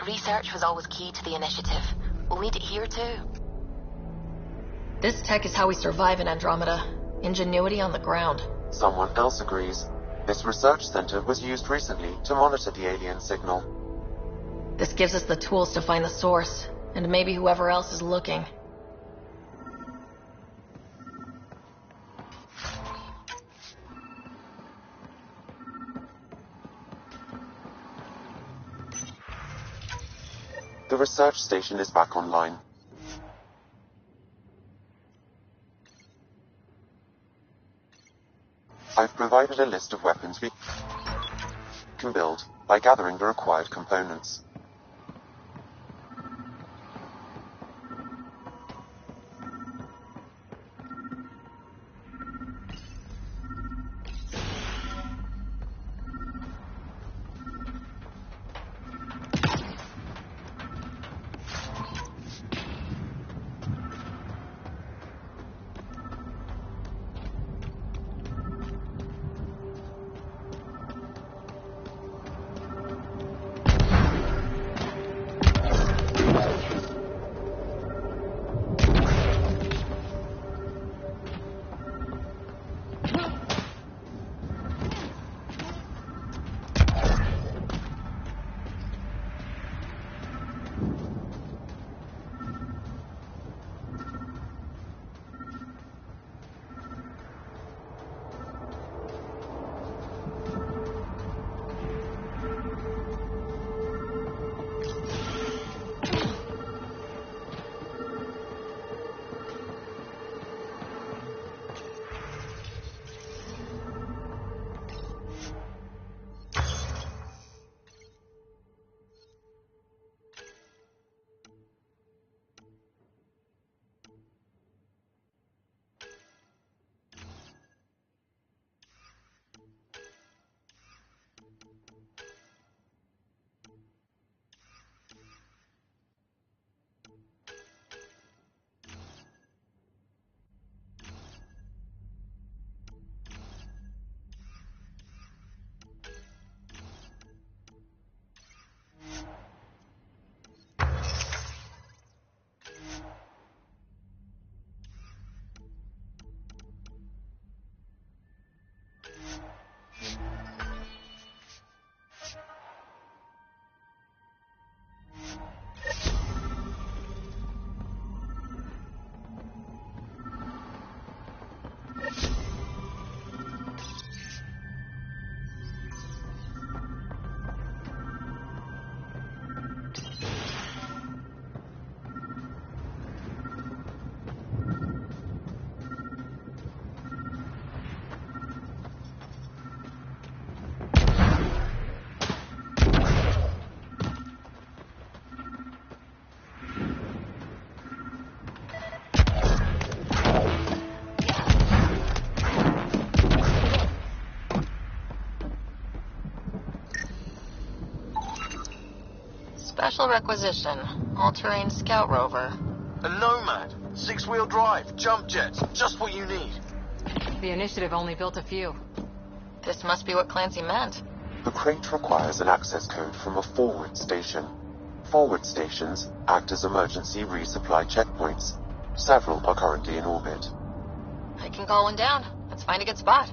Research was always key to the initiative. We'll need it here too. This tech is how we survive in Andromeda. Ingenuity on the ground. Someone else agrees. This research center was used recently to monitor the alien signal. This gives us the tools to find the source, and maybe whoever else is looking. The research station is back online. I've provided a list of weapons we can build by gathering the required components. Special requisition. All-terrain scout rover. A Nomad. 6-wheel drive. Jump jets. Just what you need. The Initiative only built a few. This must be what Clancy meant. The crate requires an access code from a forward station. Forward stations act as emergency resupply checkpoints. Several are currently in orbit. I can call one down. Let's find a good spot.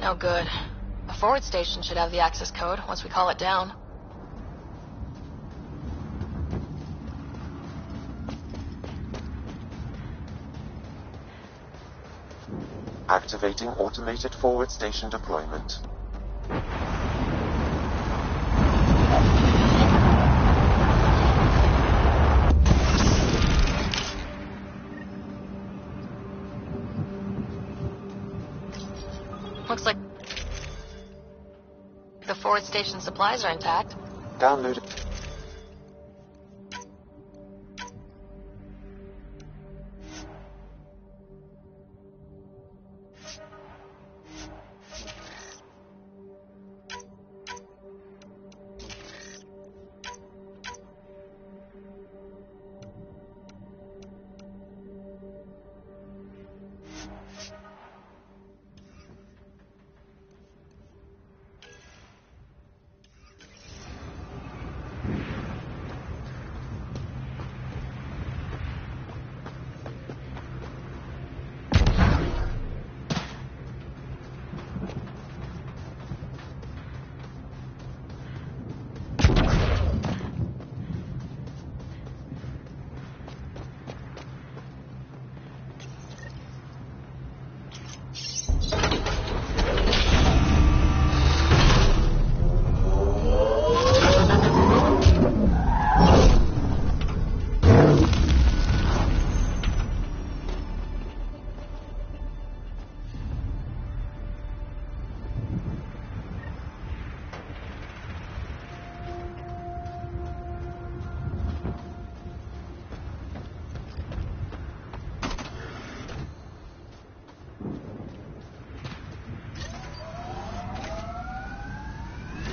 No good. A forward station should have the access code once we call it down. Activating automated forward station deployment. Looks like the forward station supplies are intact. Downloaded.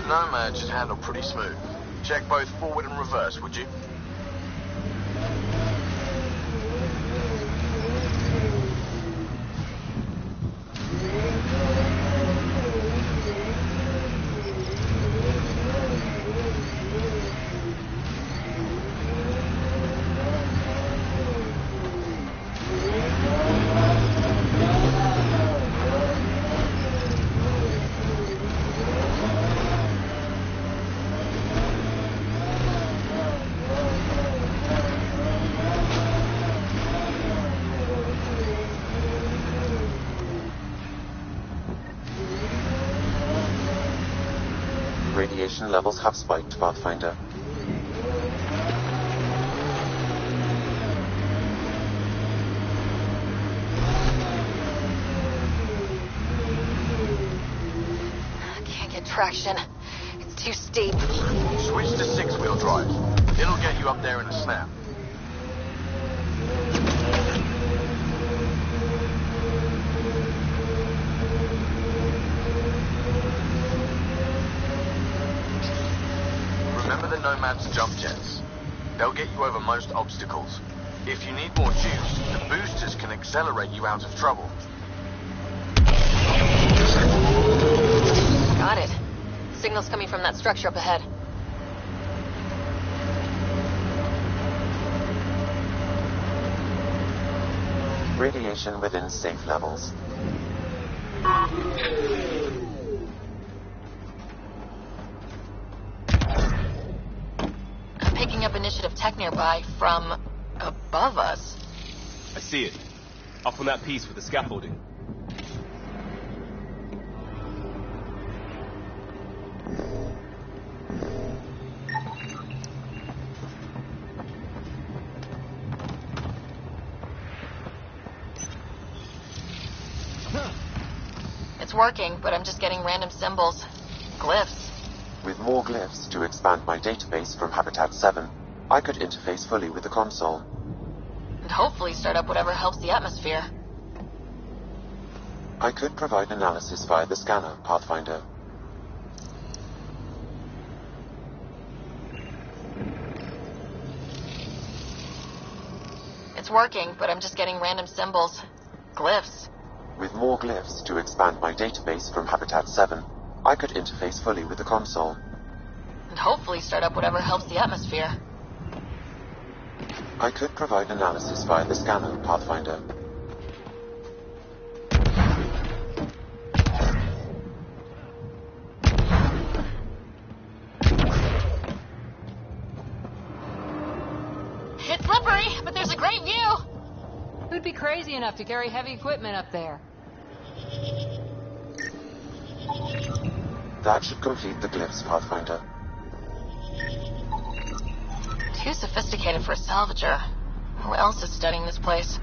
Nomad should handle pretty smooth. Check both forward and reverse, would you? Radiation levels have spiked, Pathfinder. Can't get traction. It's too steep. Switch to 6-wheel drive. It'll get you up there in a snap. Remember the Nomad's jump jets. They'll get you over most obstacles. If you need more juice, the boosters can accelerate you out of trouble. Got it. Signal's coming from that structure up ahead. Radiation within safe levels. Picking up initiative tech nearby from above us. I see it. Up on that piece with the scaffolding. It's working, but I'm just getting random symbols. Glyphs. With more glyphs to expand my database from Habitat 7, I could interface fully with the console. And hopefully start up whatever helps the atmosphere. I could provide analysis via the scanner, Pathfinder. It's working, but I'm just getting random symbols. Glyphs. With more glyphs to expand my database from Habitat 7, I could interface fully with the console. And hopefully start up whatever helps the atmosphere. I could provide analysis via the scanner, Pathfinder. It's slippery, but there's a great view! Who'd be crazy enough to carry heavy equipment up there? That should complete the glyphs, Pathfinder. Too sophisticated for a salvager. Who else is studying this place?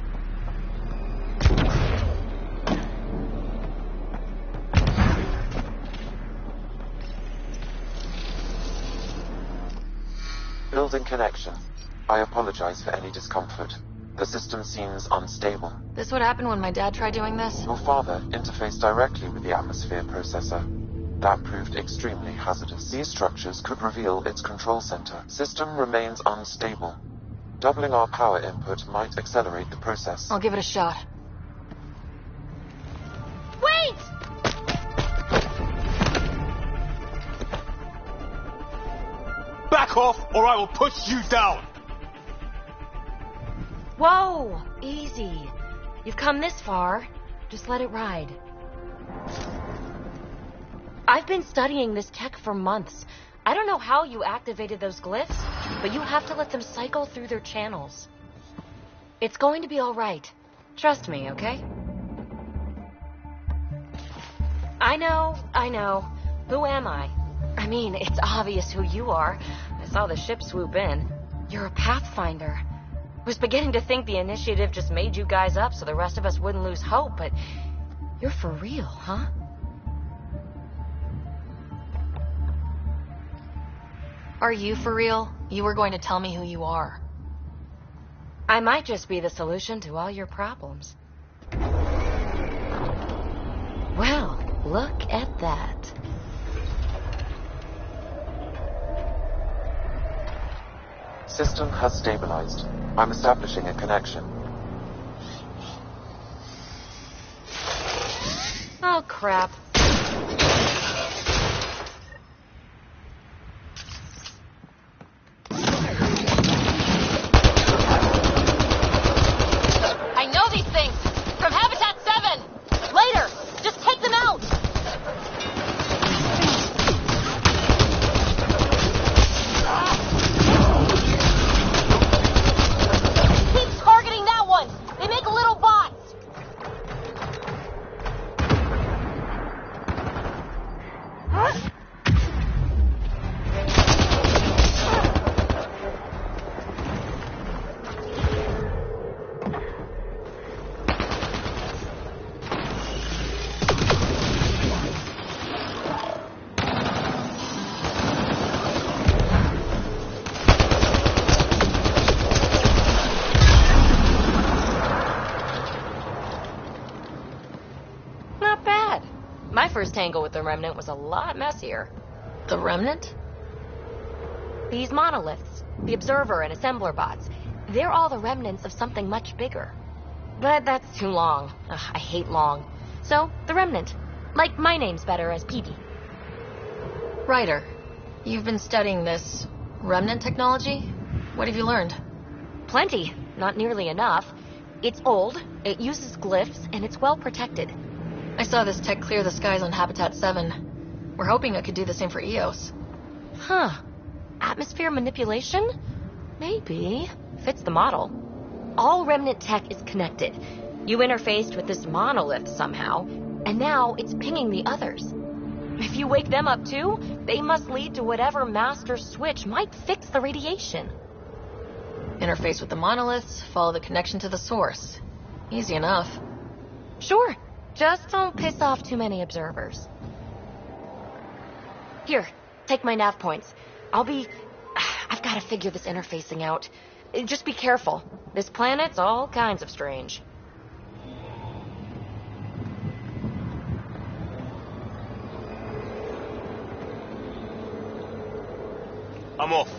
Building connection. I apologize for any discomfort. The system seems unstable. This would happen when my dad tried doing this? Your father interfaced directly with the atmosphere processor. That proved extremely hazardous. These structures could reveal its control center. System remains unstable. Doubling our power input might accelerate the process. I'll give it a shot. Wait! Back off, or I will push you down! Whoa! Easy. You've come this far. Just let it ride. I've been studying this tech for months. I don't know how you activated those glyphs, but you have to let them cycle through their channels. It's going to be all right. Trust me, okay? I know. Who am I? I mean, it's obvious who you are. I saw the ship swoop in. You're a Pathfinder. Was beginning to think the initiative just made you guys up so the rest of us wouldn't lose hope, but you're for real, huh? Are you for real? You were going to tell me who you are. I might just be the solution to all your problems. Well, look at that. System has stabilized. I'm establishing a connection. Oh, crap. I know these things! From Habitat 7! Later! Just take them out! Keep targeting that one! They make little bots! Not bad. My first tangle with the Remnant was a lot messier. The Remnant? These monoliths, the Observer and Assembler bots, they're all the remnants of something much bigger. But that's too long. Ugh, I hate long. So, the Remnant. Like, my name's better as Peavy. Ryder, you've been studying this Remnant technology? What have you learned? Plenty. Not nearly enough. It's old, it uses glyphs, and it's well protected. I saw this tech clear the skies on Habitat 7. We're hoping it could do the same for EOS. Huh. Atmosphere manipulation? Maybe. Fits the model. All Remnant tech is connected. You interfaced with this monolith somehow, and now it's pinging the others. If you wake them up too, they must lead to whatever master switch might fix the radiation. Interface with the monoliths, follow the connection to the source. Easy enough. Sure. Just don't piss off too many observers. Here, take my nav points. I've got to figure this interfacing out. Just be careful. This planet's all kinds of strange. I'm off.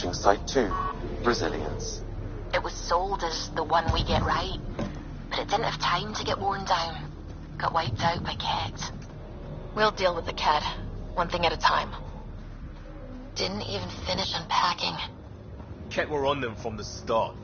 Launching Site 2, Resilience. It was sold as the one we get right, but it didn't have time to get worn down. Got wiped out by Ket. We'll deal with the Ket, one thing at a time. Didn't even finish unpacking. Ket were on them from the start.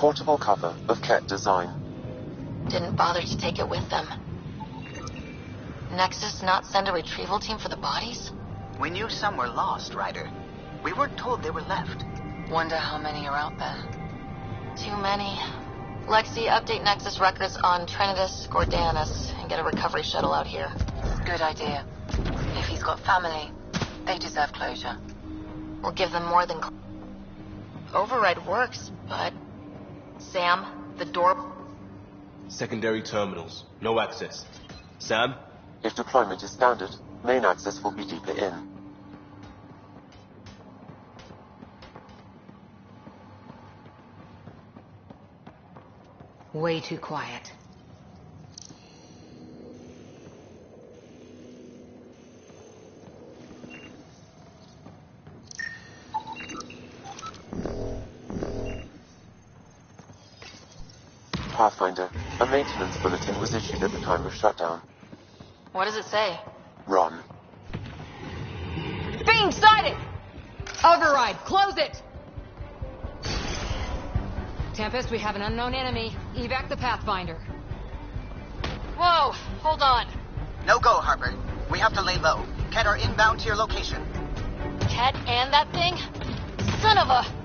Portable cover of Ket design. Didn't bother to take it with them. Nexus not send a retrieval team for the bodies? We knew some were lost, Ryder. We weren't told they were left. Wonder how many are out there. Too many. Lexi, update Nexus records on Trinitas Gordanus and get a recovery shuttle out here. Good idea. If he's got family, they deserve closure. We'll give them more than... Override works, but... Sam, the door... Secondary terminals. No access. Sam? If deployment is standard, main access will be deeper in. Way too quiet. Pathfinder, a maintenance bulletin was issued at the time of shutdown. What does it say? Run. Being sighted! Override, close it! Tempest, we have an unknown enemy. Evac the Pathfinder. Whoa, hold on. No go, Harper. We have to lay low. Ket are inbound to your location. Ket and that thing? Son of a...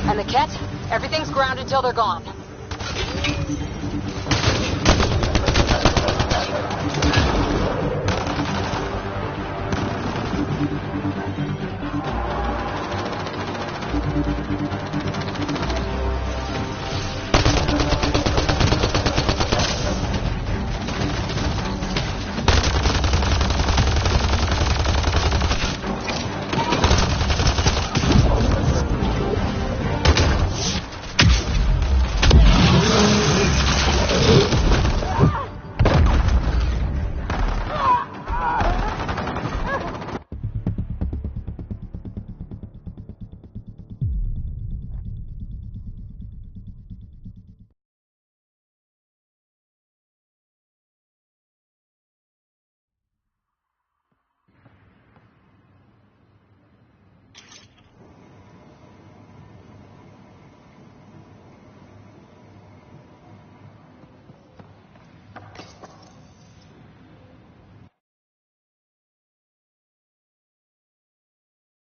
And the Ket? Everything's ground until they're gone.